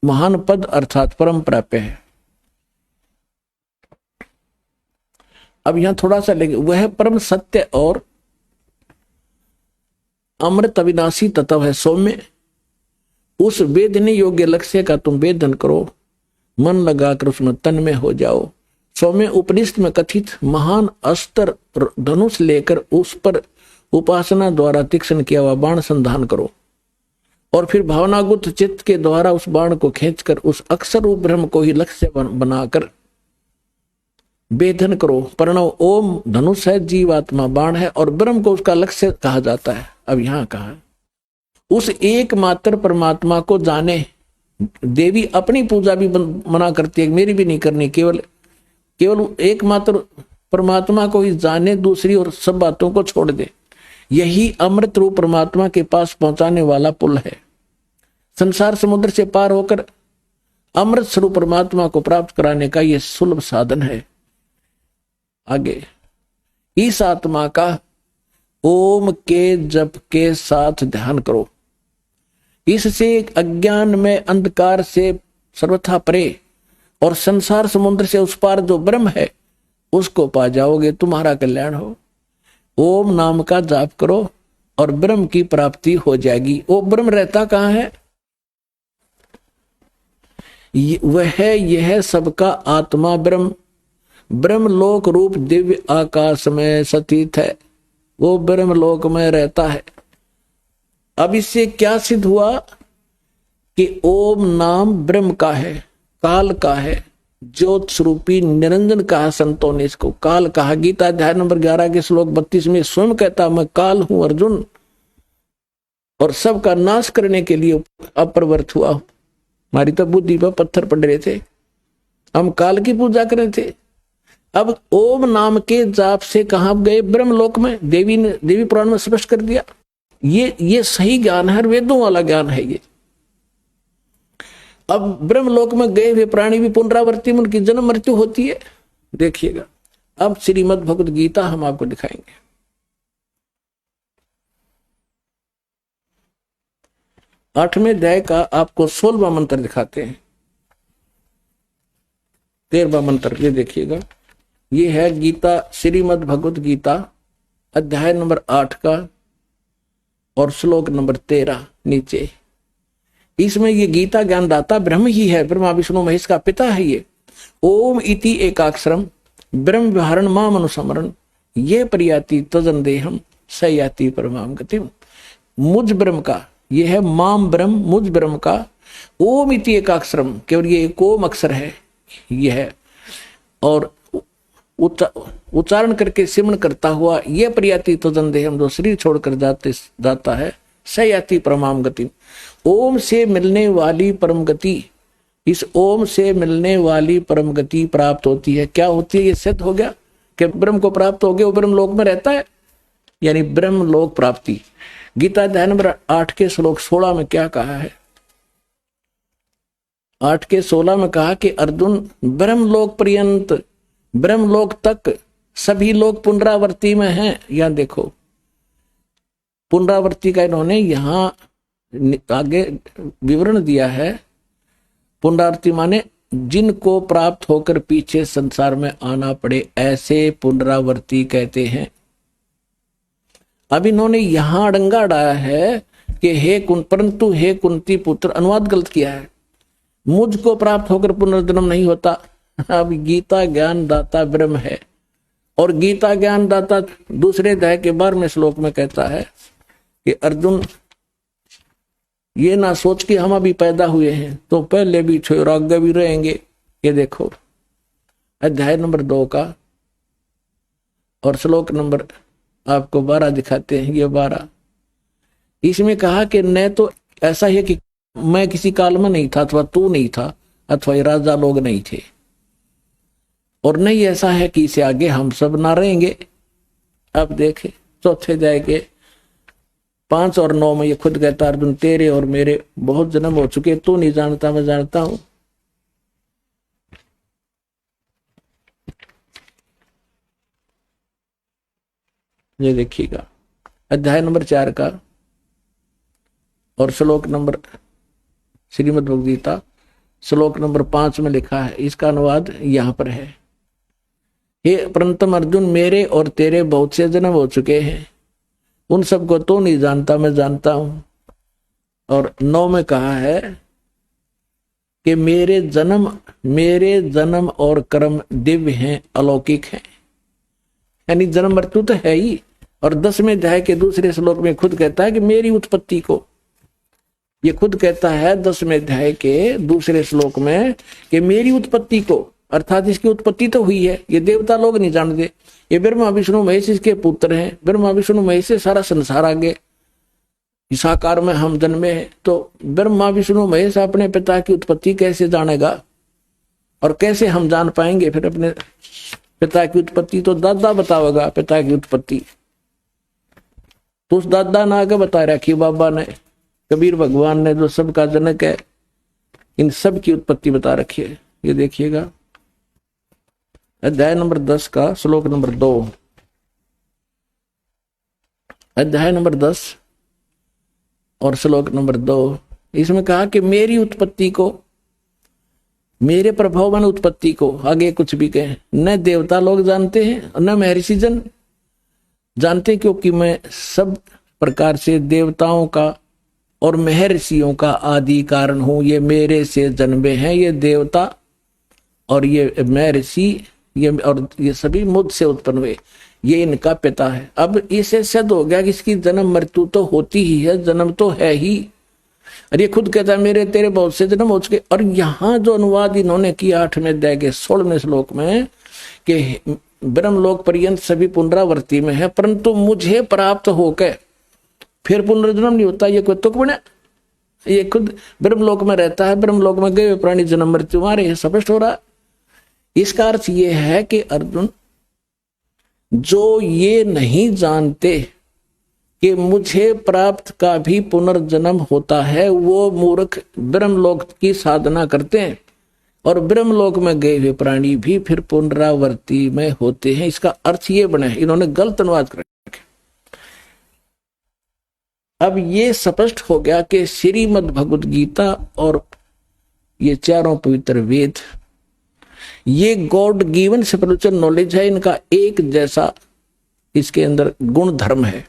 S1: महान पद अर्थात परम प्राप्य है। अब यहां थोड़ा सा लेंगे, वह परम सत्य और अमृत अविनाशी तत्व है सौम्य, उस वेदने योग्य लक्ष्य का तुम वेदन करो, मन लगाकर उसमें तन में हो जाओ। सौम्य उपनिषद में कथित महान अस्त्र धनुष लेकर उस पर उपासना द्वारा तीक्ष्ण किया हुआ बाण संधान करो, और फिर भावनागुप्त चित्त के द्वारा उस बाण को खींचकर उस अक्षर रूप ब्रह्म को ही लक्ष्य बनाकर वेदन करो। प्रणव ओम धनुष है, जीवात्मा बाण है, और ब्रह्म को उसका लक्ष्य कहा जाता है। अब यहां कहा है उस एकमात्र परमात्मा को जाने। देवी अपनी पूजा भी मना करती है, मेरी भी नहीं करनी, केवल एकमात्र परमात्मा को ही जाने, दूसरी और सब बातों को छोड़ दे। यही अमृत रूप परमात्मा के पास पहुंचाने वाला पुल है। संसार समुद्र से पार होकर अमृत स्वरूप परमात्मा को प्राप्त कराने का यह सुलभ साधन है। आगे, इस आत्मा का ओम के जप के साथ ध्यान करो, इससे अज्ञान में अंधकार से सर्वथा परे और संसार समुद्र से उस पार जो ब्रह्म है उसको पा जाओगे, तुम्हारा कल्याण हो। ओम नाम का जाप करो और ब्रह्म की प्राप्ति हो जाएगी। वो ब्रह्म रहता कहाँ है? वह यह सबका आत्मा ब्रह्म, ब्रह्मलोक रूप दिव्य आकाश में स्थित है, वो ब्रह्मलोक में रहता है। अब इससे क्या सिद्ध हुआ कि ओम नाम ब्रह्म का है, काल का है, ज्योत स्वरूपी निरंजन कहा संतों ने इसको, काल कहा। गीता अध्याय नंबर 11 के श्लोक 32 में स्वयं कहता मैं काल हूं अर्जुन, और सबका नाश करने के लिए अप्रवृत्त हुआ हूं। हमारी तो बुद्धि पर पत्थर पड़ रहे थे, हम काल की पूजा कर रहे थे। अब ओम नाम के जाप से कहां गए? ब्रह्मलोक में। देवी पुराण में स्पष्ट कर दिया। ये सही ज्ञान है, वेदों वाला ज्ञान है ये। अब ब्रह्मलोक में गए हुए प्राणी भी पुनरावृत्ति में उनकी जन्म मृत्यु होती है। देखिएगा, अब श्रीमद् भगवद गीता हम आपको दिखाएंगे। 8वें अध्याय का आपको 16वां मंत्र दिखाते हैं। 13वां मंत्र ये देखिएगा, ये है गीता, श्रीमद् भगवद गीता अध्याय नंबर 8 का और श्लोक नंबर 13 नीचे। इसमें ये गीता ज्ञानदाता ब्रह्म ही है, ब्रह्मा विष्णु महेश का पिता है ये। ओम इति एकाक्षरम ब्रह्म विहरण माम अनुस्मरण ये प्रयाति तजन देहम सयाति परमाम गतिम। मुझ ब्रह्म का, ये है माम ब्रह्म, मुझ ब्रह्म का। ओम इति एकाक्षरम, केवल ये एक ओम अक्षर है ये है, और उच्चारण करके सिमरण करता हुआ ये प्रयाति तजन देहम, जो शरीर छोड़कर जाता है, सयाति परमाम गति। ओम से मिलने वाली परम गति, इस ओम से मिलने वाली परम गति प्राप्त होती है। क्या होती है? ये सिद्ध हो गया कि ब्रह्म को प्राप्त हो गया, वो ब्रह्म लोक में रहता है, यानी ब्रह्म लोक प्राप्ति। गीता अध्याय नंबर 8 के श्लोक 16 में क्या कहा है? 8 के 16 में कहा कि अर्जुन ब्रह्मलोक पर्यंत, ब्रह्मलोक तक सभी लोग पुनरावृत्ति में हैं। यहां देखो, पुनरावृत्ति का इन्होंने यहां आगे विवरण दिया है। पुनरावृत्ति माने जिनको प्राप्त होकर पीछे संसार में आना पड़े, ऐसे पुनरावृत्ति कहते हैं। अब इन्होंने यहां अड़ंगा डाला है कि परंतु हे कुंती पुत्र, अनुवाद गलत किया है, मुझको प्राप्त होकर पुनर्जन्म नहीं होता। अब गीता ज्ञान दाता ब्रह्म है, और गीता ज्ञान दाता दूसरे अध्याय के 12वें श्लोक में कहता है कि अर्जुन ये ना सोच कि हम अभी पैदा हुए हैं तो पहले भी थे और आगे भी रहेंगे। ये देखो अध्याय नंबर 2 का और श्लोक नंबर आपको 12 दिखाते हैं। ये 12 इसमें कहा कि न तो ऐसा है कि मैं किसी काल में नहीं था, अथवा तू नहीं था, अथवा ये राजा लोग नहीं थे, और नहीं ऐसा है कि इसे आगे हम सब ना रहेंगे। अब देखे चौथे अध्याय के 5 और 9 में ये खुद कहता अर्जुन तेरे और मेरे बहुत जन्म हो चुके, तू नहीं जानता मैं जानता हूं। ये देखिएगा अध्याय नंबर 4 का और श्लोक नंबर श्रीमद् भगवद गीता श्लोक नंबर 5 में लिखा है, इसका अनुवाद यहां पर है। हे परंतम अर्जुन मेरे और तेरे बहुत से जन्म हो चुके हैं, उन सबको तो नहीं जानता मैं जानता हूं। और 9 में कहा है कि मेरे जन्म और कर्म दिव्य हैं, अलौकिक हैं, यानी जन्म मृत्यु तो है ही। और 10वें अध्याय के दूसरे श्लोक में खुद कहता है कि मेरी उत्पत्ति को, ये खुद कहता है 10वें अध्याय के दूसरे श्लोक में कि मेरी उत्पत्ति को, अर्थात इसकी उत्पत्ति तो हुई है, ये देवता लोग नहीं जानते। ये ब्रह्मा विष्णु महेश इसके पुत्र हैं, ब्रह्मा विष्णु महेश से सारा संसार आगे इस आकार में हम जन्मे हैं। तो ब्रह्मा विष्णु महेश अपने पिता की उत्पत्ति कैसे जानेगा, और कैसे हम जान पाएंगे फिर अपने पिता की उत्पत्ति? तो दादा बतावेगा पिता की उत्पत्ति। तो उस दादा ने आगे बता रखी बाबा ने, कबीर भगवान ने, जो सबका जनक है, इन सब की उत्पत्ति बता रखी है। ये देखिएगा अध्याय नंबर 10 का श्लोक नंबर 2, अध्याय नंबर 10 और श्लोक नंबर 2, इसमें कहा कि मेरी उत्पत्ति को, मेरे प्रभाव में उत्पत्ति को, आगे कुछ भी कहें, न देवता लोग जानते हैं न महर्षि जन जानते, क्योंकि मैं सब प्रकार से देवताओं का और महर्षियों का आदि कारण हूं। ये मेरे से जन्मे हैं, ये देवता और ये महर्षि, ये सभी मुझसे उत्पन्न हुए, ये इनका पिता है। अब इसे सिद्ध हो गया कि इसकी जन्म मृत्यु तो होती ही है, जन्म तो है ही। और ये खुद कहता है मेरे तेरे बहुत से जन्म हो चुके। और यहाँ जो अनुवाद इन्होंने किया 8वें अध्याय के 16वें श्लोक में कि ब्रह्मलोक पर्यंत सभी पुनरावृत्ति में है, परंतु मुझे प्राप्त होकर फिर पुनर्जन्म नहीं होता, ये कोई तुक बना? ये खुद ब्रह्मलोक में रहता है, ब्रह्मलोक में गए प्राणी जन्म मृत्यु मारे, है स्पष्ट हो रहा। इसका अर्थ ये है कि अर्जुन जो ये नहीं जानते कि मुझे प्राप्त का भी पुनर्जन्म होता है, वो मूर्ख ब्रह्मलोक की साधना करते हैं, और ब्रह्मलोक में गए हुए प्राणी भी फिर पुनरावृत्ति में होते हैं। इसका अर्थ ये बना है, इन्होंने गलत अनुवाद कर रखा। अब ये स्पष्ट हो गया कि श्रीमद् भगवद गीता और ये चारों पवित्र वेद, ये गॉड गिवन स्पिरिचुअल नॉलेज है, इनका एक जैसा इसके अंदर गुण धर्म है।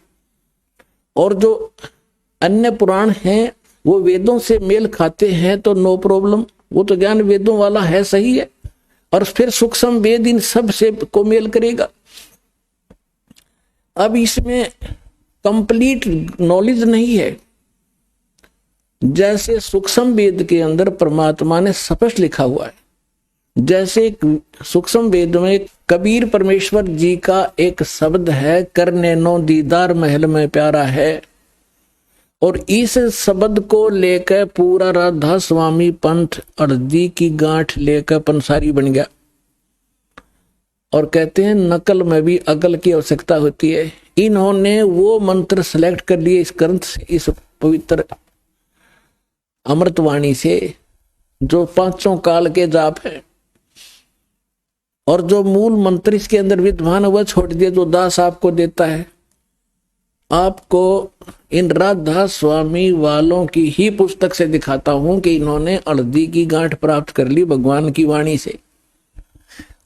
S1: और जो अन्य पुराण हैं वो वेदों से मेल खाते हैं तो नो प्रॉब्लम, वो तो ज्ञान वेदों वाला है, सही है। और फिर सूक्ष्म वेद इन सब से को मेल करेगा। अब इसमें कंप्लीट नॉलेज नहीं है। जैसे सूक्ष्म वेद के अंदर परमात्मा ने स्पष्ट लिखा हुआ है, जैसे सूक्ष्म वेद में कबीर परमेश्वर जी का एक शब्द है, करने नो दीदार महल में प्यारा है, और इस शब्द को लेकर पूरा राधा स्वामी पंथ अर्दी की गांठ लेकर पंसारी बन गया। और कहते हैं नकल में भी अकल की आवश्यकता होती है। इन्होंने वो मंत्र सेलेक्ट कर लिए इस ग्रंथ से, इस पवित्र अमृतवाणी से, जो 5 काल के जाप है, और जो मूल मंत्र इसके अंदर विद्वान वह छोड़ दिया जो दास आपको देता है। आपको इन राधा स्वामी वालों की ही पुस्तक से दिखाता हूं कि इन्होंने अर्दी की गांठ प्राप्त कर ली भगवान की वाणी से।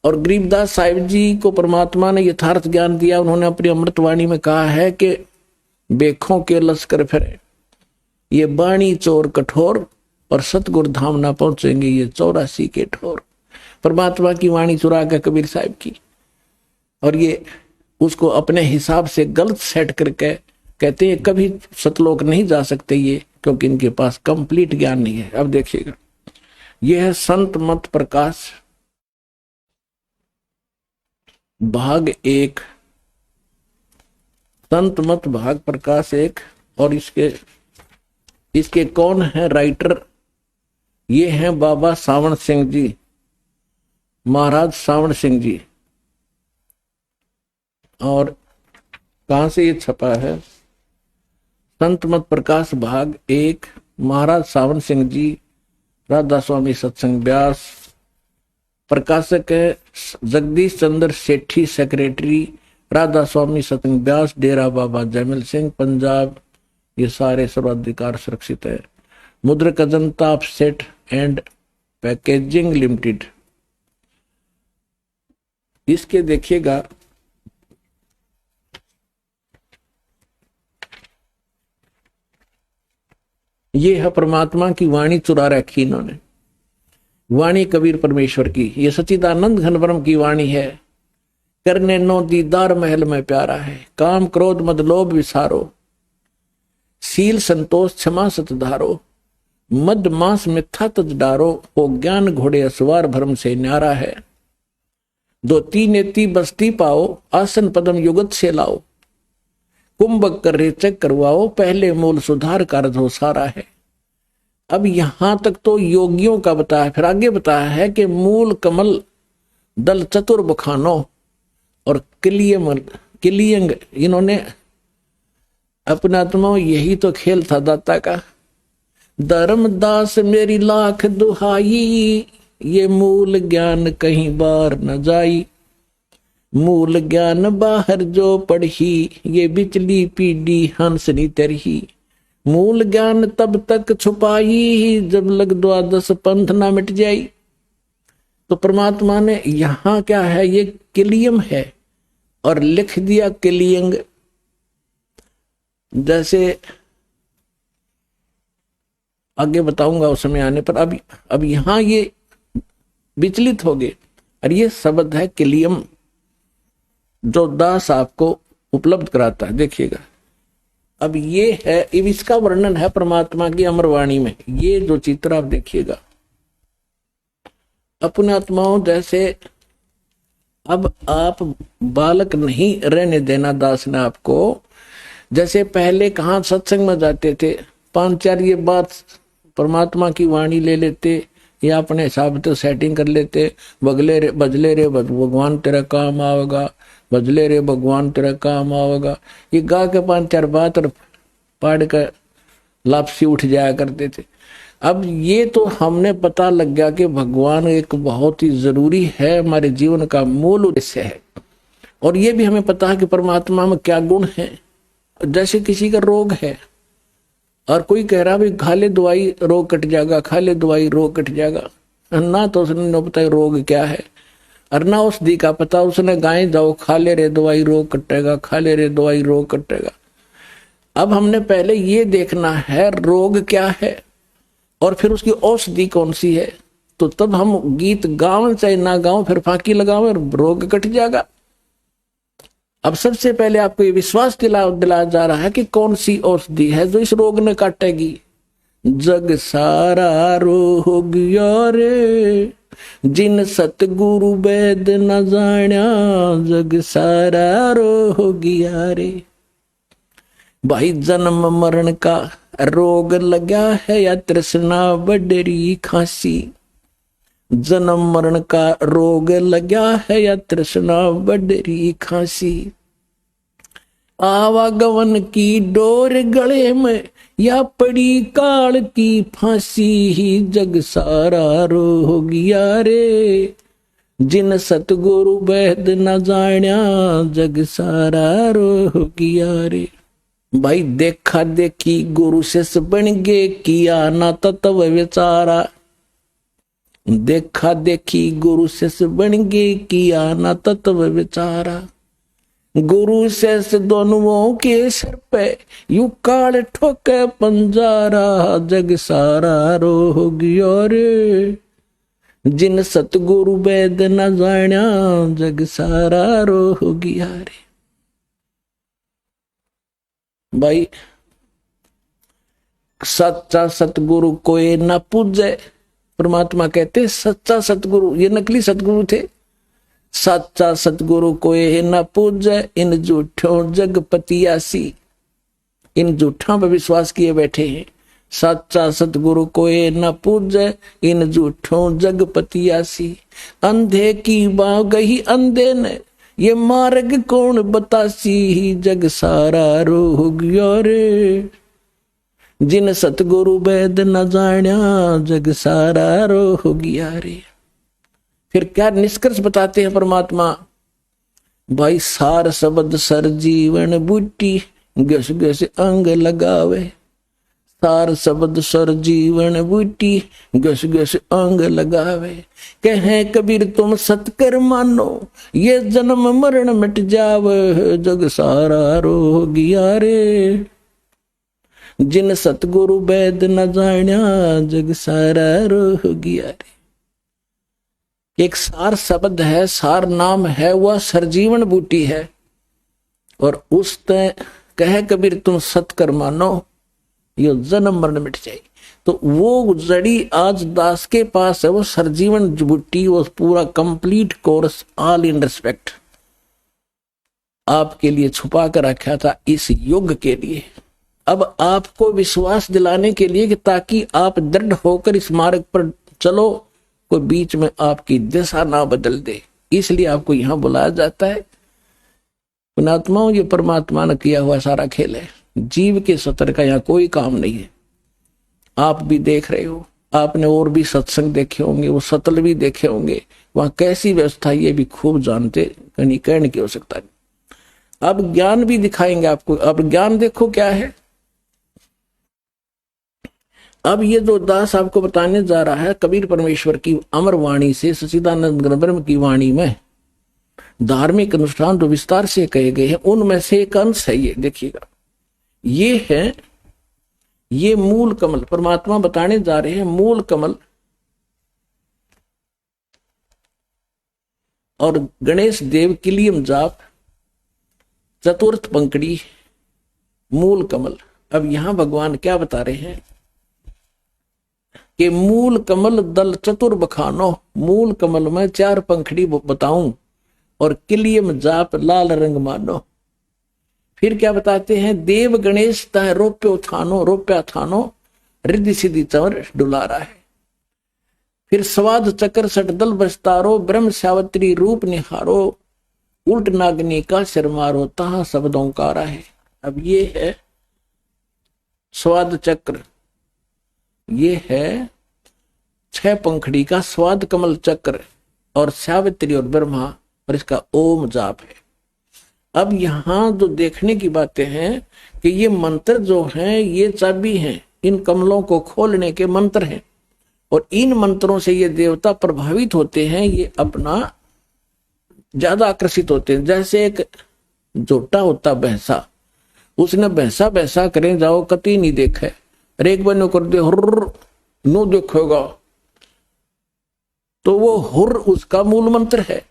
S1: और गरीबदास साहिब जी को परमात्मा ने यथार्थ ज्ञान दिया। उन्होंने अपनी अमृतवाणी में कहा है कि बेखों के लश्कर फिरे, ये बाणी चोर कठोर, और सतगुरु धाम ना पहुंचेंगे ये 84 के ठोर। परमात्मा की वाणी चुरा के कबीर साहिब की, और ये उसको अपने हिसाब से गलत सेट करके कहते हैं कभी सतलोक नहीं जा सकते ये, क्योंकि इनके पास कंप्लीट ज्ञान नहीं है। अब देखिएगा, यह है संत मत प्रकाश भाग 1 संत मत भाग प्रकाश एक, और इसके कौन है राइटर? ये हैं बाबा सावण सिंह जी, महाराज सावण सिंह जी। और कहां से ये छपा है? संत मत प्रकाश भाग एक, महाराज सावण सिंह जी, राधा स्वामी सत्संग ब्यास। प्रकाशक है जगदीश चंद्र सेठी, सेक्रेटरी राधा स्वामी सत्संग ब्यास, डेरा बाबा जयमल सिंह, पंजाब। ये सारे सर्वाधिकार सुरक्षित है। मुद्रक Ajanta offset and packaging limited. इसके देखिएगा, ये है परमात्मा की वाणी चुरा रखी इन्होंने, वाणी कबीर परमेश्वर की। ये सच्चिदानंद घन ब्रह्म की वाणी है। करने नो दीदार महल में प्यारा है, काम क्रोध मद लोभ विसारो, सील संतोष क्षमा सत धारो, मद मांस मिथ्या तज डारो, हो ज्ञान घोड़े असवार भरम से न्यारा है। दो तीन एती बस्ती पाओ, आसन पदम युगत से लाओ, कुंभक कर रेचक करवाओ, पहले मूल सुधार कारज हो सारा है। अब यहां तक तो योगियों का बताया, फिर आगे बताया है कि मूल कमल दल चतुर बखानो और किलियंग, इन्होंने अपना आत्मा, यही तो खेल था दाता का। धर्मदास मेरी लाख दुहाई, ये मूल ज्ञान कहीं बार न जाई, मूल ज्ञान बाहर जो पढ़ी, ये बिचली पीढ़ी हंसनी तरही, मूल ज्ञान तब तक छुपाई, जब लग द्वादश पंथ ना मिट जाई। तो परमात्मा ने यहां क्या है, ये किलियम है और लिख दिया किलियंग। जैसे आगे बताऊंगा उस समय आने पर। अब यहां ये विचलित हो गए, और ये शब्द है किलियम, जो दास आपको उपलब्ध कराता है। देखिएगा, अब ये है, इसका वर्णन है परमात्मा की अमरवाणी में। ये जो चित्र आप देखिएगा, अपने आत्माओं जैसे, अब आप बालक नहीं रहने देना दास ने आपको। जैसे पहले कहाँ सत्संग में जाते थे, 5-4 ये बात परमात्मा की वाणी ले लेते, या अपने हिसाब से सेटिंग कर लेते, बजले रे भगवान तेरा काम आवेगा, बजले रे भगवान तेरा काम आवेगा, ये गा के 5-4 बात और पढ़ कर लापसी उठ जाया करते थे। अब ये तो हमने पता लग गया कि भगवान एक बहुत ही जरूरी है, हमारे जीवन का मूल उद्देश्य है। और ये भी हमें पता है कि परमात्मा में क्या गुण है। जैसे किसी का रोग है और कोई कह रहा भाई खा ले दवाई रोग कट जाएगा, खा ले दवाई रोग कट जाएगा, ना तो उसने न पता रोग क्या है, और ना उस दी का पता। उसने गाय जाओ खा ले रे दवाई रोग कटेगा, खा ले रे दवाई रोग कटेगा। अब हमने पहले ये देखना है रोग क्या है और फिर उसकी औषधि कौन सी है, तो तब हम गीत गाओ चाहे ना गाओ, फिर फांकी लगाओ और रोग कट जाएगा। अब सबसे पहले आपको ये विश्वास दिलाया जा रहा है कि कौन सी औषधि है जो इस रोग ने काटेगी। जग सारा रोग रे, जिन सतगुरु वेद न जान्या, जग सारा रोग रे। भाई जन्म मरण का रोग लगा है या तृष्णा बडरी खांसी, जन्म मरण का रोग लगा है या तृष्णा बडरी खांसी, आवागमन की डोर गले में या पड़ी काल की फांसी, ही जग सारा रोगिया रे, जिन सतगुरु वेद न जान्या, जग सारा रोगिया रे। भाई देखा देखी गुरु शिष्य बन गे, किया ना तत्व विचारा, देखा देखी गुरु शिष्य बन गे, किया ना तत्व विचारा। गुरु शिष्य दोनों के सिर पे यू काल ठोके पंजारा, जग सारा रोगिया रे, जिन सतगुरु वेद न जान्या, जग सारा रोगिया रे। भाई सच्चा सतगुरु कोई ना पूजे, परमात्मा कहते सच्चा सतगुरु, ये नकली सतगुरु थे, साचा सतगुरु कोई न पूजे, इन झूठों जगपतियासी। इन झूठों पर विश्वास किए बैठे हैं। साचा सतगुरु कोई न पूजे, इन झूठों जगपतियासी। अंधे की बाह गई अंधे ने, ये मार्ग कौन बतासी। जग सारा रो गया रे, जिन सतगुरु वेद न जाण्या, जग सारा रो गया रे। फिर क्या निष्कर्ष बताते हैं परमात्मा? भाई सार शब्द सर जीवन बूटी, गस गस अंग लगावे। सार शब्द सर जीवन बूटी, गस गस अंग लगावे। कहे कबीर तुम सतकर मानो, ये जन्म मरण मिट जावे। जग सारा रो गया रे, जिन सतगुरु वेद न जाण्या, जग सारा रो गया रे। एक सार शब्द है, सार नाम है, वह सरजीवन बूटी है। और उस कहे कबीर तुम सतकर मानो, ये जन्म मरण मिट जाए। तो वो जड़ी आज दास के पास है, वो सरजीवन बूटी, वो पूरा complete course all in respect आपके लिए छुपा कर रखा था इस युग के लिए। अब आपको विश्वास दिलाने के लिए कि ताकि आप दृढ़ होकर इस मार्ग पर चलो, कोई बीच में आपकी दिशा ना बदल दे, इसलिए आपको यहां बुलाया जाता है। पुण्यात्माओं, ये परमात्मा ने किया हुआ सारा खेल है। जीव के सतर का यहाँ कोई काम नहीं है। आप भी देख रहे हो, आपने और भी सत्संग देखे होंगे, वो सतल भी देखे होंगे, वहां कैसी व्यवस्था ये भी खूब जानते, कहीं कहने की आवश्यकता नहीं। अब ज्ञान भी दिखाएंगे आपको। अब ज्ञान देखो क्या है। अब ये जो दास आपको बताने जा रहा है, कबीर परमेश्वर की अमर वाणी से, सच्चिदानंद ब्रह्म की वाणी में धार्मिक अनुष्ठान जो विस्तार से कहे गए हैं, उनमें से एक अंश है ये। देखिएगा, ये है, ये मूल कमल परमात्मा बताने जा रहे हैं। मूल कमल और गणेश देव किलियम जाप, चतुर्थ पंकड़ी, मूल कमल। अब यहां भगवान क्या बता रहे हैं कि मूल कमल दल चतुर बखानो। मूल कमल में 4 पंखड़ी बताऊं, और किलियम जाप लाल रंग मानो। फिर क्या बताते हैं? देव गणेश तह रोप्यो थानो, रोप्या थानो, रिद्धि सिद्धि चवर डुलारा है। फिर स्वाद चक्र सटदल बस्तारो, ब्रह्म सावत्री रूप निहारो, उल्ट नागनी का सिर मारो, तहा शब्दों कारा है। अब ये है स्वाद चक्र, ये है 6 पंखड़ी का स्वाद कमल चक्र, और सावित्री और ब्रह्मा, और इसका ओम जाप है। अब यहां जो देखने की बातें हैं कि ये मंत्र जो हैं ये चाबी हैं, इन कमलों को खोलने के मंत्र हैं, और इन मंत्रों से ये देवता प्रभावित होते हैं, ये अपना ज्यादा आकर्षित होते हैं। जैसे एक जोटा होता भैंसा, उसने भैंसा भैंसा करें जाओ कति नहीं देखा, रेक बनो कर दे हुर्र नो देखोगा, तो वो हुर्र उसका मूल मंत्र है,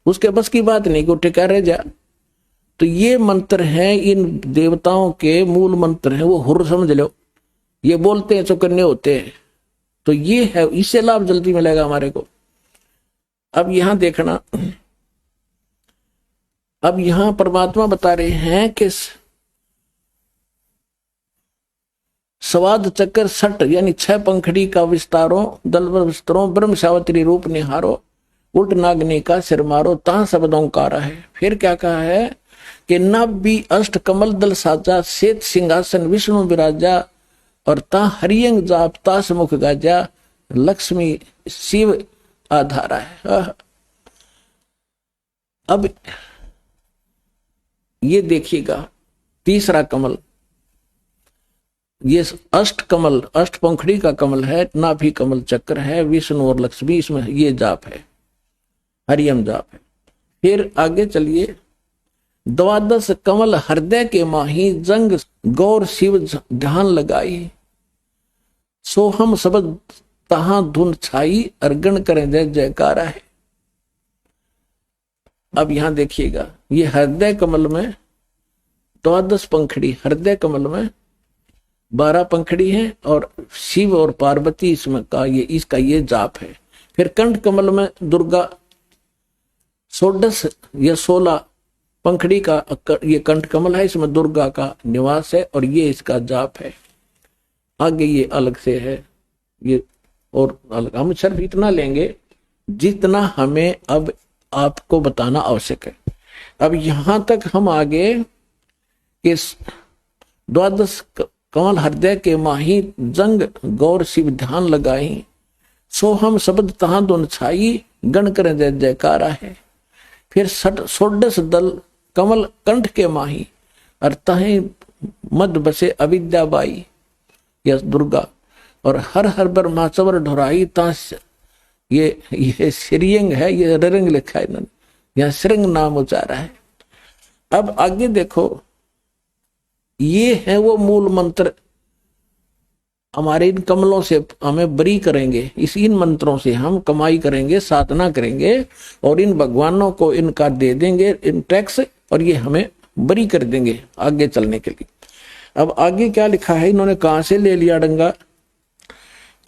S1: उसके बस की बात नहीं कि टिका रह जा। तो ये मंत्र है, इन देवताओं के मूल मंत्र है, वो हुर्र समझ लो। ये बोलते हैं चौकन्ने होते हैं, तो ये है, इससे लाभ जल्दी मिलेगा हमारे को। अब यहां देखना, अब यहां परमात्मा बता रहे हैं कि स्वाद चक्र सट यानी 6 पंखड़ी का विस्तारों, दल विस्तरों, ब्रह्म सावत्री रूप निहारो, उल्ट नागनी का सिर मारो, ता शब्दों कारा है। फिर क्या कहा है कि नब्बी अष्ट कमल दल साजा, श्वेत सिंहासन विष्णु विराजा, और ता हरियंग जाप तास मुख गाजा, लक्ष्मी शिव आधारा है। अब ये देखिएगा, तीसरा कमल, ये अष्ट कमल, अष्ट पंखड़ी का कमल है, नाभि कमल चक्र है, विष्णु और लक्ष्मी, इसमें ये जाप है, हरियम जाप है। फिर आगे चलिए, 12 कमल हृदय के माही, जंग गौर शिव ध्यान लगाई, सोहम शब्द तहा धुन छाई, अर्गण करें जय जयकारा है। अब यहां देखिएगा, ये हृदय कमल में 12 पंखड़ी, हृदय कमल में 12 पंखड़ी है, और शिव और पार्वती इसमें का ये, इसका ये जाप है। फिर कंठ कमल में दुर्गा 16 या 16 पंखड़ी का ये कंठ कमल है, इसमें दुर्गा का निवास है और ये इसका जाप है। आगे ये अलग से है ये, और अलग। हम सिर्फ इतना लेंगे जितना हमें अब आपको बताना आवश्यक है। अब यहां तक हम आगे इस 12 कमल हृदय के माही जंग गौर शिव ध्यान लगाई, सो हम शब्द तहां दोन छाई गण करें जय जयकारा है। फिर 16 दल कमल कंठ के माही और तहें मद बसे अविद्या बाई या दुर्गा, और हर हर ब्रह्माचवर ढुराई ताश, ये श्रीयंग है, ये रंग लिखा है इन्होंने, यहाँ श्रृंग नाम उचारा है। अब आगे देखो, ये है वो मूल मंत्र, हमारे इन कमलों से हमें बरी करेंगे, इन मंत्रों से हम कमाई करेंगे, साधना करेंगे और इन भगवानों को इनका दे देंगे इन टैक्स, और ये हमें बरी कर देंगे आगे चलने के लिए। अब आगे क्या लिखा है, इन्होंने कहां से ले लिया डंगा,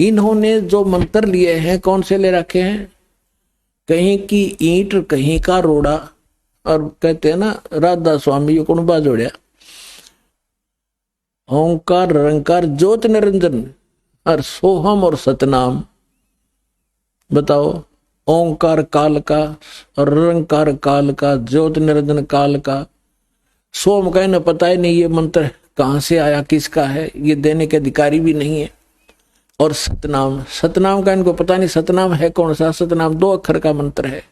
S1: इन्होंने जो मंत्र लिए हैं कौन से ले रखे हैं, कहीं की ईंट कहीं का रोड़ा, और कहते हैं ना राधा स्वामी को कुणबा जोड़िया, ओंकार निरंकार ज्योत निरंजन और सोहम और सतनाम। बताओ, ओंकार काल का और निरंकार काल का, ज्योत निरंजन काल का, सोम का इन्हें पता ही नहीं ये मंत्र कहां से आया, किसका है, ये देने के अधिकारी भी नहीं है। और सतनाम, सतनाम का इनको पता नहीं, सतनाम है कौन सा, सतनाम 2 अक्षर का मंत्र है।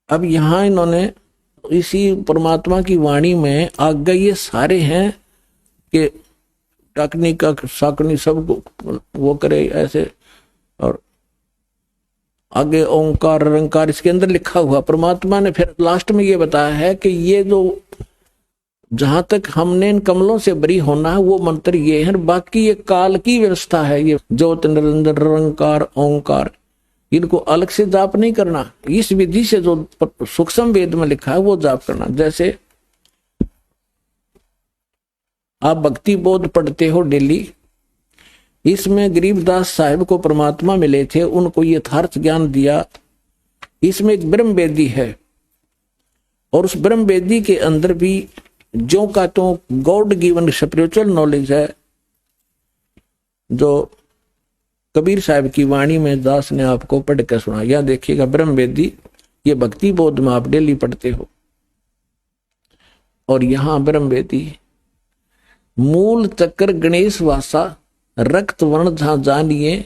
S1: अब यहां इन्होंने इसी परमात्मा की वाणी में आगे ये सारे हैं कि टाकनी का साकनी सब वो करे ऐसे, और आगे ओंकार निरंकार इसके अंदर लिखा हुआ। परमात्मा ने फिर लास्ट में ये बताया है कि ये जो जहां तक हमने इन कमलों से बरी होना है वो मंत्र ये है, बाकी ये काल की व्यवस्था है, ये ज्योत निरंजन निरंकार ओंकार, इनको अलग से जाप नहीं करना, इस विधि से जो सूक्ष्म वेद में लिखा है वो जाप करना। जैसे आप भक्ति बोध पढ़ते हो डेली, इसमें गरीबदास साहिब को परमात्मा मिले थे, उनको यथार्थ ज्ञान दिया। इसमें एक ब्रह्म वेदी है और उस ब्रह्म वेदी के अंदर भी जो का तो गॉड गिवन स्पिरिचुअल नॉलेज है, जो कबीर साहब की वाणी में दास ने आपको पढ़ कर सुना। यह देखिएगा ब्रह्म वेदी, ये भक्ति बोध में आप डेली पढ़ते हो, और यहां ब्रह्म वेदी मूल चक्र गणेश वासा रक्त वर्ण जहां जानिए,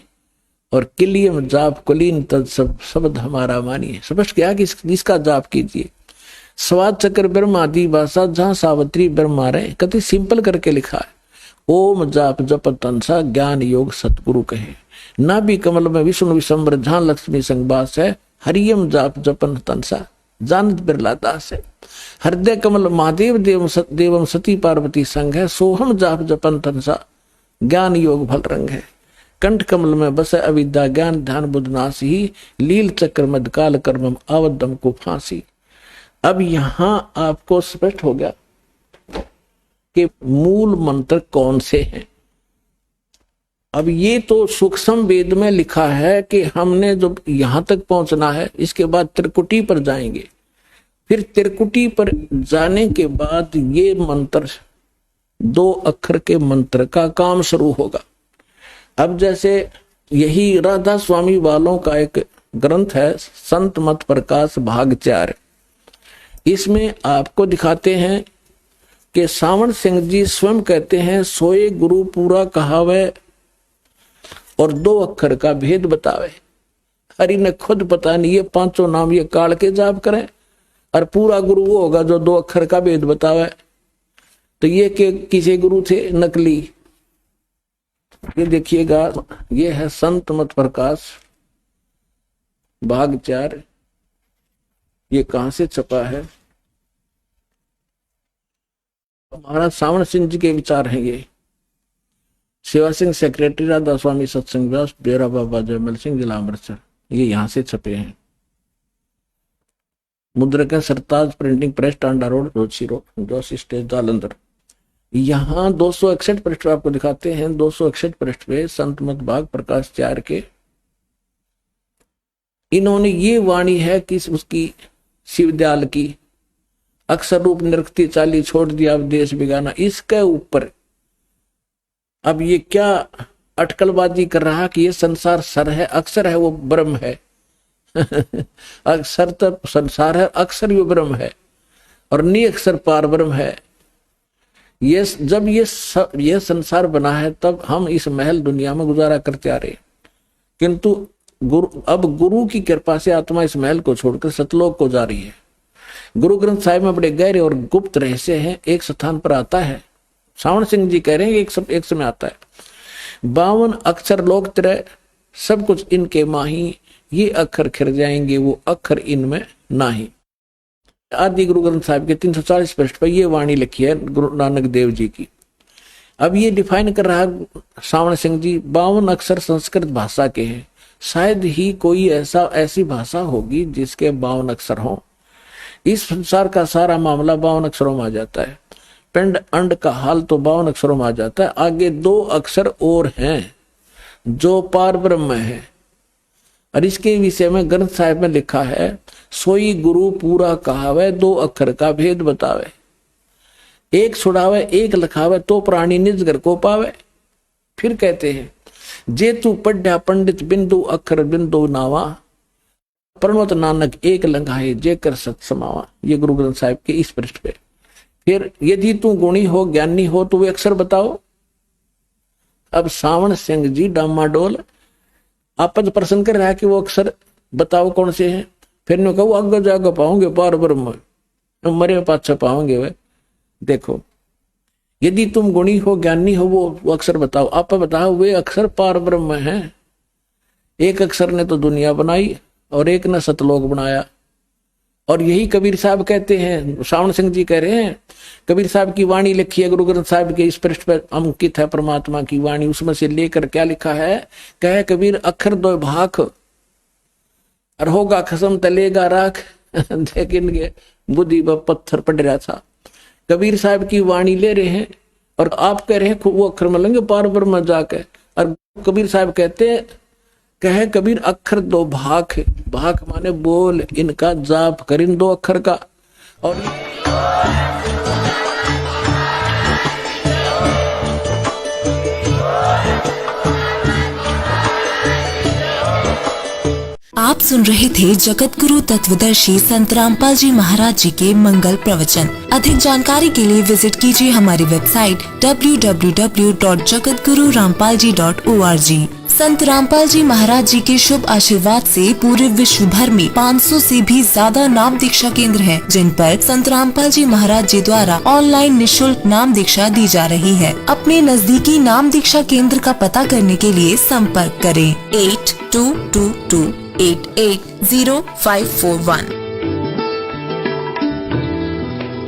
S1: और किलियम जाप कुलीन तद सब शब्द हमारा मानिए। समझ गया कि इसका जाप कीजिए। स्वाद चक्र ब्रह्म आदि भाषा जहां सावित्री ब्रह्म आ रहे, कति सिंपल करके लिखा है, ओम जाप जप तनसा ज्ञान योग सतगुरु कहे। नाभि कमल में विष्णु विशंबर जहां लक्ष्मी संगवास है, हरियम जाप जपन तनसा जानत बिरला दास है। हृदय कमल महादेव देवम सती पार्वती संग है, सोहम जाप जपन तनसा ज्ञान योग भल रंग है। कंठ कमल में बस अविद्या ज्ञान ध्यान बुद्ध नासी ही, लील चक्र मदकाल कर्मम आवदम को फांसी। अब यहां आपको स्पष्ट हो गया कि मूल मंत्र कौन से हैं। अब ये तो सूक्ष्म वेद में लिखा है कि हमने जो यहां तक पहुंचना है, इसके बाद त्रिकुटी पर जाएंगे। फिर त्रिकुटी पर जाने के बाद ये मंत्र 2 अक्षर के मंत्र का काम शुरू होगा। अब जैसे यही राधा स्वामी वालों का एक ग्रंथ है संत मत प्रकाश भाग 4, इसमें आपको दिखाते हैं कि सावण सिंह जी स्वयं कहते हैं, सोए गुरु पूरा कहावे और 2 अक्षर का भेद बतावे। हरि ने खुद पता नहीं ये 5 नाम ये काल के जाप करें, और पूरा गुरु वो होगा जो 2 अक्षर का भेद बतावे। तो ये के किसे गुरु थे, नकली। ये देखिएगा, ये है संत मत प्रकाश भाग 4, ये कहां से छपा है, महाराज सावण सिंह जी के विचार हैं। ये सेवा सिंह सेक्रेटरी, राधा स्वामी सत्संग व्यास, डेरा बाबा जयमल सिंह, जिला अमृतसर, ये यहां से छपे हैं। मुद्रक है Sartaj printing press, Tanda road, Rochi road, Joshi stage, Jalandhar. यहाँ 261 पृष्ठ आपको दिखाते हैं। 261 पृष्ठ पे संत मत भाग प्रकाश 4 के इन्होंने ये वाणी है कि उसकी शिवदयाल की, अक्षर रूप निरखती चाली छोड़ दिया अब देश बिगाना, इसके ऊपर अब ये क्या अटकलबाजी कर रहा कि ये संसार सर है, अक्षर है, वो ब्रह्म है। अक्षर तो संसार है, अक्षर वो ब्रह्म है, और नी अक्षर पार ब्रह्म है। ये जब ये संसार बना है तब हम इस महल दुनिया में गुजारा करते आ रहे, किंतु अब गुरु की कृपा से आत्मा इस महल को छोड़कर सतलोक को जा रही है। गुरु ग्रंथ साहिब में बड़े गहरे और गुप्त रहस्य हैं। एक स्थान पर आता है, सावण सिंह जी कह रहे हैं एक समय आता है, 52 अक्षर लोक त्रय सब कुछ इनके माही, ये अक्षर खिर जाएंगे वो अक्षर इनमें नाही। आदि गुरु ग्रंथ साहिब के 340 पृष्ठ पर ये वाणी लिखी है गुरु नानक देव जी की। अब ये डिफाइन कर रहा सावण सिंह जी, 52 अक्षर संस्कृत भाषा के हैं, शायद ही कोई ऐसी भाषा होगी जिसके 52 अक्षर हों। इस संसार का सारा मामला 52 अक्षरों में आ जाता है, पिंड अंड का हाल तो 52 अक्षरों में आ जाता है। आगे 2 अक्षर और हैं जो पार ब्रह्म है, और इसके विषय में ग्रंथ साहिब में लिखा है, सोई गुरु पूरा कहावे 2 अक्षर का भेद बतावे, एक छुड़ावे एक लखावे तो प्राणी निज घर को पावे। फिर कहते हैं, जे तू पढ़ा पंडित बिंदु अक्षर बिंदु नावा, प्रणवत नानक एक लंघाए जे कर सत समावा। ये गुरु ग्रंथ साहिब के इस पृष्ठ पे। फिर यदि तू गुणी हो ज्ञानी हो तो वे अक्षर बताओ। अब सावण सिंह जी डामाडोल आपस प्रश्न कर रहा है कि वो अक्षर बताओ कौन से हैं। फिर ने कहा आगे जाकर पाओगे पार ब्रह्म, मरे पाछा पाओगे वे। देखो, यदि तुम गुणी हो ज्ञानी हो वो अक्षर बताओ। आप बताओ वे अक्षर पार ब्रह्म हैं। एक अक्षर ने तो दुनिया बनाई और एक ने सतलोक बनाया, और यही कबीर साहब कहते हैं, सावण सिंह जी कह रहे हैं, कबीर साहब की वाणी लिखी है गुरु ग्रंथ साहिब के इस पृष्ठ पर अंकित है परमात्मा की वाणी। उसमें से लेकर क्या लिखा है, कहे कबीर अक्षर 2 भाख और होगा खसम तलेगा राख। लेकिन बुद्धि पर पत्थर पड़ रहा था। कबीर साहब की वाणी ले रहे हैं और आप कह रहे हैं वो अक्षर मिलेंगे पार ब्रह्म जाके। और कबीर साहब कहते हैं, कहे कबीर अक्षर 2 भाख, भाख माने बोल, इनका जाप कर इन 2 अक्षर का। और
S5: आप सुन रहे थे जगत गुरु तत्वदर्शी संत रामपाल जी महाराज जी के मंगल प्रवचन। अधिक जानकारी के लिए विजिट कीजिए हमारी वेबसाइट www.jagatgururampalji.org। संत रामपाल जी महाराज जी के शुभ आशीर्वाद से पूरे विश्व भर में 500 से भी ज्यादा नाम दीक्षा केंद्र हैं, जिन पर संत रामपाल जी महाराज जी द्वारा ऑनलाइन निशुल्क नाम दीक्षा दी जा रही है। अपने नजदीकी नाम दीक्षा केंद्र का पता करने के लिए संपर्क करें 8222880541।